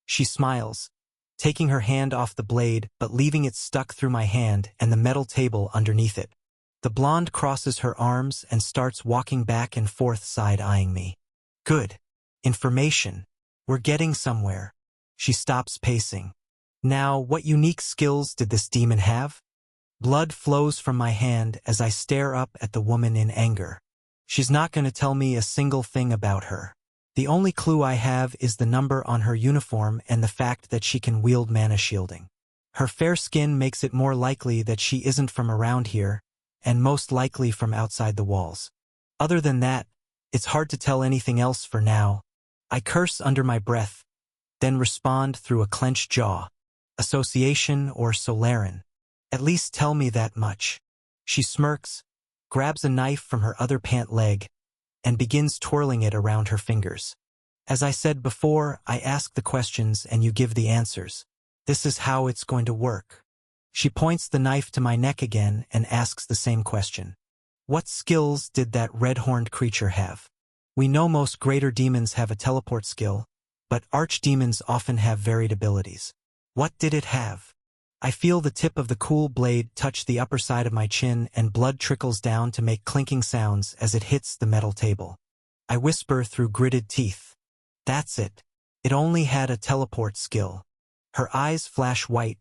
She smiles, taking her hand off the blade but leaving it stuck through my hand and the metal table underneath it. The blonde crosses her arms and starts walking back and forth side-eyeing me. Good. Information. We're getting somewhere. She stops pacing. Now, what unique skills did this demon have? Blood flows from my hand as I stare up at the woman in anger. She's not going to tell me a single thing about her. The only clue I have is the number on her uniform and the fact that she can wield mana shielding. Her fair skin makes it more likely that she isn't from around here, and most likely from outside the walls. Other than that, it's hard to tell anything else for now. I curse under my breath, then respond through a clenched jaw. Association or Solaran. At least tell me that much. She smirks, grabs a knife from her other pant leg, and begins twirling it around her fingers. As I said before, I ask the questions and you give the answers. This is how it's going to work. She points the knife to my neck again and asks the same question. What skills did that red-horned creature have? We know most greater demons have a teleport skill, but archdemons often have varied abilities. What did it have? I feel the tip of the cool blade touch the upper side of my chin and blood trickles down to make clinking sounds as it hits the metal table. I whisper through gritted teeth. That's it. It only had a teleport skill. Her eyes flash white.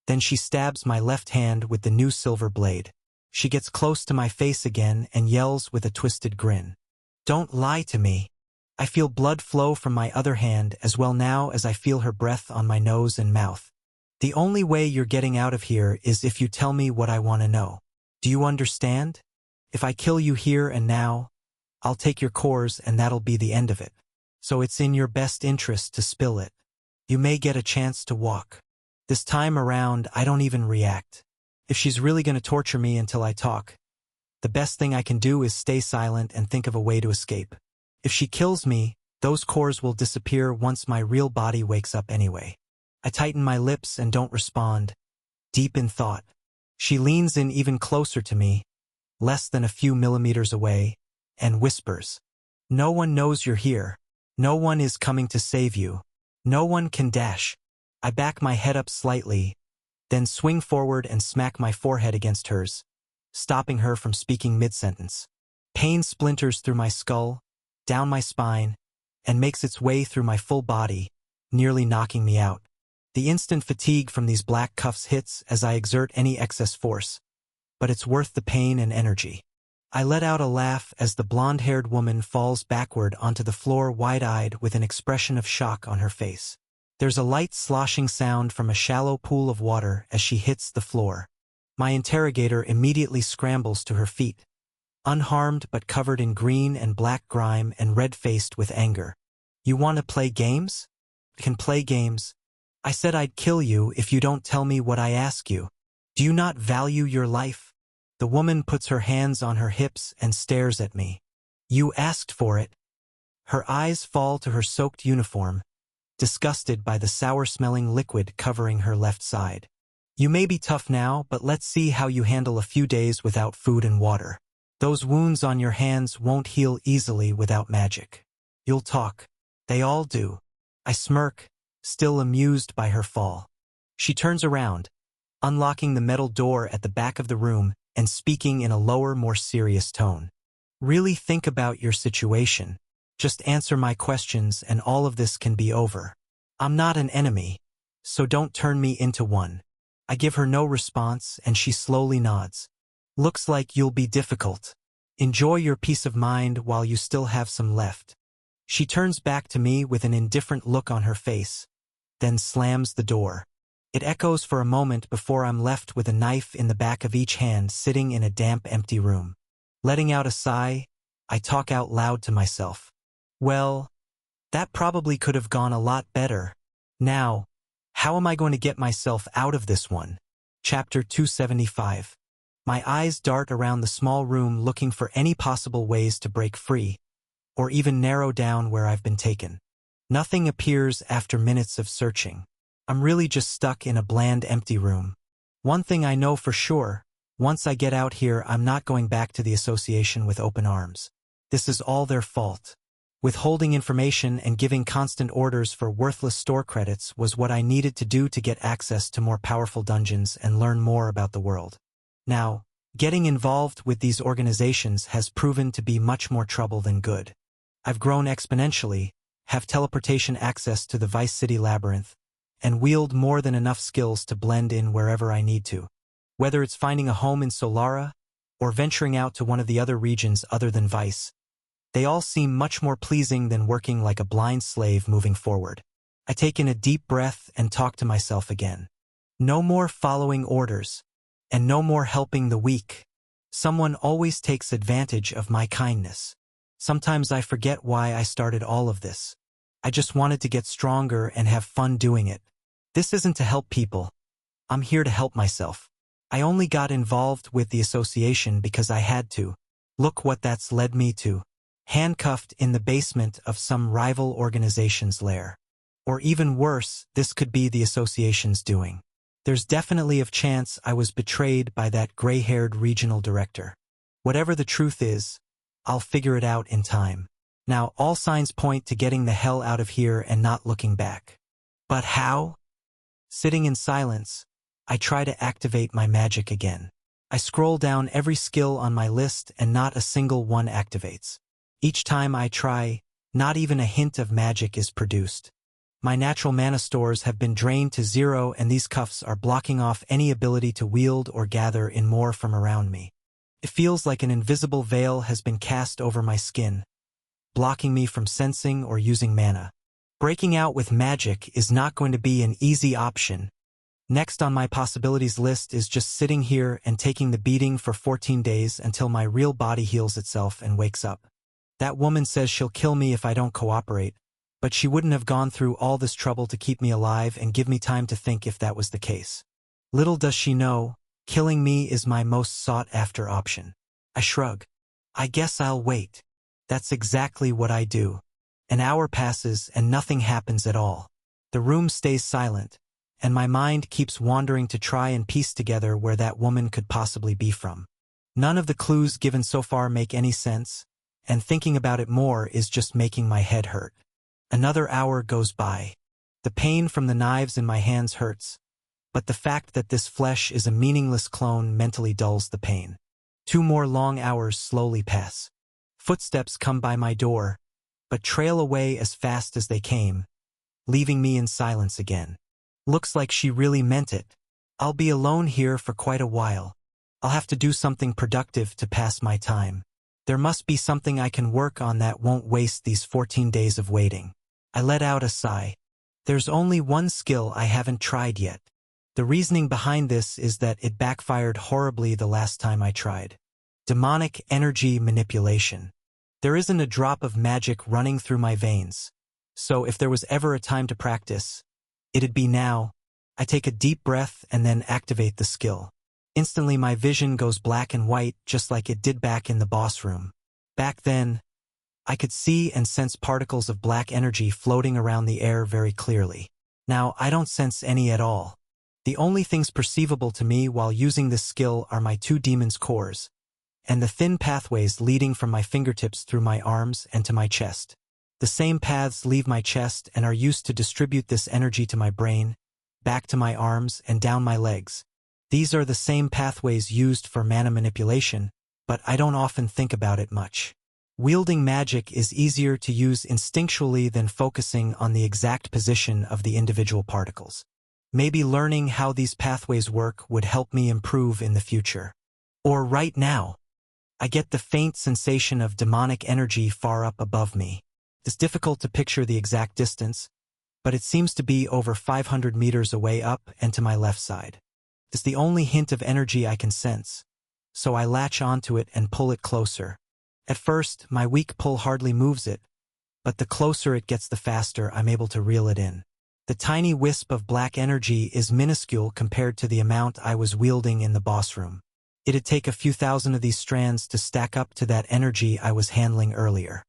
Then she stabs my left hand with the new silver blade. She gets close to my face again and yells with a twisted grin. Don't lie to me. I feel blood flow from my other hand as well now as I feel her breath on my nose and mouth. The only way you're getting out of here is if you tell me what I want to know. Do you understand? If I kill you here and now, I'll take your cores and that'll be the end of it. So it's in your best interest to spill it. You may get a chance to walk. This time around, I don't even react. If she's really going to torture me until I talk, the best thing I can do is stay silent and think of a way to escape. If she kills me, those cores will disappear once my real body wakes up anyway. I tighten my lips and don't respond, deep in thought. She leans in even closer to me, less than a few millimeters away, and whispers. No one knows you're here. No one is coming to save you. No one can dash. I back my head up slightly, then swing forward and smack my forehead against hers, stopping her from speaking mid-sentence. Pain splinters through my skull, down my spine, and makes its way through my full body, nearly knocking me out. The instant fatigue from these black cuffs hits as I exert any excess force, but it's worth the pain and energy. I let out a laugh as the blonde-haired woman falls backward onto the floor wide-eyed with an expression of shock on her face. There's a light sloshing sound from a shallow pool of water as she hits the floor. My interrogator immediately scrambles to her feet, unharmed but covered in green and black grime and red-faced with anger. You want to play games? Can play games. I said I'd kill you if you don't tell me what I ask you. Do you not value your life? The woman puts her hands on her hips and stares at me. You asked for it. Her eyes fall to her soaked uniform, disgusted by the sour-smelling liquid covering her left side. You may be tough now, but let's see how you handle a few days without food and water. Those wounds on your hands won't heal easily without magic. You'll talk. They all do. I smirk, still amused by her fall. She turns around, unlocking the metal door at the back of the room and speaking in a lower, more serious tone. Really think about your situation. Just answer my questions and all of this can be over. I'm not an enemy, so don't turn me into one. I give her no response and she slowly nods. Looks like you'll be difficult. Enjoy your peace of mind while you still have some left. She turns back to me with an indifferent look on her face, then slams the door. It echoes for a moment before I'm left with a knife in the back of each hand sitting in a damp, empty room. Letting out a sigh, I talk out loud to myself. Well, that probably could have gone a lot better. Now, how am I going to get myself out of this one? Chapter 275. My eyes dart around the small room looking for any possible ways to break free, or even narrow down where I've been taken. Nothing appears after minutes of searching. I'm really just stuck in a bland, empty room. One thing I know for sure, once I get out here, I'm not going back to the association with open arms. This is all their fault. Withholding information and giving constant orders for worthless store credits was what I needed to do to get access to more powerful dungeons and learn more about the world. Now, getting involved with these organizations has proven to be much more trouble than good. I've grown exponentially, have teleportation access to the Vice City Labyrinth, and wield more than enough skills to blend in wherever I need to. Whether it's finding a home in Solara, or venturing out to one of the other regions other than Vice, they all seem much more pleasing than working like a blind slave moving forward. I take in a deep breath and talk to myself again. No more following orders, and no more helping the weak. Someone always takes advantage of my kindness. Sometimes I forget why I started all of this. I just wanted to get stronger and have fun doing it. This isn't to help people. I'm here to help myself. I only got involved with the association because I had to. Look what that's led me to. Handcuffed in the basement of some rival organization's lair. Or even worse, this could be the association's doing. There's definitely a chance I was betrayed by that gray-haired regional director. Whatever the truth is, I'll figure it out in time. Now, all signs point to getting the hell out of here and not looking back. But how? Sitting in silence, I try to activate my magic again. I scroll down every skill on my list and not a single one activates. Each time I try, not even a hint of magic is produced. My natural mana stores have been drained to zero, and these cuffs are blocking off any ability to wield or gather in more from around me. It feels like an invisible veil has been cast over my skin, blocking me from sensing or using mana. Breaking out with magic is not going to be an easy option. Next on my possibilities list is just sitting here and taking the beating for 14 days until my real body heals itself and wakes up. That woman says she'll kill me if I don't cooperate, but she wouldn't have gone through all this trouble to keep me alive and give me time to think if that was the case. Little does she know, killing me is my most sought-after option. I shrug. I guess I'll wait. That's exactly what I do. An hour passes and nothing happens at all. The room stays silent, and my mind keeps wandering to try and piece together where that woman could possibly be from. None of the clues given so far make any sense, and thinking about it more is just making my head hurt. Another hour goes by. The pain from the knives in my hands hurts, but the fact that this flesh is a meaningless clone mentally dulls the pain. 2 more long hours slowly pass. Footsteps come by my door, but trail away as fast as they came, leaving me in silence again. Looks like she really meant it. I'll be alone here for quite a while. I'll have to do something productive to pass my time. There must be something I can work on that won't waste these 14 days of waiting. I let out a sigh. There's only one skill I haven't tried yet. The reasoning behind this is that it backfired horribly the last time I tried. Demonic energy manipulation. There isn't a drop of magic running through my veins, so if there was ever a time to practice, it'd be now. I take a deep breath and then activate the skill. Instantly my vision goes black and white just like it did back in the boss room. Back then, I could see and sense particles of black energy floating around the air very clearly. Now I don't sense any at all. The only things perceivable to me while using this skill are my 2 demon's cores, and the thin pathways leading from my fingertips through my arms and to my chest. The same paths leave my chest and are used to distribute this energy to my brain, back to my arms, and down my legs. These are the same pathways used for mana manipulation, but I don't often think about it much. Wielding magic is easier to use instinctually than focusing on the exact position of the individual particles. Maybe learning how these pathways work would help me improve in the future. Or right now. I get the faint sensation of demonic energy far up above me. It's difficult to picture the exact distance, but it seems to be over 500 meters away up and to my left side. It's the only hint of energy I can sense, so I latch onto it and pull it closer. At first, my weak pull hardly moves it, but the closer it gets the faster I'm able to reel it in. The tiny wisp of black energy is minuscule compared to the amount I was wielding in the boss room. It'd take a few thousand of these strands to stack up to that energy I was handling earlier.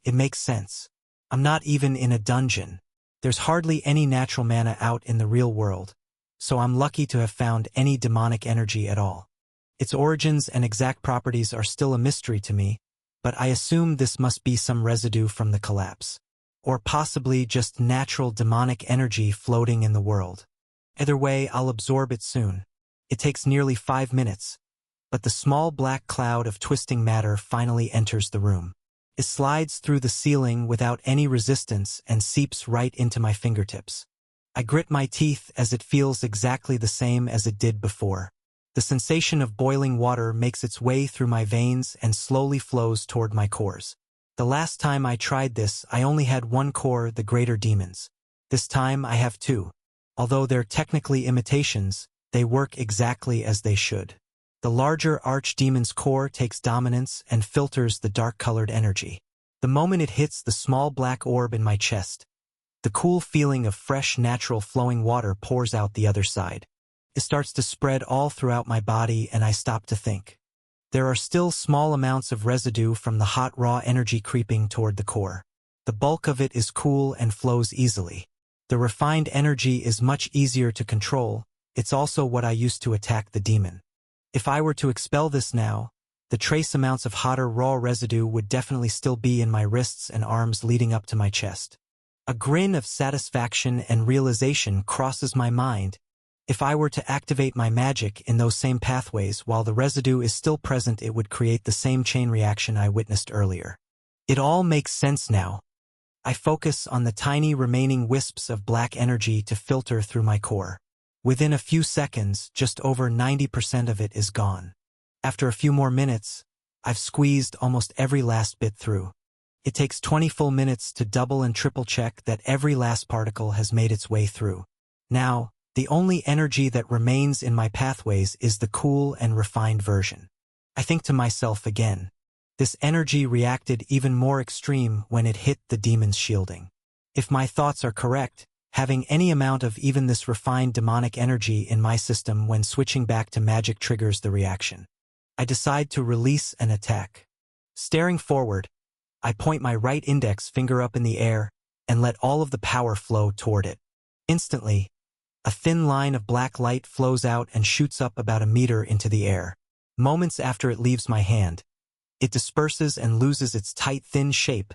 It makes sense. I'm not even in a dungeon. There's hardly any natural mana out in the real world, so I'm lucky to have found any demonic energy at all. Its origins and exact properties are still a mystery to me, but I assume this must be some residue from the collapse. Or possibly just natural demonic energy floating in the world. Either way, I'll absorb it soon. It takes nearly 5 minutes, but the small black cloud of twisting matter finally enters the room. It slides through the ceiling without any resistance and seeps right into my fingertips. I grit my teeth as it feels exactly the same as it did before. The sensation of boiling water makes its way through my veins and slowly flows toward my cores. The last time I tried this, I only had 1 core, the Greater Demons. This time I have 2. Although they're technically imitations, they work exactly as they should. The larger Archdemon's core takes dominance and filters the dark-colored energy. The moment it hits the small black orb in my chest, the cool feeling of fresh, natural flowing water pours out the other side. It starts to spread all throughout my body and I stop to think. There are still small amounts of residue from the hot raw energy creeping toward the core. The bulk of it is cool and flows easily. The refined energy is much easier to control. It's also what I used to attack the demon. If I were to expel this now, the trace amounts of hotter raw residue would definitely still be in my wrists and arms leading up to my chest. A grin of satisfaction and realization crosses my mind. If I were to activate my magic in those same pathways while the residue is still present, it would create the same chain reaction I witnessed earlier. It all makes sense now. I focus on the tiny remaining wisps of black energy to filter through my core. Within a few seconds, just over 90% of it is gone. After a few more minutes, I've squeezed almost every last bit through. It takes 20 full minutes to double and triple check that every last particle has made its way through. Now, the only energy that remains in my pathways is the cool and refined version. I think to myself again. This energy reacted even more extreme when it hit the demon's shielding. If my thoughts are correct, having any amount of even this refined demonic energy in my system when switching back to magic triggers the reaction. I decide to release an attack. Staring forward, I point my right index finger up in the air and let all of the power flow toward it. Instantly, a thin line of black light flows out and shoots up about a meter into the air. Moments after it leaves my hand, it disperses and loses its tight, thin shape,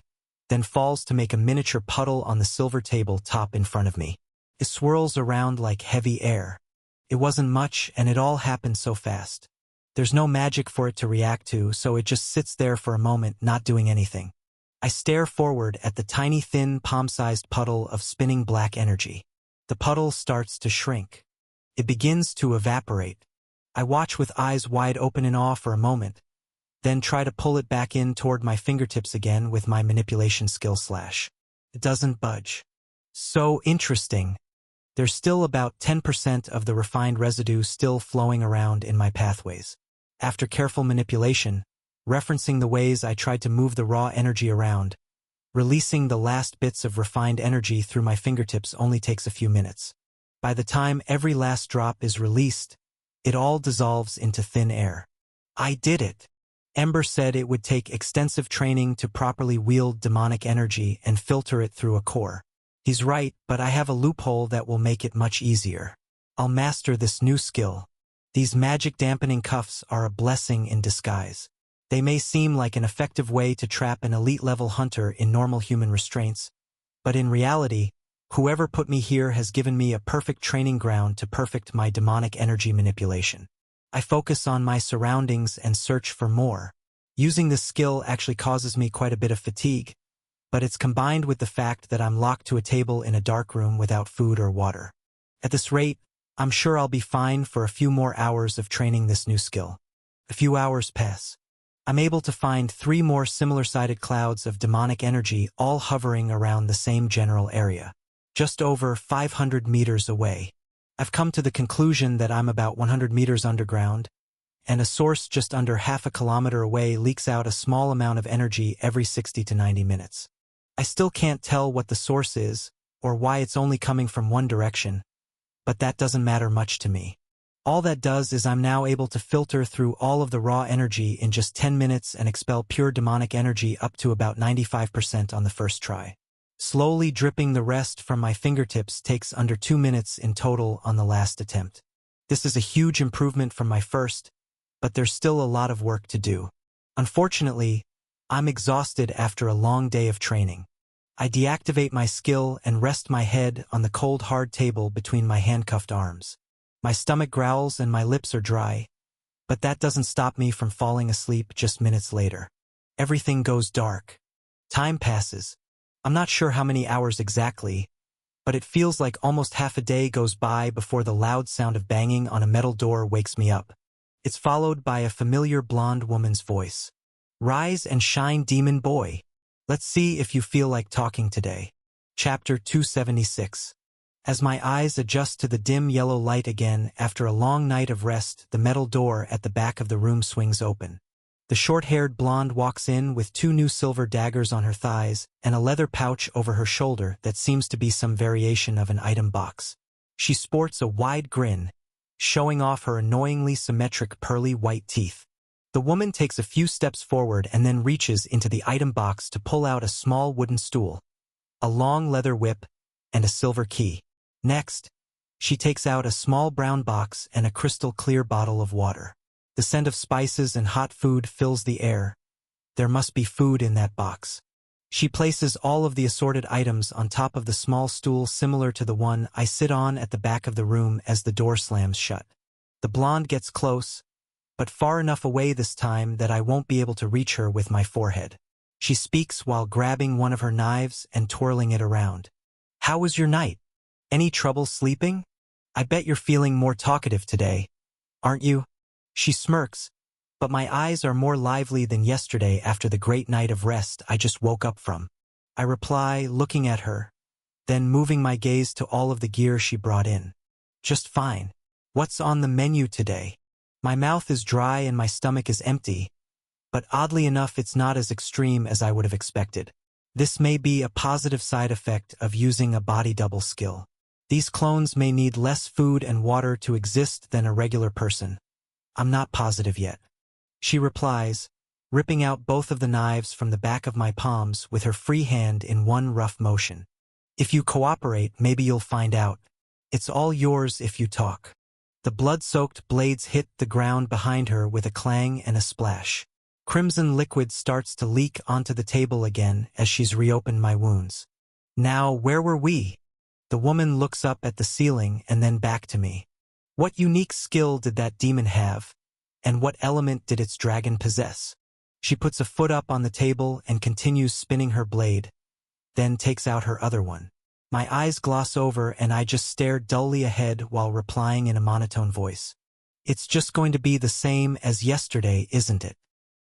then falls to make a miniature puddle on the silver table top in front of me. It swirls around like heavy air. It wasn't much, and it all happened so fast. There's no magic for it to react to, so it just sits there for a moment, not doing anything. I stare forward at the tiny, thin, palm-sized puddle of spinning black energy. The puddle starts to shrink. It begins to evaporate. I watch with eyes wide open in awe for a moment, then try to pull it back in toward my fingertips again with my manipulation skill /. It doesn't budge. So interesting. There's still about 10% of the refined residue still flowing around in my pathways. After careful manipulation, referencing the ways I tried to move the raw energy around, releasing the last bits of refined energy through my fingertips only takes a few minutes. By the time every last drop is released, it all dissolves into thin air. I did it. Ember said it would take extensive training to properly wield demonic energy and filter it through a core. He's right, but I have a loophole that will make it much easier. I'll master this new skill. These magic dampening cuffs are a blessing in disguise. They may seem like an effective way to trap an elite-level hunter in normal human restraints, but in reality, whoever put me here has given me a perfect training ground to perfect my demonic energy manipulation. I focus on my surroundings and search for more. Using this skill actually causes me quite a bit of fatigue, but it's combined with the fact that I'm locked to a table in a dark room without food or water. At this rate, I'm sure I'll be fine for a few more hours of training this new skill. A few hours pass. I'm able to find 3 more similar-sided clouds of demonic energy all hovering around the same general area, just over 500 meters away. I've come to the conclusion that I'm about 100 meters underground, and a source just under half a kilometer away leaks out a small amount of energy every 60 to 90 minutes. I still can't tell what the source is, or why it's only coming from one direction, but that doesn't matter much to me. All that does is I'm now able to filter through all of the raw energy in just 10 minutes and expel pure demonic energy up to about 95% on the first try. Slowly dripping the rest from my fingertips takes under 2 minutes in total on the last attempt. This is a huge improvement from my first, but there's still a lot of work to do. Unfortunately, I'm exhausted after a long day of training. I deactivate my skill and rest my head on the cold hard table between my handcuffed arms. My stomach growls and my lips are dry, but that doesn't stop me from falling asleep just minutes later. Everything goes dark. Time passes. I'm not sure how many hours exactly, but it feels like almost half a day goes by before the loud sound of banging on a metal door wakes me up. It's followed by a familiar blonde woman's voice. "Rise and shine, demon boy. Let's see if you feel like talking today." Chapter 276. As my eyes adjust to the dim yellow light again after a long night of rest, the metal door at the back of the room swings open. The short-haired blonde walks in with 2 new silver daggers on her thighs and a leather pouch over her shoulder that seems to be some variation of an item box. She sports a wide grin, showing off her annoyingly symmetric pearly white teeth. The woman takes a few steps forward and then reaches into the item box to pull out a small wooden stool, a long leather whip, and a silver key. Next, she takes out a small brown box and a crystal-clear bottle of water. The scent of spices and hot food fills the air. There must be food in that box. She places all of the assorted items on top of the small stool similar to the one I sit on at the back of the room as the door slams shut. The blonde gets close, but far enough away this time that I won't be able to reach her with my forehead. She speaks while grabbing one of her knives and twirling it around. How was your night? Any trouble sleeping? I bet you're feeling more talkative today, aren't you? She smirks, but my eyes are more lively than yesterday after the great night of rest I just woke up from. I reply, looking at her, then moving my gaze to all of the gear she brought in. Just fine. What's on the menu today? My mouth is dry and my stomach is empty, but oddly enough it's not as extreme as I would have expected. This may be a positive side effect of using a body double skill. These clones may need less food and water to exist than a regular person. I'm not positive yet. She replies, ripping out both of the knives from the back of my palms with her free hand in one rough motion. If you cooperate, maybe you'll find out. It's all yours if you talk. The blood-soaked blades hit the ground behind her with a clang and a splash. Crimson liquid starts to leak onto the table again as she's reopened my wounds. Now, where were we? The woman looks up at the ceiling and then back to me. What unique skill did that demon have? And what element did its dragon possess? She puts a foot up on the table and continues spinning her blade, then takes out her other one. My eyes gloss over and I just stare dully ahead while replying in a monotone voice. It's just going to be the same as yesterday, isn't it?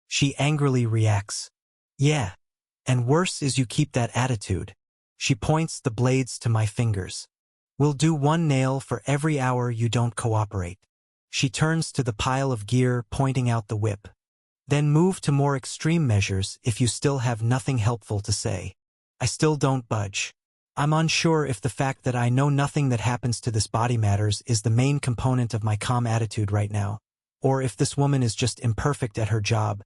She angrily reacts. Yeah. And worse is you keep that attitude. She points the blades to my fingers. We'll do one nail for every hour you don't cooperate. She turns to the pile of gear, pointing out the whip. Then move to more extreme measures if you still have nothing helpful to say. I still don't budge. I'm unsure if the fact that I know nothing that happens to this body matters is the main component of my calm attitude right now, or if this woman is just imperfect at her job.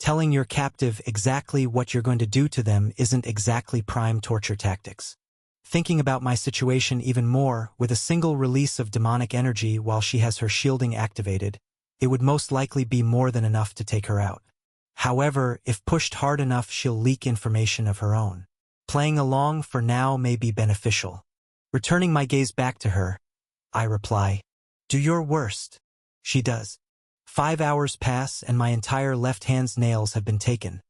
Telling your captive exactly what you're going to do to them isn't exactly prime torture tactics. Thinking about my situation even more, with a single release of demonic energy while she has her shielding activated, it would most likely be more than enough to take her out. However, if pushed hard enough, she'll leak information of her own. Playing along for now may be beneficial. Returning my gaze back to her, I reply, "Do your worst." She does. 5 hours pass and my entire left hand's nails have been taken.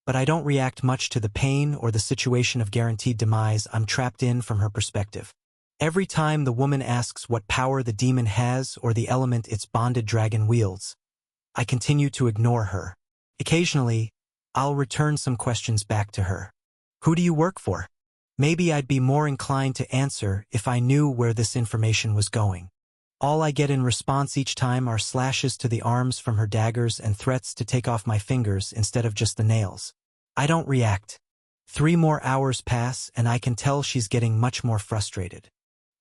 But I don't react much to the pain or the situation of guaranteed demise I'm trapped in from her perspective. Every time the woman asks what power the demon has or the element its bonded dragon wields, I continue to ignore her. Occasionally, I'll return some questions back to her. Who do you work for? Maybe I'd be more inclined to answer if I knew where this information was going. All I get in response each time are slashes to the arms from her daggers and threats to take off my fingers instead of just the nails. I don't react. 3 more hours pass and I can tell she's getting much more frustrated.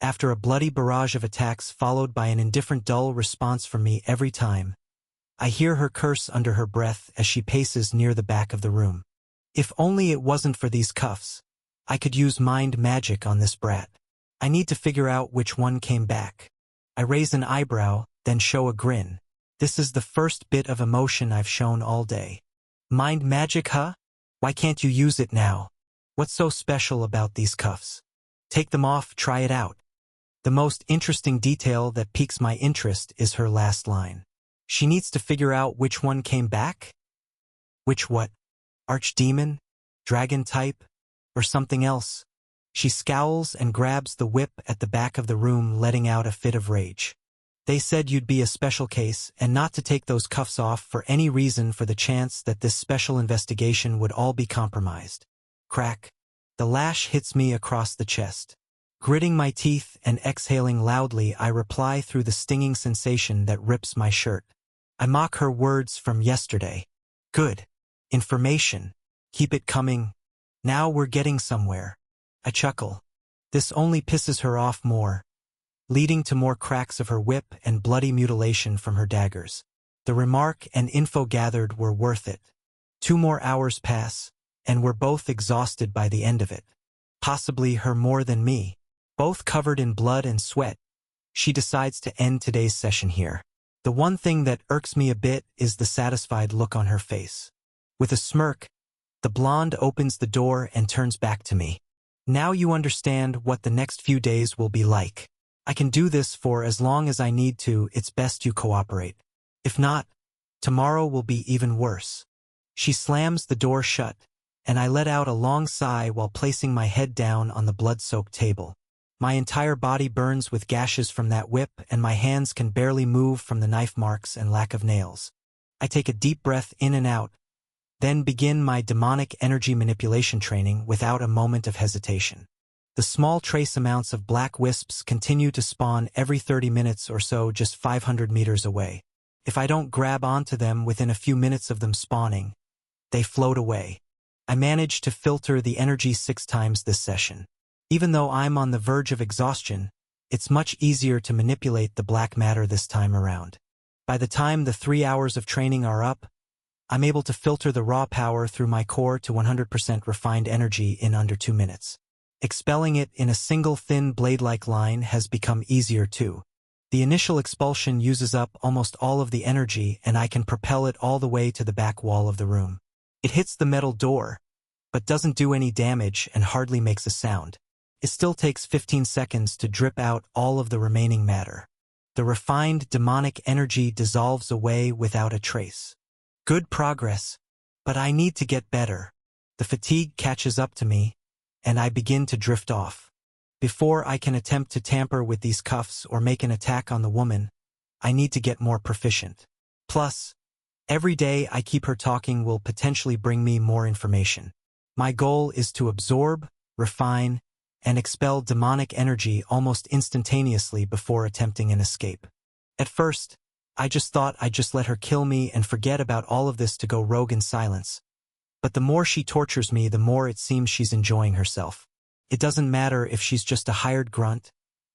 After a bloody barrage of attacks followed by an indifferent dull response from me every time, I hear her curse under her breath as she paces near the back of the room. If only it wasn't for these cuffs, I could use mind magic on this brat. I need to figure out which one came back. I raise an eyebrow, then show a grin. This is the first bit of emotion I've shown all day. Mind magic, huh? Why can't you use it now? What's so special about these cuffs? Take them off, try it out. The most interesting detail that piques my interest is her last line. She needs to figure out which one came back? Which what? Archdemon? Dragon type? Or something else? She scowls and grabs the whip at the back of the room, letting out a fit of rage. They said you'd be a special case and not to take those cuffs off for any reason for the chance that this special investigation would all be compromised. Crack. The lash hits me across the chest. Gritting my teeth and exhaling loudly, I reply through the stinging sensation that rips my shirt. I mock her words from yesterday. Good. Information. Keep it coming. Now we're getting somewhere. I chuckle. This only pisses her off more, leading to more cracks of her whip and bloody mutilation from her daggers. The remark and info gathered were worth it. 2 more hours pass, and we're both exhausted by the end of it. Possibly her more than me. Both covered in blood and sweat, she decides to end today's session here. The one thing that irks me a bit is the satisfied look on her face. With a smirk, the blonde opens the door and turns back to me. Now you understand what the next few days will be like. I can do this for as long as I need to. It's best you cooperate. If not, tomorrow will be even worse. She slams the door shut, and I let out a long sigh while placing my head down on the blood-soaked table. My entire body burns with gashes from that whip, and my hands can barely move from the knife marks and lack of nails. I take a deep breath in and out, then begin my demonic energy manipulation training without a moment of hesitation. The small trace amounts of black wisps continue to spawn every 30 minutes or so just 500 meters away. If I don't grab onto them within a few minutes of them spawning, they float away. I manage to filter the energy 6 times this session. Even though I'm on the verge of exhaustion, it's much easier to manipulate the black matter this time around. By the time the 3 hours of training are up, I'm able to filter the raw power through my core to 100% refined energy in under 2 minutes. Expelling it in a single thin blade-like line has become easier too. The initial expulsion uses up almost all of the energy, and I can propel it all the way to the back wall of the room. It hits the metal door, but doesn't do any damage and hardly makes a sound. It still takes 15 seconds to drip out all of the remaining matter. The refined demonic energy dissolves away without a trace. Good progress, but I need to get better. The fatigue catches up to me, and I begin to drift off. Before I can attempt to tamper with these cuffs or make an attack on the woman, I need to get more proficient. Plus, every day I keep her talking will potentially bring me more information. My goal is to absorb, refine, and expel demonic energy almost instantaneously before attempting an escape. At first, I just thought I'd just let her kill me and forget about all of this to go rogue in silence. But the more she tortures me, the more it seems she's enjoying herself. It doesn't matter if she's just a hired grunt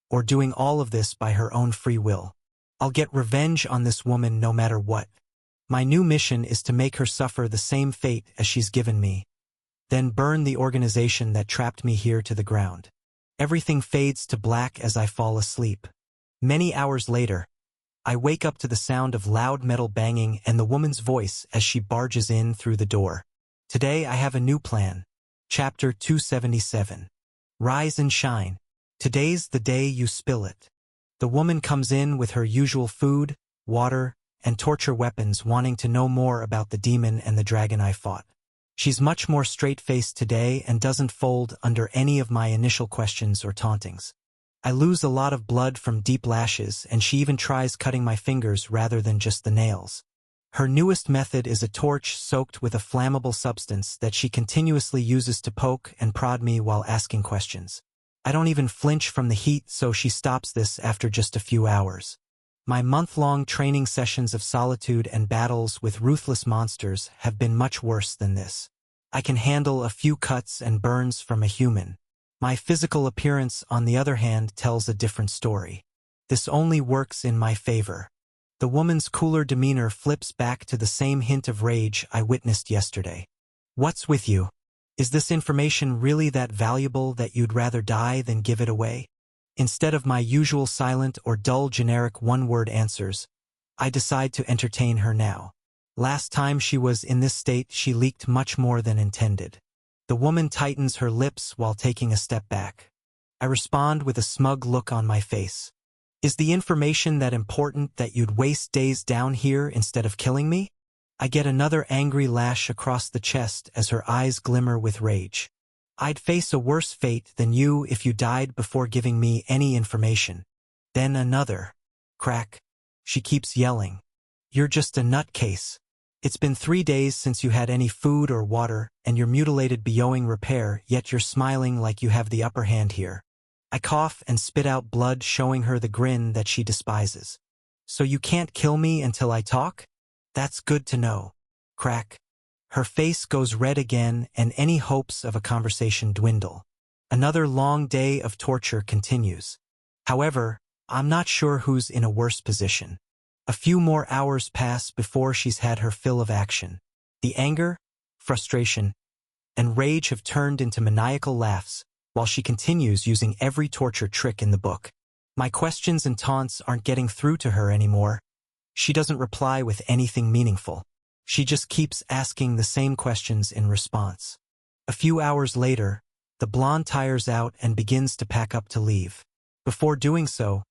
or doing all of this by her own free will. I'll get revenge on this woman no matter what. My new mission is to make her suffer the same fate as she's given me, then burn the organization that trapped me here to the ground. Everything fades to black as I fall asleep. Many hours later, I wake up to the sound of loud metal banging and the woman's voice as she barges in through the door. Today I have a new plan. Chapter 277. Rise and shine. Today's the day you spill it. The woman comes in with her usual food, water, and torture weapons, wanting to know more about the demon and the dragon I fought. She's much more straight-faced today and doesn't fold under any of my initial questions or tauntings. I lose a lot of blood from deep lashes, and she even tries cutting my fingers rather than just the nails. Her newest method is a torch soaked with a flammable substance that she continuously uses to poke and prod me while asking questions. I don't even flinch from the heat, so she stops this after just a few hours. My month-long training sessions of solitude and battles with ruthless monsters have been much worse than this. I can handle a few cuts and burns from a human. My physical appearance, on the other hand, tells a different story. This only works in my favor. The woman's cooler demeanor flips back to the same hint of rage I witnessed yesterday. What's with you? Is this information really that valuable that you'd rather die than give it away? Instead of my usual silent or dull generic one-word answers, I decide to entertain her now. Last time she was in this state, she leaked much more than intended. The woman tightens her lips while taking a step back. I respond with a smug look on my face. Is the information that important that you'd waste days down here instead of killing me? I get another angry lash across the chest as her eyes glimmer with rage. I'd face a worse fate than you if you died before giving me any information. Then another. Crack. She keeps yelling. You're just a nutcase. It's been 3 days since you had any food or water, and you're mutilated beyond repair, yet you're smiling like you have the upper hand here. I cough and spit out blood, showing her the grin that she despises. So you can't kill me until I talk? That's good to know. Crack. Her face goes red again, and any hopes of a conversation dwindle. Another long day of torture continues. However, I'm not sure who's in a worse position. A few more hours pass before she's had her fill of action. The anger, frustration, and rage have turned into maniacal laughs, while she continues using every torture trick in the book. My questions and taunts aren't getting through to her anymore. She doesn't reply with anything meaningful. She just keeps asking the same questions in response. A few hours later, the blonde tires out and begins to pack up to leave. Before doing so,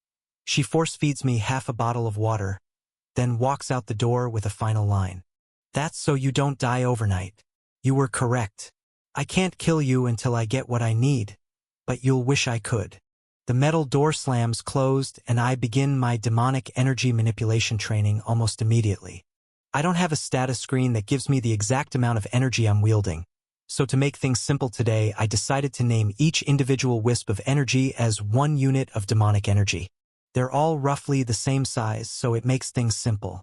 she force-feeds me half a bottle of water, then walks out the door with a final line. That's so you don't die overnight. You were correct. I can't kill you until I get what I need, but you'll wish I could. The metal door slams closed and I begin my demonic energy manipulation training almost immediately. I don't have a status screen that gives me the exact amount of energy I'm wielding, so to make things simple today, I decided to name each individual wisp of energy as 1 unit of demonic energy. They're all roughly the same size, so it makes things simple.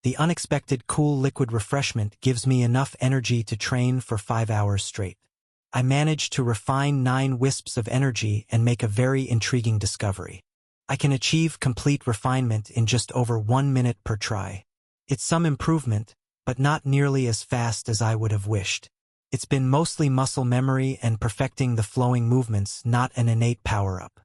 The unexpected cool liquid refreshment gives me enough energy to train for 5 hours straight. I managed to refine 9 wisps of energy and make a very intriguing discovery. I can achieve complete refinement in just over 1 minute per try. It's some improvement, but not nearly as fast as I would have wished. It's been mostly muscle memory and perfecting the flowing movements, not an innate power-up.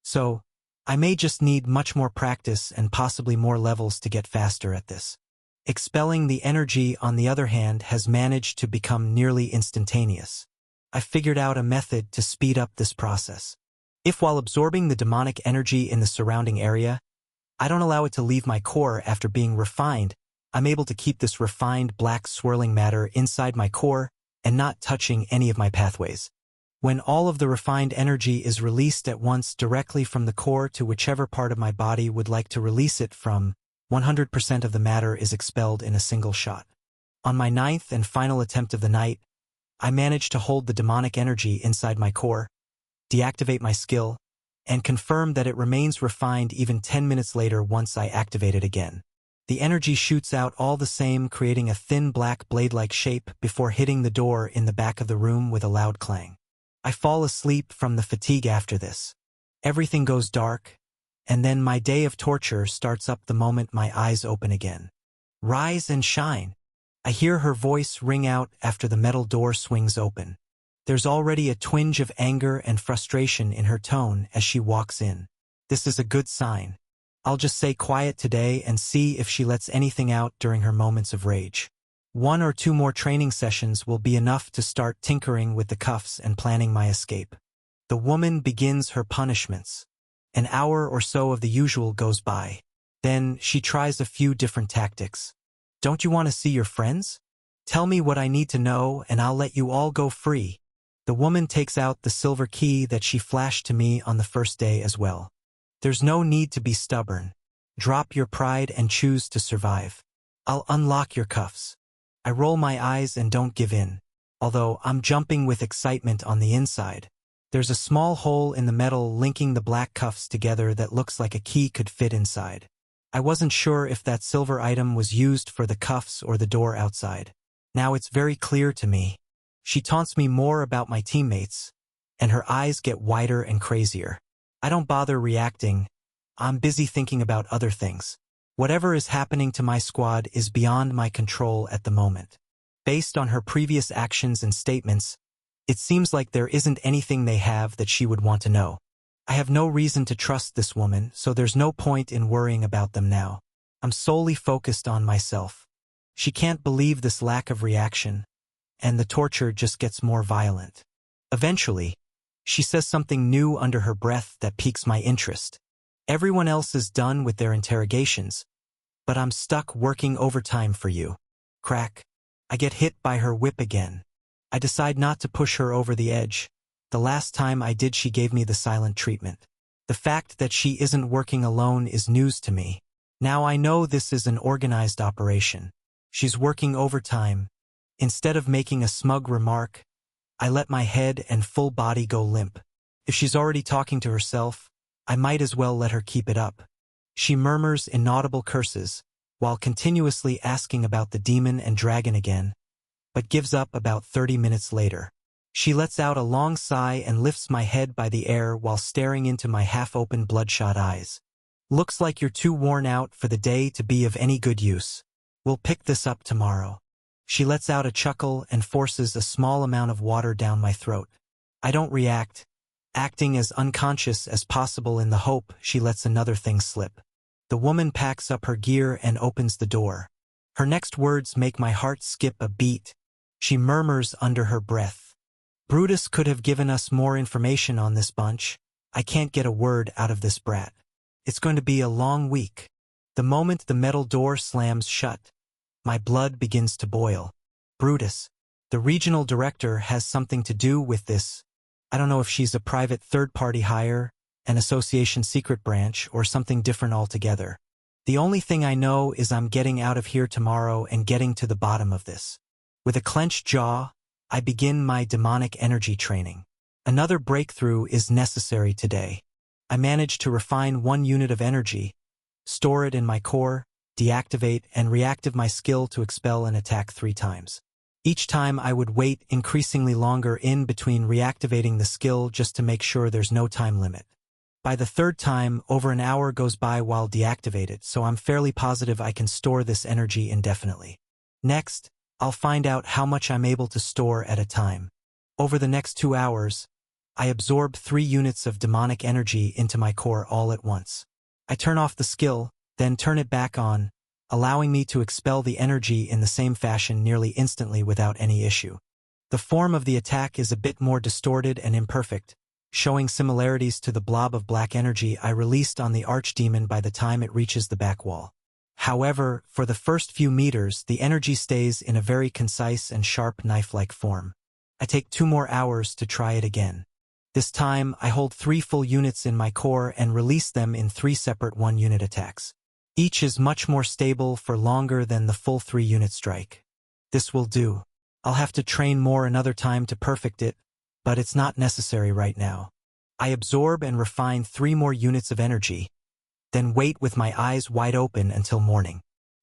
So, I may just need much more practice and possibly more levels to get faster at this. Expelling the energy, on the other hand, has managed to become nearly instantaneous. I figured out a method to speed up this process. If while absorbing the demonic energy in the surrounding area, I don't allow it to leave my core after being refined, I'm able to keep this refined black swirling matter inside my core and not touching any of my pathways. When all of the refined energy is released at once directly from the core to whichever part of my body would like to release it from, 100% of the matter is expelled in a single shot. On my 9th and final attempt of the night, I managed to hold the demonic energy inside my core, deactivate my skill, and confirm that it remains refined even 10 minutes later once I activate it again. The energy shoots out all the same, creating a thin black blade-like shape before hitting the door in the back of the room with a loud clang. I fall asleep from the fatigue after this. Everything goes dark, and then my day of torture starts up the moment my eyes open again. Rise and shine. I hear her voice ring out after the metal door swings open. There's already a twinge of anger and frustration in her tone as she walks in. This is a good sign. I'll just stay quiet today and see if she lets anything out during her moments of rage. 1 or 2 more training sessions will be enough to start tinkering with the cuffs and planning my escape. The woman begins her punishments. An hour or so of the usual goes by. Then she tries a few different tactics. Don't you want to see your friends? Tell me what I need to know and I'll let you all go free. The woman takes out the silver key that she flashed to me on the first day as well. There's no need to be stubborn. Drop your pride and choose to survive. I'll unlock your cuffs. I roll my eyes and don't give in. Although I'm jumping with excitement on the inside. There's a small hole in the metal linking the black cuffs together that looks like a key could fit inside. I wasn't sure if that silver item was used for the cuffs or the door outside. Now it's very clear to me. She taunts me more about my teammates, and her eyes get wider and crazier. I don't bother reacting. I'm busy thinking about other things. Whatever is happening to my squad is beyond my control at the moment. Based on her previous actions and statements, it seems like there isn't anything they have that she would want to know. I have no reason to trust this woman, so there's no point in worrying about them now. I'm solely focused on myself. She can't believe this lack of reaction, and the torture just gets more violent. Eventually, she says something new under her breath that piques my interest. Everyone else is done with their interrogations, but I'm stuck working overtime for you. Crack. I get hit by her whip again. I decide not to push her over the edge. The last time I did, she gave me the silent treatment. The fact that she isn't working alone is news to me. Now I know this is an organized operation. She's working overtime. Instead of making a smug remark, I let my head and full body go limp. If she's already talking to herself, I might as well let her keep it up. She murmurs inaudible curses, while continuously asking about the demon and dragon again, but gives up about 30 minutes later. She lets out a long sigh and lifts my head by the air while staring into my half-open bloodshot eyes. Looks like you're too worn out for the day to be of any good use. We'll pick this up tomorrow. She lets out a chuckle and forces a small amount of water down my throat. I don't react, acting as unconscious as possible in the hope she lets another thing slip. The woman packs up her gear and opens the door. Her next words make my heart skip a beat. She murmurs under her breath. Brutus could have given us more information on this bunch. I can't get a word out of this brat. It's going to be a long week. The moment the metal door slams shut, my blood begins to boil. Brutus. The regional director has something to do with this. I don't know if she's a private third-party hire, an association secret branch, or something different altogether. The only thing I know is I'm getting out of here tomorrow and getting to the bottom of this. With a clenched jaw, I begin my demonic energy training. Another breakthrough is necessary today. I manage to refine 1 unit of energy, store it in my core, deactivate and reactive my skill to expel an attack 3 times. Each time I would wait increasingly longer in between reactivating the skill just to make sure there's no time limit. By the 3rd time, over an hour goes by while deactivated, so I'm fairly positive I can store this energy indefinitely. Next, I'll find out how much I'm able to store at a time. Over the next 2 hours, I absorb 3 units of demonic energy into my core all at once. I turn off the skill, then turn it back on, allowing me to expel the energy in the same fashion nearly instantly without any issue. The form of the attack is a bit more distorted and imperfect, showing similarities to the blob of black energy I released on the archdemon by the time it reaches the back wall. However, for the first few meters, the energy stays in a very concise and sharp knife-like form. I take 2 more hours to try it again. This time, I hold 3 full units in my core and release them in 3 separate 1-unit attacks. Each is much more stable for longer than the full 3-unit strike. This will do. I'll have to train more another time to perfect it, but it's not necessary right now. I absorb and refine 3 more units of energy, then wait with my eyes wide open until morning.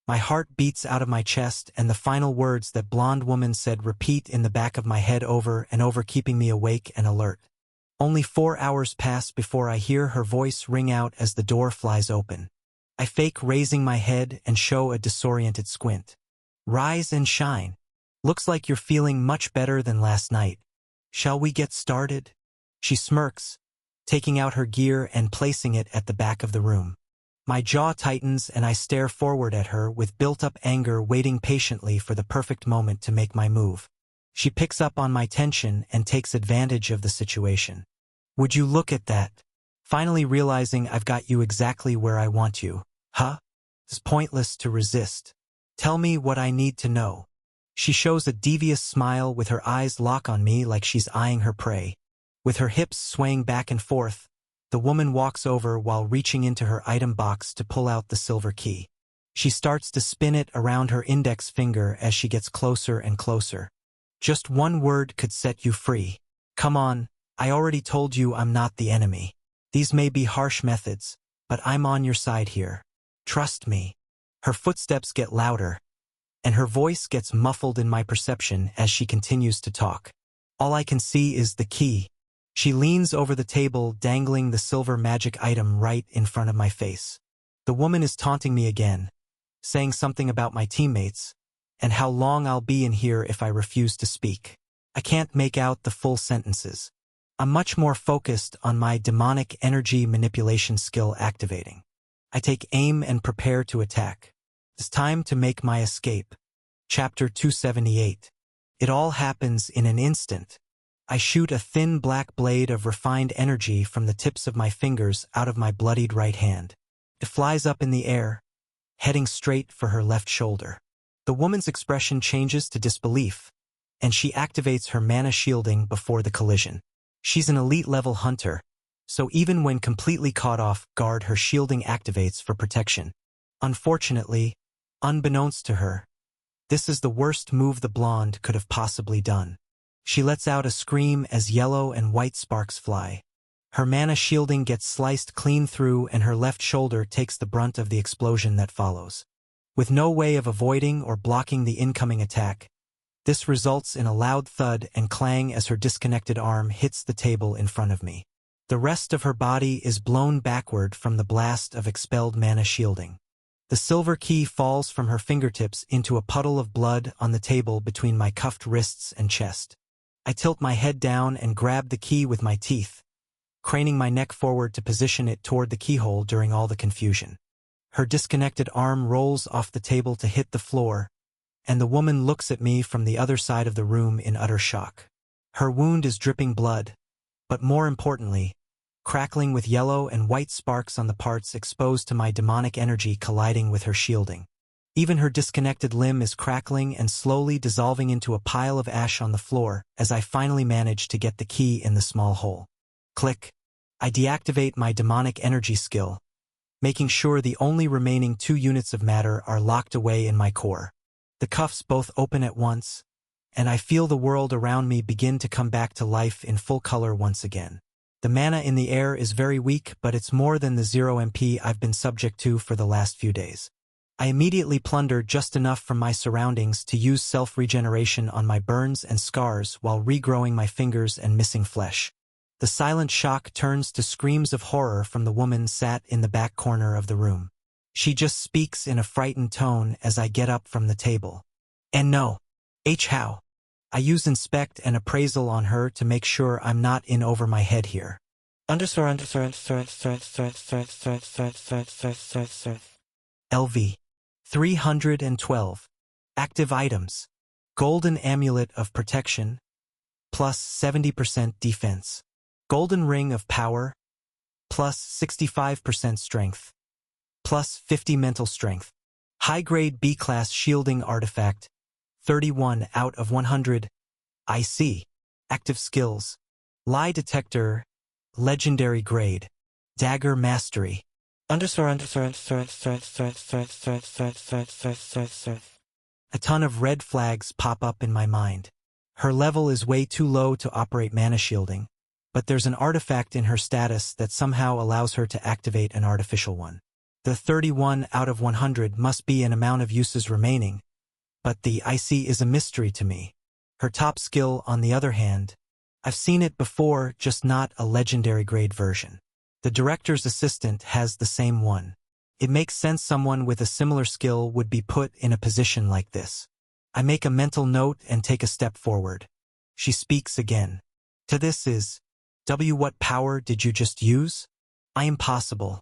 My heart beats out of my chest, and the final words that blonde woman said repeat in the back of my head over and over, keeping me awake and alert. Only 4 hours pass before I hear her voice ring out as the door flies open. I fake raising my head and show a disoriented squint. "Rise and shine. Looks like you're feeling much better than last night. Shall we get started?" She smirks, taking out her gear and placing it at the back of the room. My jaw tightens and I stare forward at her with built-up anger, waiting patiently for the perfect moment to make my move. She picks up on my tension and takes advantage of the situation. "Would you look at that? Finally realizing I've got you exactly where I want you, huh? It's pointless to resist. Tell me what I need to know." She shows a devious smile with her eyes lock on me like she's eyeing her prey. With her hips swaying back and forth, the woman walks over while reaching into her item box to pull out the silver key. She starts to spin it around her index finger as she gets closer and closer. "Just 1 word could set you free. Come on, I already told you I'm not the enemy. These may be harsh methods, but I'm on your side here. Trust me." Her footsteps get louder, and her voice gets muffled in my perception as she continues to talk. All I can see is the key. She leans over the table, dangling the silver magic item right in front of my face. The woman is taunting me again, saying something about my teammates, and how long I'll be in here if I refuse to speak. I can't make out the full sentences. I'm much more focused on my demonic energy manipulation skill activating. I take aim and prepare to attack. It's time to make my escape. Chapter 278. It all happens in an instant. I shoot a thin black blade of refined energy from the tips of my fingers out of my bloodied right hand. It flies up in the air, heading straight for her left shoulder. The woman's expression changes to disbelief, and she activates her mana shielding before the collision. She's an elite-level hunter, so even when completely caught off guard, her shielding activates for protection. Unfortunately, unbeknownst to her, this is the worst move the blonde could have possibly done. She lets out a scream as yellow and white sparks fly. Her mana shielding gets sliced clean through, and her left shoulder takes the brunt of the explosion that follows. With no way of avoiding or blocking the incoming attack, this results in a loud thud and clang as her disconnected arm hits the table in front of me. The rest of her body is blown backward from the blast of expelled mana shielding. The silver key falls from her fingertips into a puddle of blood on the table between my cuffed wrists and chest. I tilt my head down and grab the key with my teeth, craning my neck forward to position it toward the keyhole during all the confusion. Her disconnected arm rolls off the table to hit the floor, and the woman looks at me from the other side of the room in utter shock. Her wound is dripping blood, but more importantly, crackling with yellow and white sparks on the parts exposed to my demonic energy colliding with her shielding. Even her disconnected limb is crackling and slowly dissolving into a pile of ash on the floor as I finally manage to get the key in the small hole. Click. I deactivate my demonic energy skill, making sure the only remaining 2 units of matter are locked away in my core. The cuffs both open at once, and I feel the world around me begin to come back to life in full color once again. The mana in the air is very weak, but it's more than the 0 MP I've been subject to for the last few days. I immediately plunder just enough from my surroundings to use self-regeneration on my burns and scars while regrowing my fingers and missing flesh. The silent shock turns to screams of horror from the woman sat in the back corner of the room. She just speaks in a frightened tone as I get up from the table. And no. How? I use inspect and appraisal on her to make sure I'm not in over my head here. LV. 312. Active items. Golden Amulet of Protection, plus 70% defense. Golden Ring of Power, plus 65% strength, plus 50 mental strength. High-grade B-class shielding artifact, 31 out of 100. IC. Active skills. Lie detector, legendary grade. Dagger mastery. A ton of red flags pop up in my mind. Her level is way too low to operate mana shielding, but there's an artifact in her status that somehow allows her to activate an artificial one. The 31 out of 100 must be an amount of uses remaining, but the IC is a mystery to me. Her top skill, on the other hand, I've seen it before, just not a legendary grade version. The director's assistant has the same one. It makes sense someone with a similar skill would be put in a position like this. I make a mental note and take a step forward. She speaks again. To this is, what power did you just use? I am possible.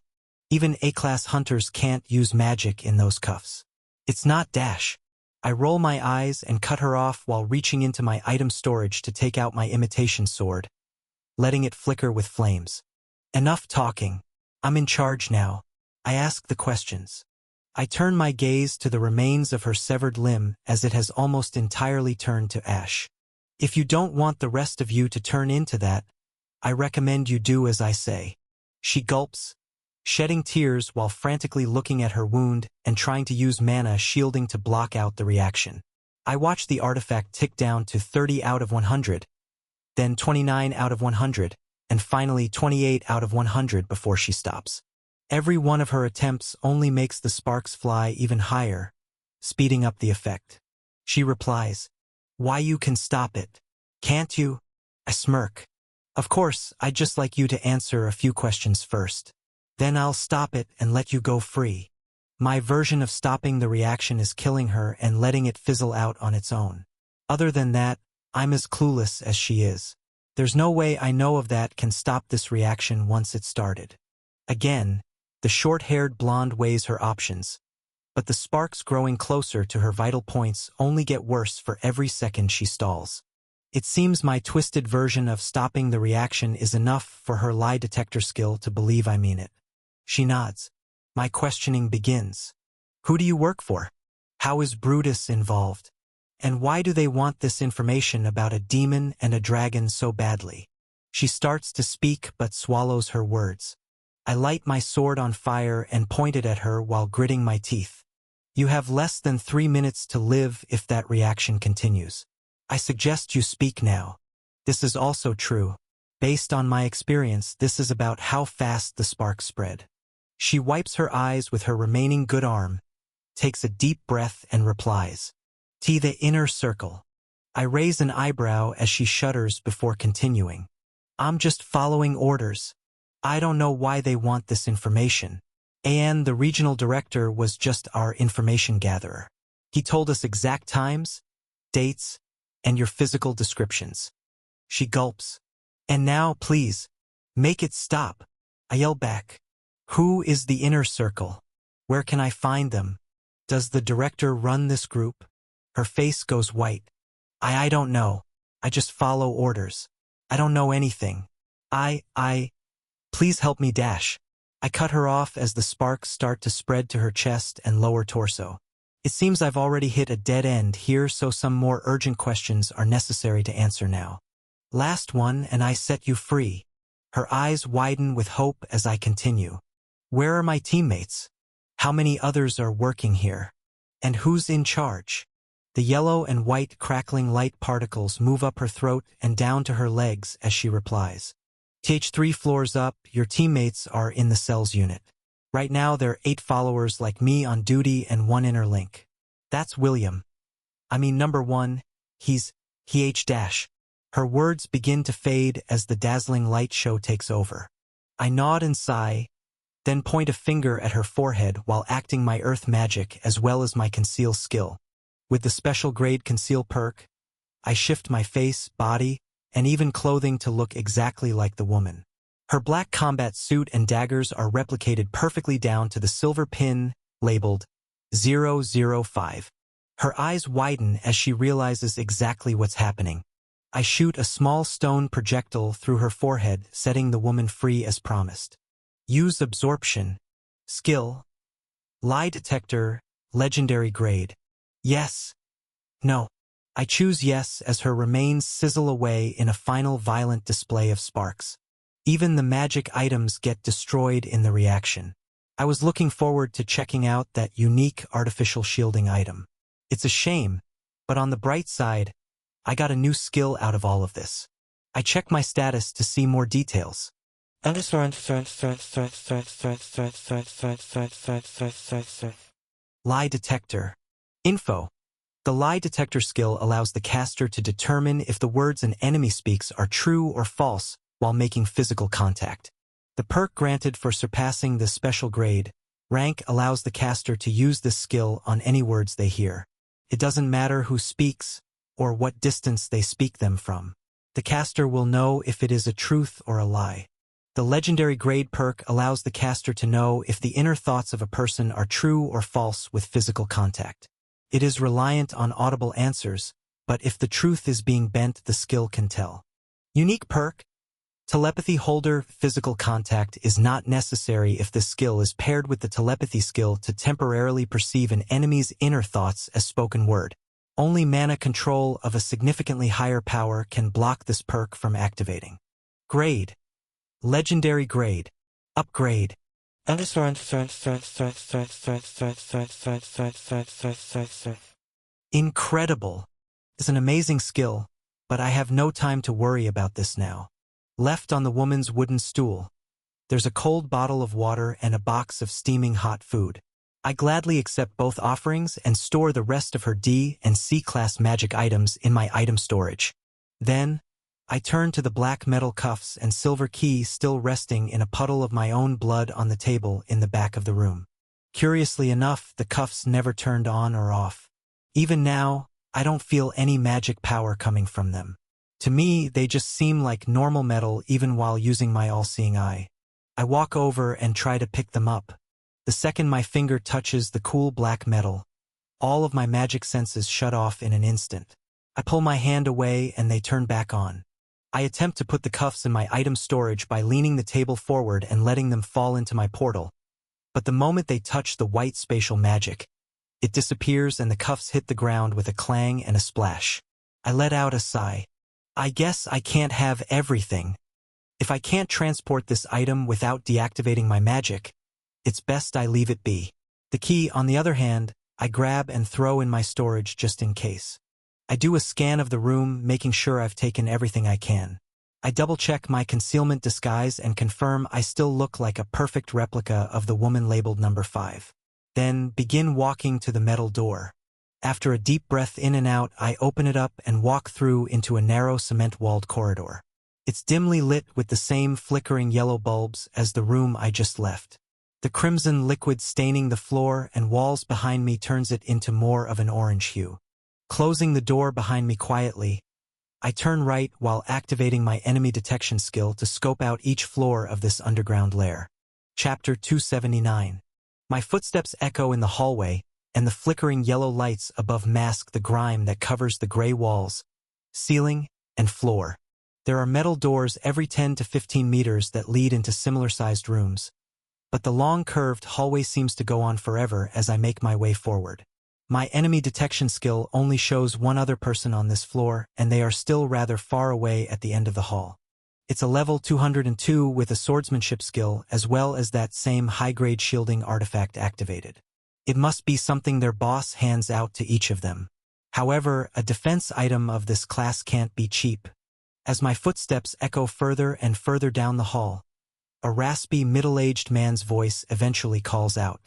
Even A-class hunters can't use magic in those cuffs. It's not dash. I roll my eyes and cut her off while reaching into my item storage to take out my imitation sword, letting it flicker with flames. Enough talking. I'm in charge now. I ask the questions. I turn my gaze to the remains of her severed limb as it has almost entirely turned to ash. If you don't want the rest of you to turn into that, I recommend you do as I say. She gulps, shedding tears while frantically looking at her wound and trying to use mana shielding to block out the reaction. I watch the artifact tick down to 30 out of 100, then 29 out of 100, and finally 28 out of 100 before she stops. Every one of her attempts only makes the sparks fly even higher, speeding up the effect. She replies, "Why, you can stop it. Can't you?" I smirk. "Of course, I'd just like you to answer a few questions first. Then I'll stop it and let you go free." My version of stopping the reaction is killing her and letting it fizzle out on its own. Other than that, I'm as clueless as she is. There's no way I know of that can stop this reaction once it started. Again, the short-haired blonde weighs her options, but the sparks growing closer to her vital points only get worse for every second she stalls. It seems my twisted version of stopping the reaction is enough for her lie detector skill to believe I mean it. She nods. My questioning begins. Who do you work for? How is Brutus involved? And why do they want this information about a demon and a dragon so badly? She starts to speak but swallows her words. I light my sword on fire and point it at her while gritting my teeth. You have less than 3 minutes to live if that reaction continues. I suggest you speak now. This is also true. Based on my experience, this is about how fast the sparks spread. She wipes her eyes with her remaining good arm, takes a deep breath and replies, the inner circle. I raise an eyebrow as she shudders before continuing. I'm just following orders. I don't know why they want this information. And the regional director was just our information gatherer. He told us exact times, dates, and your physical descriptions. She gulps. And now, please, make it stop. I yell back. Who is the inner circle? Where can I find them? Does the director run this group? Her face goes white. I don't know. I just follow orders. I don't know anything. Please help me dash. I cut her off as the sparks start to spread to her chest and lower torso. It seems I've already hit a dead end here, so some more urgent questions are necessary to answer now. Last one, and I set you free. Her eyes widen with hope as I continue. Where are my teammates? How many others are working here? And who's in charge? The yellow and white crackling light particles move up her throat and down to her legs as she replies. TH3 floors up, your teammates are in the cells unit. Right now there are 8 followers like me on duty and 1 inner link. That's William. I mean number 1, he's H-. Her words begin to fade as the dazzling light show takes over. I nod and sigh, then point a finger at her forehead while acting my earth magic as well as my conceal skill. With the special grade conceal perk, I shift my face, body, and even clothing to look exactly like the woman. Her black combat suit and daggers are replicated perfectly down to the silver pin labeled 005. Her eyes widen as she realizes exactly what's happening. I shoot a small stone projectile through her forehead, setting the woman free as promised. Use absorption. Skill. Lie detector, legendary grade. Yes. No. I choose yes as her remains sizzle away in a final violent display of sparks. Even the magic items get destroyed in the reaction. I was looking forward to checking out that unique artificial shielding item. It's a shame, but on the bright side, I got a new skill out of all of this. I check my status to see more details. Lie detector. Info. The lie detector skill allows the caster to determine if the words an enemy speaks are true or false while making physical contact. The perk granted for surpassing the special grade rank allows the caster to use this skill on any words they hear. It doesn't matter who speaks or what distance they speak them from. The caster will know if it is a truth or a lie. The legendary grade perk allows the caster to know if the inner thoughts of a person are true or false with physical contact. It is reliant on audible answers, but if the truth is being bent, the skill can tell. Unique perk. Telepathy holder. Physical contact is not necessary if the skill is paired with the telepathy skill to temporarily perceive an enemy's inner thoughts as spoken word. Only mana control of a significantly higher power can block this perk from activating. Grade. Legendary grade. Upgrade. Incredible. It's an amazing skill, but I have no time to worry about this now. Left on the woman's wooden stool, there's a cold bottle of water and a box of steaming hot food. I gladly accept both offerings and store the rest of her D and C class magic items in my item storage. Then, I turn to the black metal cuffs and silver key still resting in a puddle of my own blood on the table in the back of the room. Curiously enough, the cuffs never turned on or off. Even now, I don't feel any magic power coming from them. To me, they just seem like normal metal even while using my all-seeing eye. I walk over and try to pick them up. The second my finger touches the cool black metal, all of my magic senses shut off in an instant. I pull my hand away and they turn back on. I attempt to put the cuffs in my item storage by leaning the table forward and letting them fall into my portal. But the moment they touch the white spatial magic, it disappears and the cuffs hit the ground with a clang and a splash. I let out a sigh. I guess I can't have everything. If I can't transport this item without deactivating my magic, it's best I leave it be. The key, on the other hand, I grab and throw in my storage just in case. I do a scan of the room, making sure I've taken everything I can. I double-check my concealment disguise and confirm I still look like a perfect replica of the woman labeled number 5. Then begin walking to the metal door. After a deep breath in and out, I open it up and walk through into a narrow cement-walled corridor. It's dimly lit with the same flickering yellow bulbs as the room I just left. The crimson liquid staining the floor and walls behind me turns it into more of an orange hue. Closing the door behind me quietly, I turn right while activating my enemy detection skill to scope out each floor of this underground lair. Chapter 279. My footsteps echo in the hallway, and the flickering yellow lights above mask the grime that covers the gray walls, ceiling, and floor. There are metal doors every 10 to 15 meters that lead into similar-sized rooms, but the long curved hallway seems to go on forever as I make my way forward. My enemy detection skill only shows one other person on this floor, and they are still rather far away at the end of the hall. It's a level 202 with a swordsmanship skill as well as that same high-grade shielding artifact activated. It must be something their boss hands out to each of them. However, a defense item of this class can't be cheap. As my footsteps echo further and further down the hall, a raspy middle-aged man's voice eventually calls out.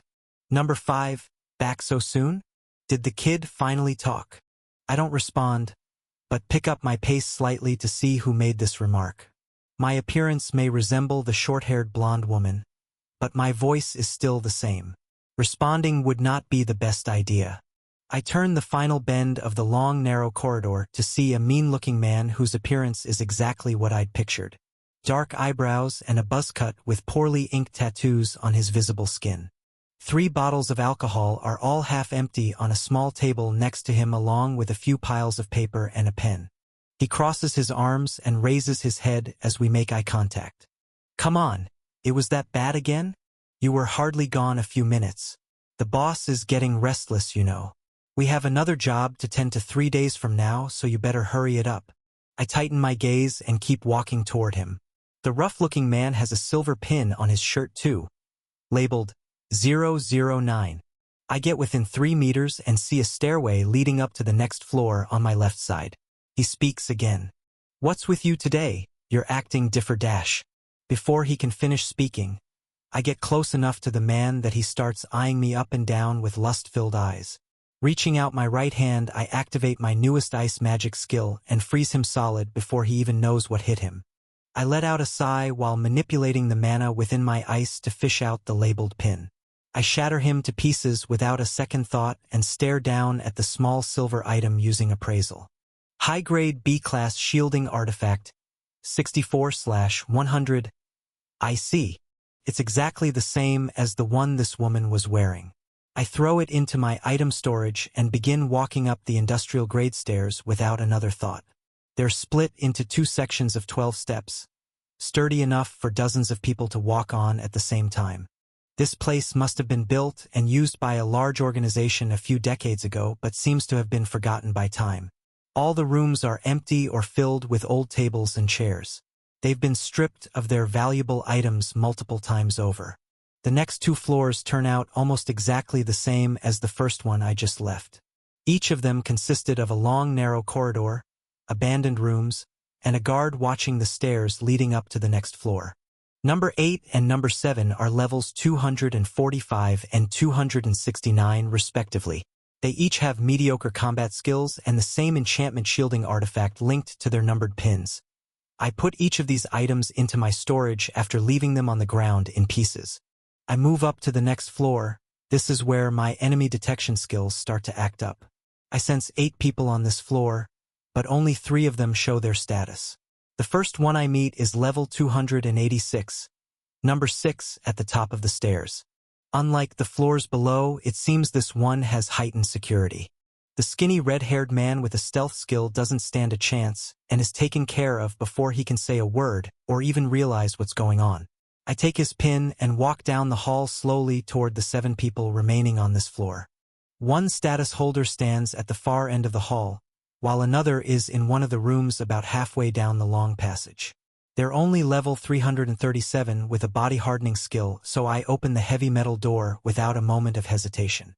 "Number 5, back so soon?" Did the kid finally talk? I don't respond, but pick up my pace slightly to see who made this remark. My appearance may resemble the short-haired blonde woman, but my voice is still the same. Responding would not be the best idea. I turn the final bend of the long, narrow corridor to see a mean-looking man whose appearance is exactly what I'd pictured. Dark eyebrows and a buzz cut with poorly inked tattoos on his visible skin. 3 bottles of alcohol are all half empty on a small table next to him along with a few piles of paper and a pen. He crosses his arms and raises his head as we make eye contact. "Come on, it was that bad again? You were hardly gone a few minutes. The boss is getting restless, you know. We have another job to tend to 3 days from now, so you better hurry it up." I tighten my gaze and keep walking toward him. The rough-looking man has a silver pin on his shirt too, labeled 009. I get within 3 meters and see a stairway leading up to the next floor on my left side. He speaks again. "What's with you today? You're acting differ-dash." Before he can finish speaking, I get close enough to the man that he starts eyeing me up and down with lust-filled eyes. Reaching out my right hand, I activate my newest ice magic skill and freeze him solid before he even knows what hit him. I let out a sigh while manipulating the mana within my ice to fish out the labeled pin. I shatter him to pieces without a second thought and stare down at the small silver item using appraisal. High-grade B-class shielding artifact, 64/100. I see. It's exactly the same as the one this woman was wearing. I throw it into my item storage and begin walking up the industrial-grade stairs without another thought. They're split into 2 sections of 12 steps, sturdy enough for dozens of people to walk on at the same time. This place must have been built and used by a large organization a few decades ago, but seems to have been forgotten by time. All the rooms are empty or filled with old tables and chairs. They've been stripped of their valuable items multiple times over. The next 2 floors turn out almost exactly the same as the first one I just left. Each of them consisted of a long, narrow corridor, abandoned rooms, and a guard watching the stairs leading up to the next floor. Number 8 and number 7 are levels 245 and 269 respectively. They each have mediocre combat skills and the same enchantment shielding artifact linked to their numbered pins. I put each of these items into my storage after leaving them on the ground in pieces. I move up to the next floor. This is where my enemy detection skills start to act up. I sense 8 people on this floor, but only 3 of them show their status. The first one I meet is level 286, number 6 at the top of the stairs. Unlike the floors below, it seems this one has heightened security. The skinny red-haired man with a stealth skill doesn't stand a chance and is taken care of before he can say a word or even realize what's going on. I take his pin and walk down the hall slowly toward the 7 people remaining on this floor. One status holder stands at the far end of the hall, while another is in one of the rooms about halfway down the long passage. They're only level 337 with a body-hardening skill, so I open the heavy metal door without a moment of hesitation.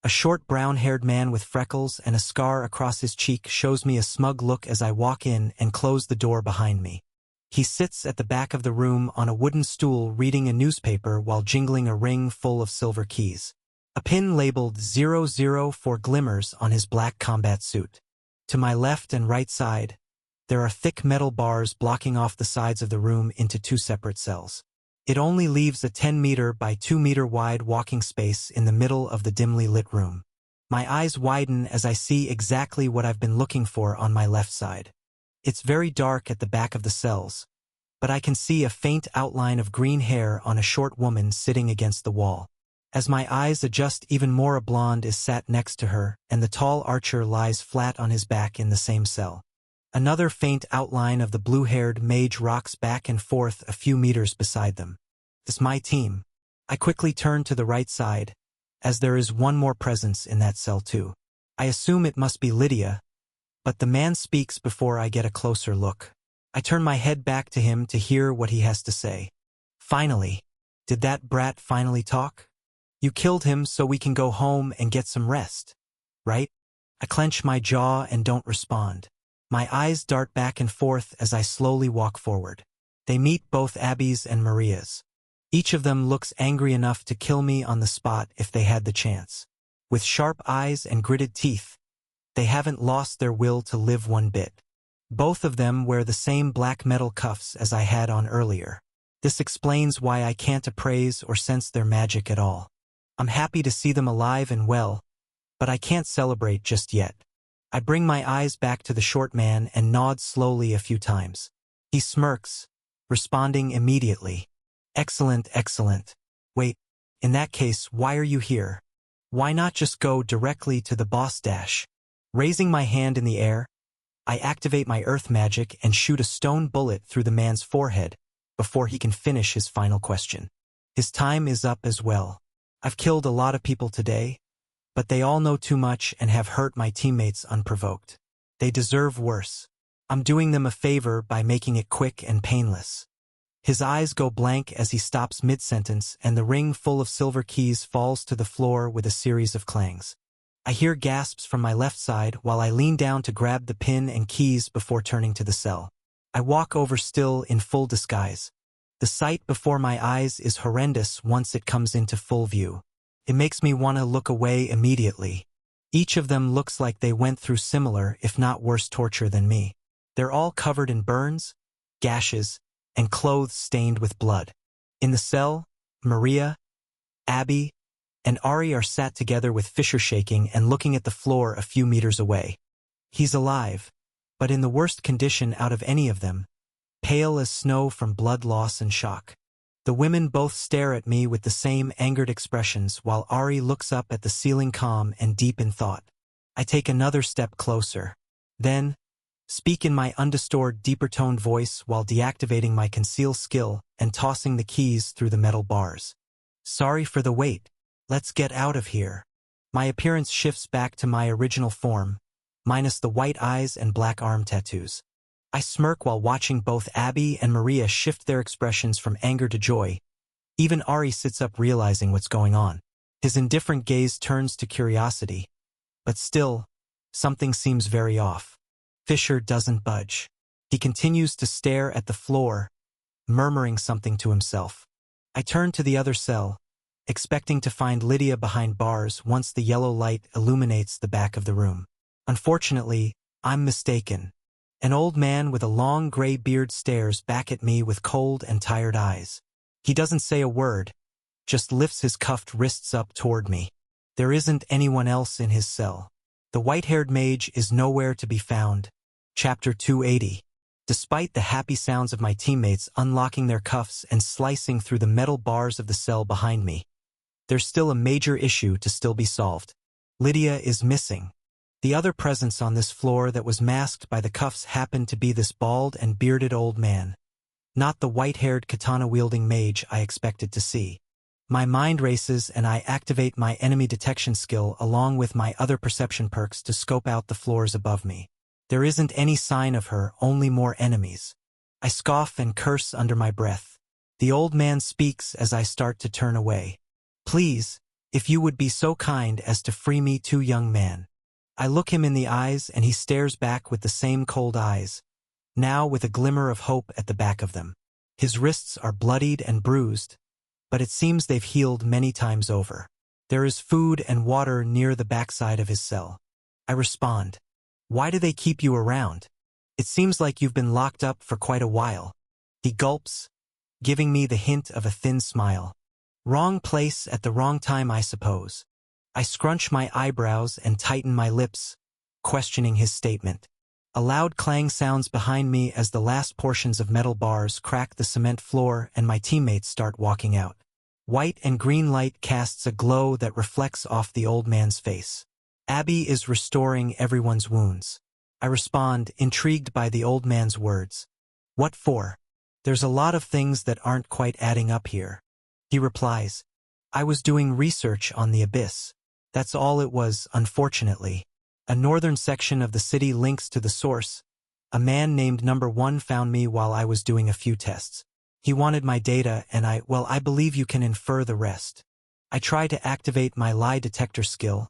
A short brown-haired man with freckles and a scar across his cheek shows me a smug look as I walk in and close the door behind me. He sits at the back of the room on a wooden stool reading a newspaper while jingling a ring full of silver keys. A pin labeled 004 glimmers on his black combat suit. To my left and right side, there are thick metal bars blocking off the sides of the room into 2 separate cells. It only leaves a 10-meter by 2-meter wide walking space in the middle of the dimly lit room. My eyes widen as I see exactly what I've been looking for on my left side. It's very dark at the back of the cells, but I can see a faint outline of green hair on a short woman sitting against the wall. As my eyes adjust, even more, a blonde is sat next to her, and the tall archer lies flat on his back in the same cell. Another faint outline of the blue-haired mage rocks back and forth a few meters beside them. It's my team. I quickly turn to the right side, as there is one more presence in that cell too. I assume it must be Lydia, but the man speaks before I get a closer look. I turn my head back to him to hear what he has to say. Finally. Did that brat finally talk? You killed him so we can go home and get some rest, right? I clench my jaw and don't respond. My eyes dart back and forth as I slowly walk forward. They meet both Abby's and Maria's. Each of them looks angry enough to kill me on the spot if they had the chance. With sharp eyes and gritted teeth, they haven't lost their will to live one bit. Both of them wear the same black metal cuffs as I had on earlier. This explains why I can't appraise or sense their magic at all. I'm happy to see them alive and well, but I can't celebrate just yet. I bring my eyes back to the short man and nod slowly a few times. He smirks, responding immediately. Excellent, excellent. Wait, in that case, why are you here? Why not just go directly to the boss dash? Raising my hand in the air, I activate my earth magic and shoot a stone bullet through the man's forehead before he can finish his final question. His time is up as well. I've killed a lot of people today, but they all know too much and have hurt my teammates unprovoked. They deserve worse. I'm doing them a favor by making it quick and painless. His eyes go blank as he stops mid-sentence and the ring full of silver keys falls to the floor with a series of clangs. I hear gasps from my left side while I lean down to grab the pin and keys before turning to the cell. I walk over still in full disguise. The sight before my eyes is horrendous once it comes into full view. It makes me want to look away immediately. Each of them looks like they went through similar, if not worse, torture than me. They're all covered in burns, gashes, and clothes stained with blood. In the cell, Maria, Abby, and Ari are sat together with Fisher shaking and looking at the floor a few meters away. He's alive, but in the worst condition out of any of them, pale as snow from blood loss and shock. The women both stare at me with the same angered expressions while Ari looks up at the ceiling calm and deep in thought. I take another step closer. Then, speak in my undisturbed, deeper-toned voice while deactivating my conceal skill and tossing the keys through the metal bars. Sorry for the wait. Let's get out of here. My appearance shifts back to my original form, minus the white eyes and black arm tattoos. I smirk while watching both Abby and Maria shift their expressions from anger to joy. Even Ari sits up realizing what's going on. His indifferent gaze turns to curiosity. But still, something seems very off. Fisher doesn't budge. He continues to stare at the floor, murmuring something to himself. I turn to the other cell, expecting to find Lydia behind bars once the yellow light illuminates the back of the room. Unfortunately, I'm mistaken. An old man with a long gray beard stares back at me with cold and tired eyes. He doesn't say a word, just lifts his cuffed wrists up toward me. There isn't anyone else in his cell. The white-haired mage is nowhere to be found. Chapter 280. Despite the happy sounds of my teammates unlocking their cuffs and slicing through the metal bars of the cell behind me, there's still a major issue to still be solved. Lydia is missing. The other presence on this floor that was masked by the cuffs happened to be this bald and bearded old man. Not the white-haired katana-wielding mage I expected to see. My mind races and I activate my enemy detection skill along with my other perception perks to scope out the floors above me. There isn't any sign of her, only more enemies. I scoff and curse under my breath. The old man speaks as I start to turn away. Please, if you would be so kind as to free me too, young man. I look him in the eyes and he stares back with the same cold eyes, now with a glimmer of hope at the back of them. His wrists are bloodied and bruised, but it seems they've healed many times over. There is food and water near the backside of his cell. I respond. Why do they keep you around? It seems like you've been locked up for quite a while. He gulps, giving me the hint of a thin smile. Wrong place at the wrong time, I suppose. I scrunch my eyebrows and tighten my lips, questioning his statement. A loud clang sounds behind me as the last portions of metal bars crack the cement floor and my teammates start walking out. White and green light casts a glow that reflects off the old man's face. Abby is restoring everyone's wounds. I respond, intrigued by the old man's words. What for? There's a lot of things that aren't quite adding up here. He replies, I was doing research on the Abyss. That's all it was, unfortunately. A northern section of the city links to the source. A man named Number 1 found me while I was doing a few tests. He wanted my data and I believe you can infer the rest. I try to activate my lie detector skill,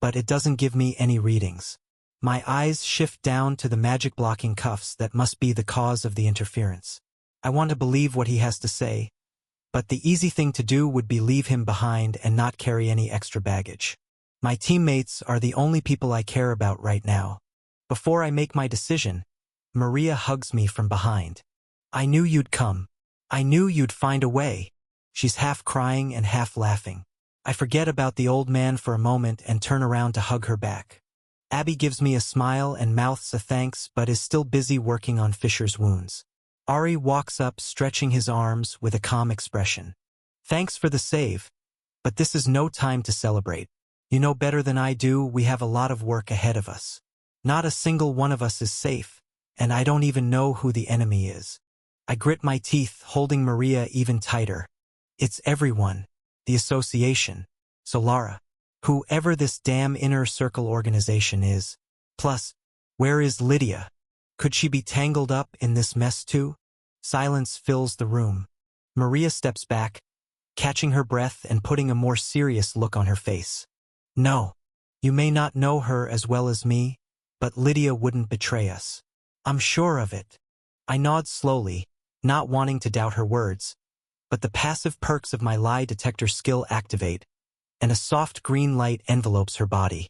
but it doesn't give me any readings. My eyes shift down to the magic blocking cuffs that must be the cause of the interference. I want to believe what he has to say, but the easy thing to do would be leave him behind and not carry any extra baggage. My teammates are the only people I care about right now. Before I make my decision, Maria hugs me from behind. I knew you'd come. I knew you'd find a way. She's half crying and half laughing. I forget about the old man for a moment and turn around to hug her back. Abby gives me a smile and mouths a thanks but is still busy working on Fisher's wounds. Ari walks up stretching his arms with a calm expression. Thanks for the save, but this is no time to celebrate. You know better than I do, we have a lot of work ahead of us. Not a single one of us is safe, and I don't even know who the enemy is. I grit my teeth, holding Maria even tighter. It's everyone. The association. Solara. Whoever this damn inner circle organization is. Plus, where is Lydia? Could she be tangled up in this mess too? Silence fills the room. Maria steps back, catching her breath and putting a more serious look on her face. No. You may not know her as well as me, but Lydia wouldn't betray us. I'm sure of it. I nod slowly, not wanting to doubt her words, but the passive perks of my lie detector skill activate, and a soft green light envelopes her body.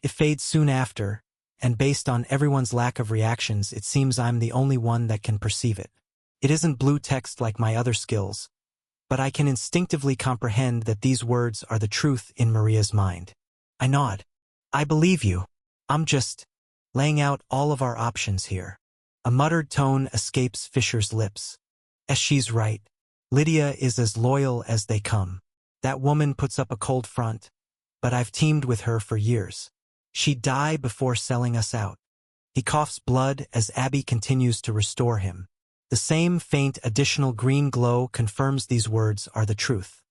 It fades soon after, and based on everyone's lack of reactions, it seems I'm the only one that can perceive it. It isn't blue text like my other skills, but I can instinctively comprehend that these words are the truth in Maria's mind. I nod. I believe you. I'm just laying out all of our options here. A muttered tone escapes Fisher's lips. As she's right. Lydia is as loyal as they come. That woman puts up a cold front, but I've teamed with her for years. She'd die before selling us out. He coughs blood as Abby continues to restore him. The same faint additional green glow confirms these words are the truth.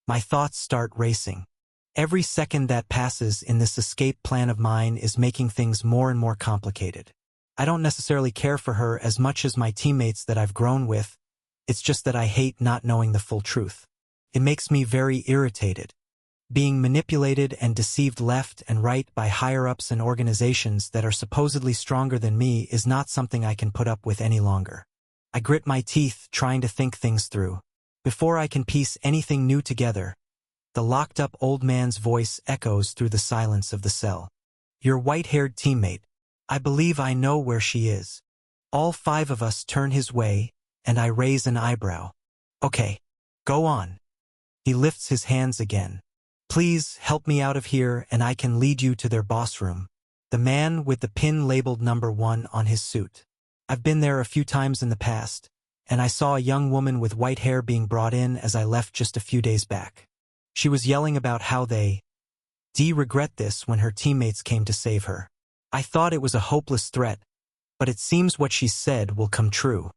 My thoughts start racing. Every second that passes in this escape plan of mine is making things more and more complicated. I don't necessarily care for her as much as my teammates that I've grown with. It's just that I hate not knowing the full truth. It makes me very irritated. Being manipulated and deceived left and right by higher-ups and organizations that are supposedly stronger than me is not something I can put up with any longer. I grit my teeth, trying to think things through. Before I can piece anything new together, the locked-up old man's voice echoes through the silence of the cell. Your white-haired teammate. I believe I know where she is. All 5 of us turn his way, and I raise an eyebrow. Okay, go on. He lifts his hands again. Please help me out of here and I can lead you to their boss room. The man with the pin labeled number 1 on his suit. I've been there a few times in the past, and I saw a young woman with white hair being brought in as I left just a few days back. She was yelling about how they regret this when her teammates came to save her. I thought it was a hopeless threat, but it seems what she said will come true.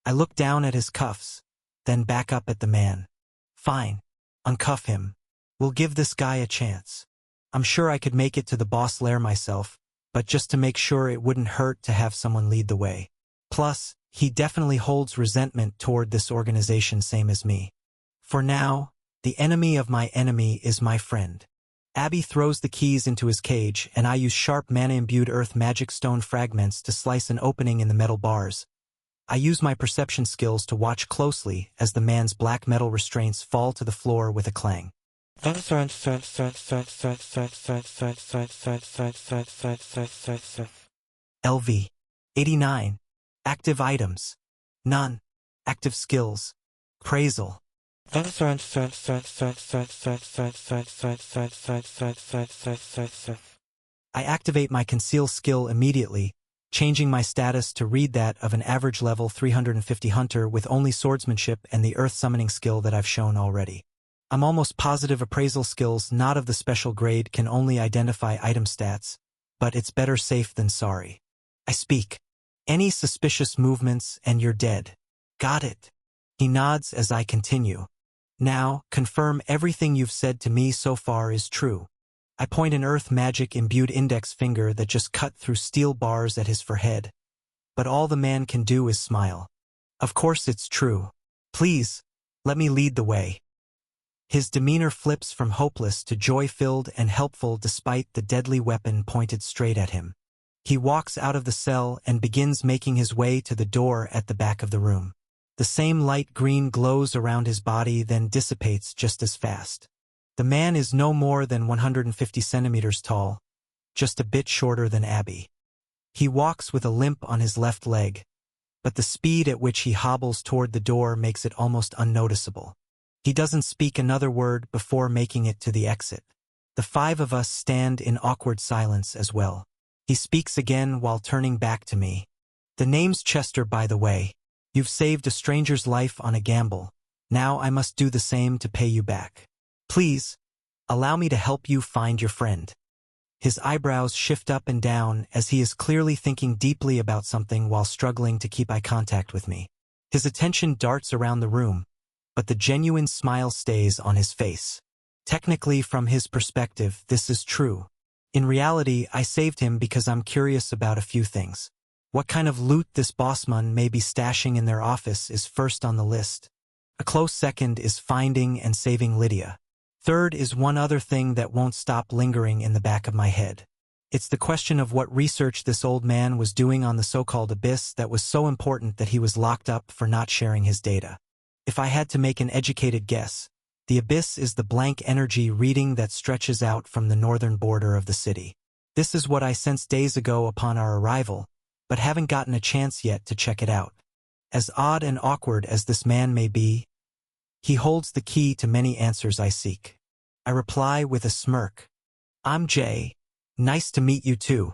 I look down at his cuffs, then back up at the man. Fine. Uncuff him. We'll give this guy a chance. I'm sure I could make it to the boss lair myself, but just to make sure it wouldn't hurt to have someone lead the way. Plus, he definitely holds resentment toward this organization same as me. For now, the enemy of my enemy is my friend. Abby throws the keys into his cage and I use sharp mana-imbued earth magic stone fragments to slice an opening in the metal bars. I use my perception skills to watch closely as the man's black metal restraints fall to the floor with a clang. LV. 89. Active items. None. Active skills. Appraisal. I activate my conceal skill immediately, changing my status to read that of an average level 350 hunter with only swordsmanship and the earth summoning skill that I've shown already. I'm almost positive appraisal skills not of the special grade can only identify item stats, but it's better safe than sorry. I speak. Any suspicious movements and you're dead. Got it. He nods as I continue. Now, confirm everything you've said to me so far is true. I point an earth magic imbued index finger that just cut through steel bars at his forehead. But all the man can do is smile. Of course it's true. Please, let me lead the way. His demeanor flips from hopeless to joy-filled and helpful despite the deadly weapon pointed straight at him. He walks out of the cell and begins making his way to the door at the back of the room. The same light green glows around his body, then dissipates just as fast. The man is no more than 150 centimeters tall, just a bit shorter than Abby. He walks with a limp on his left leg, but the speed at which he hobbles toward the door makes it almost unnoticeable. He doesn't speak another word before making it to the exit. The five of us stand in awkward silence as well. He speaks again while turning back to me. The name's Chester, by the way. You've saved a stranger's life on a gamble. Now I must do the same to pay you back. Please, allow me to help you find your friend. His eyebrows shift up and down as he is clearly thinking deeply about something while struggling to keep eye contact with me. His attention darts around the room, but the genuine smile stays on his face. Technically, from his perspective, this is true. In reality, I saved him because I'm curious about a few things. What kind of loot this bossman may be stashing in their office is first on the list. A close second is finding and saving Lydia. Third is one other thing that won't stop lingering in the back of my head. It's the question of what research this old man was doing on the so-called Abyss that was so important that he was locked up for not sharing his data. If I had to make an educated guess, the Abyss is the blank energy reading that stretches out from the northern border of the city. This is what I sensed days ago upon our arrival, but haven't gotten a chance yet to check it out. As odd and awkward as this man may be, he holds the key to many answers I seek. I reply with a smirk. I'm Jay. Nice to meet you too.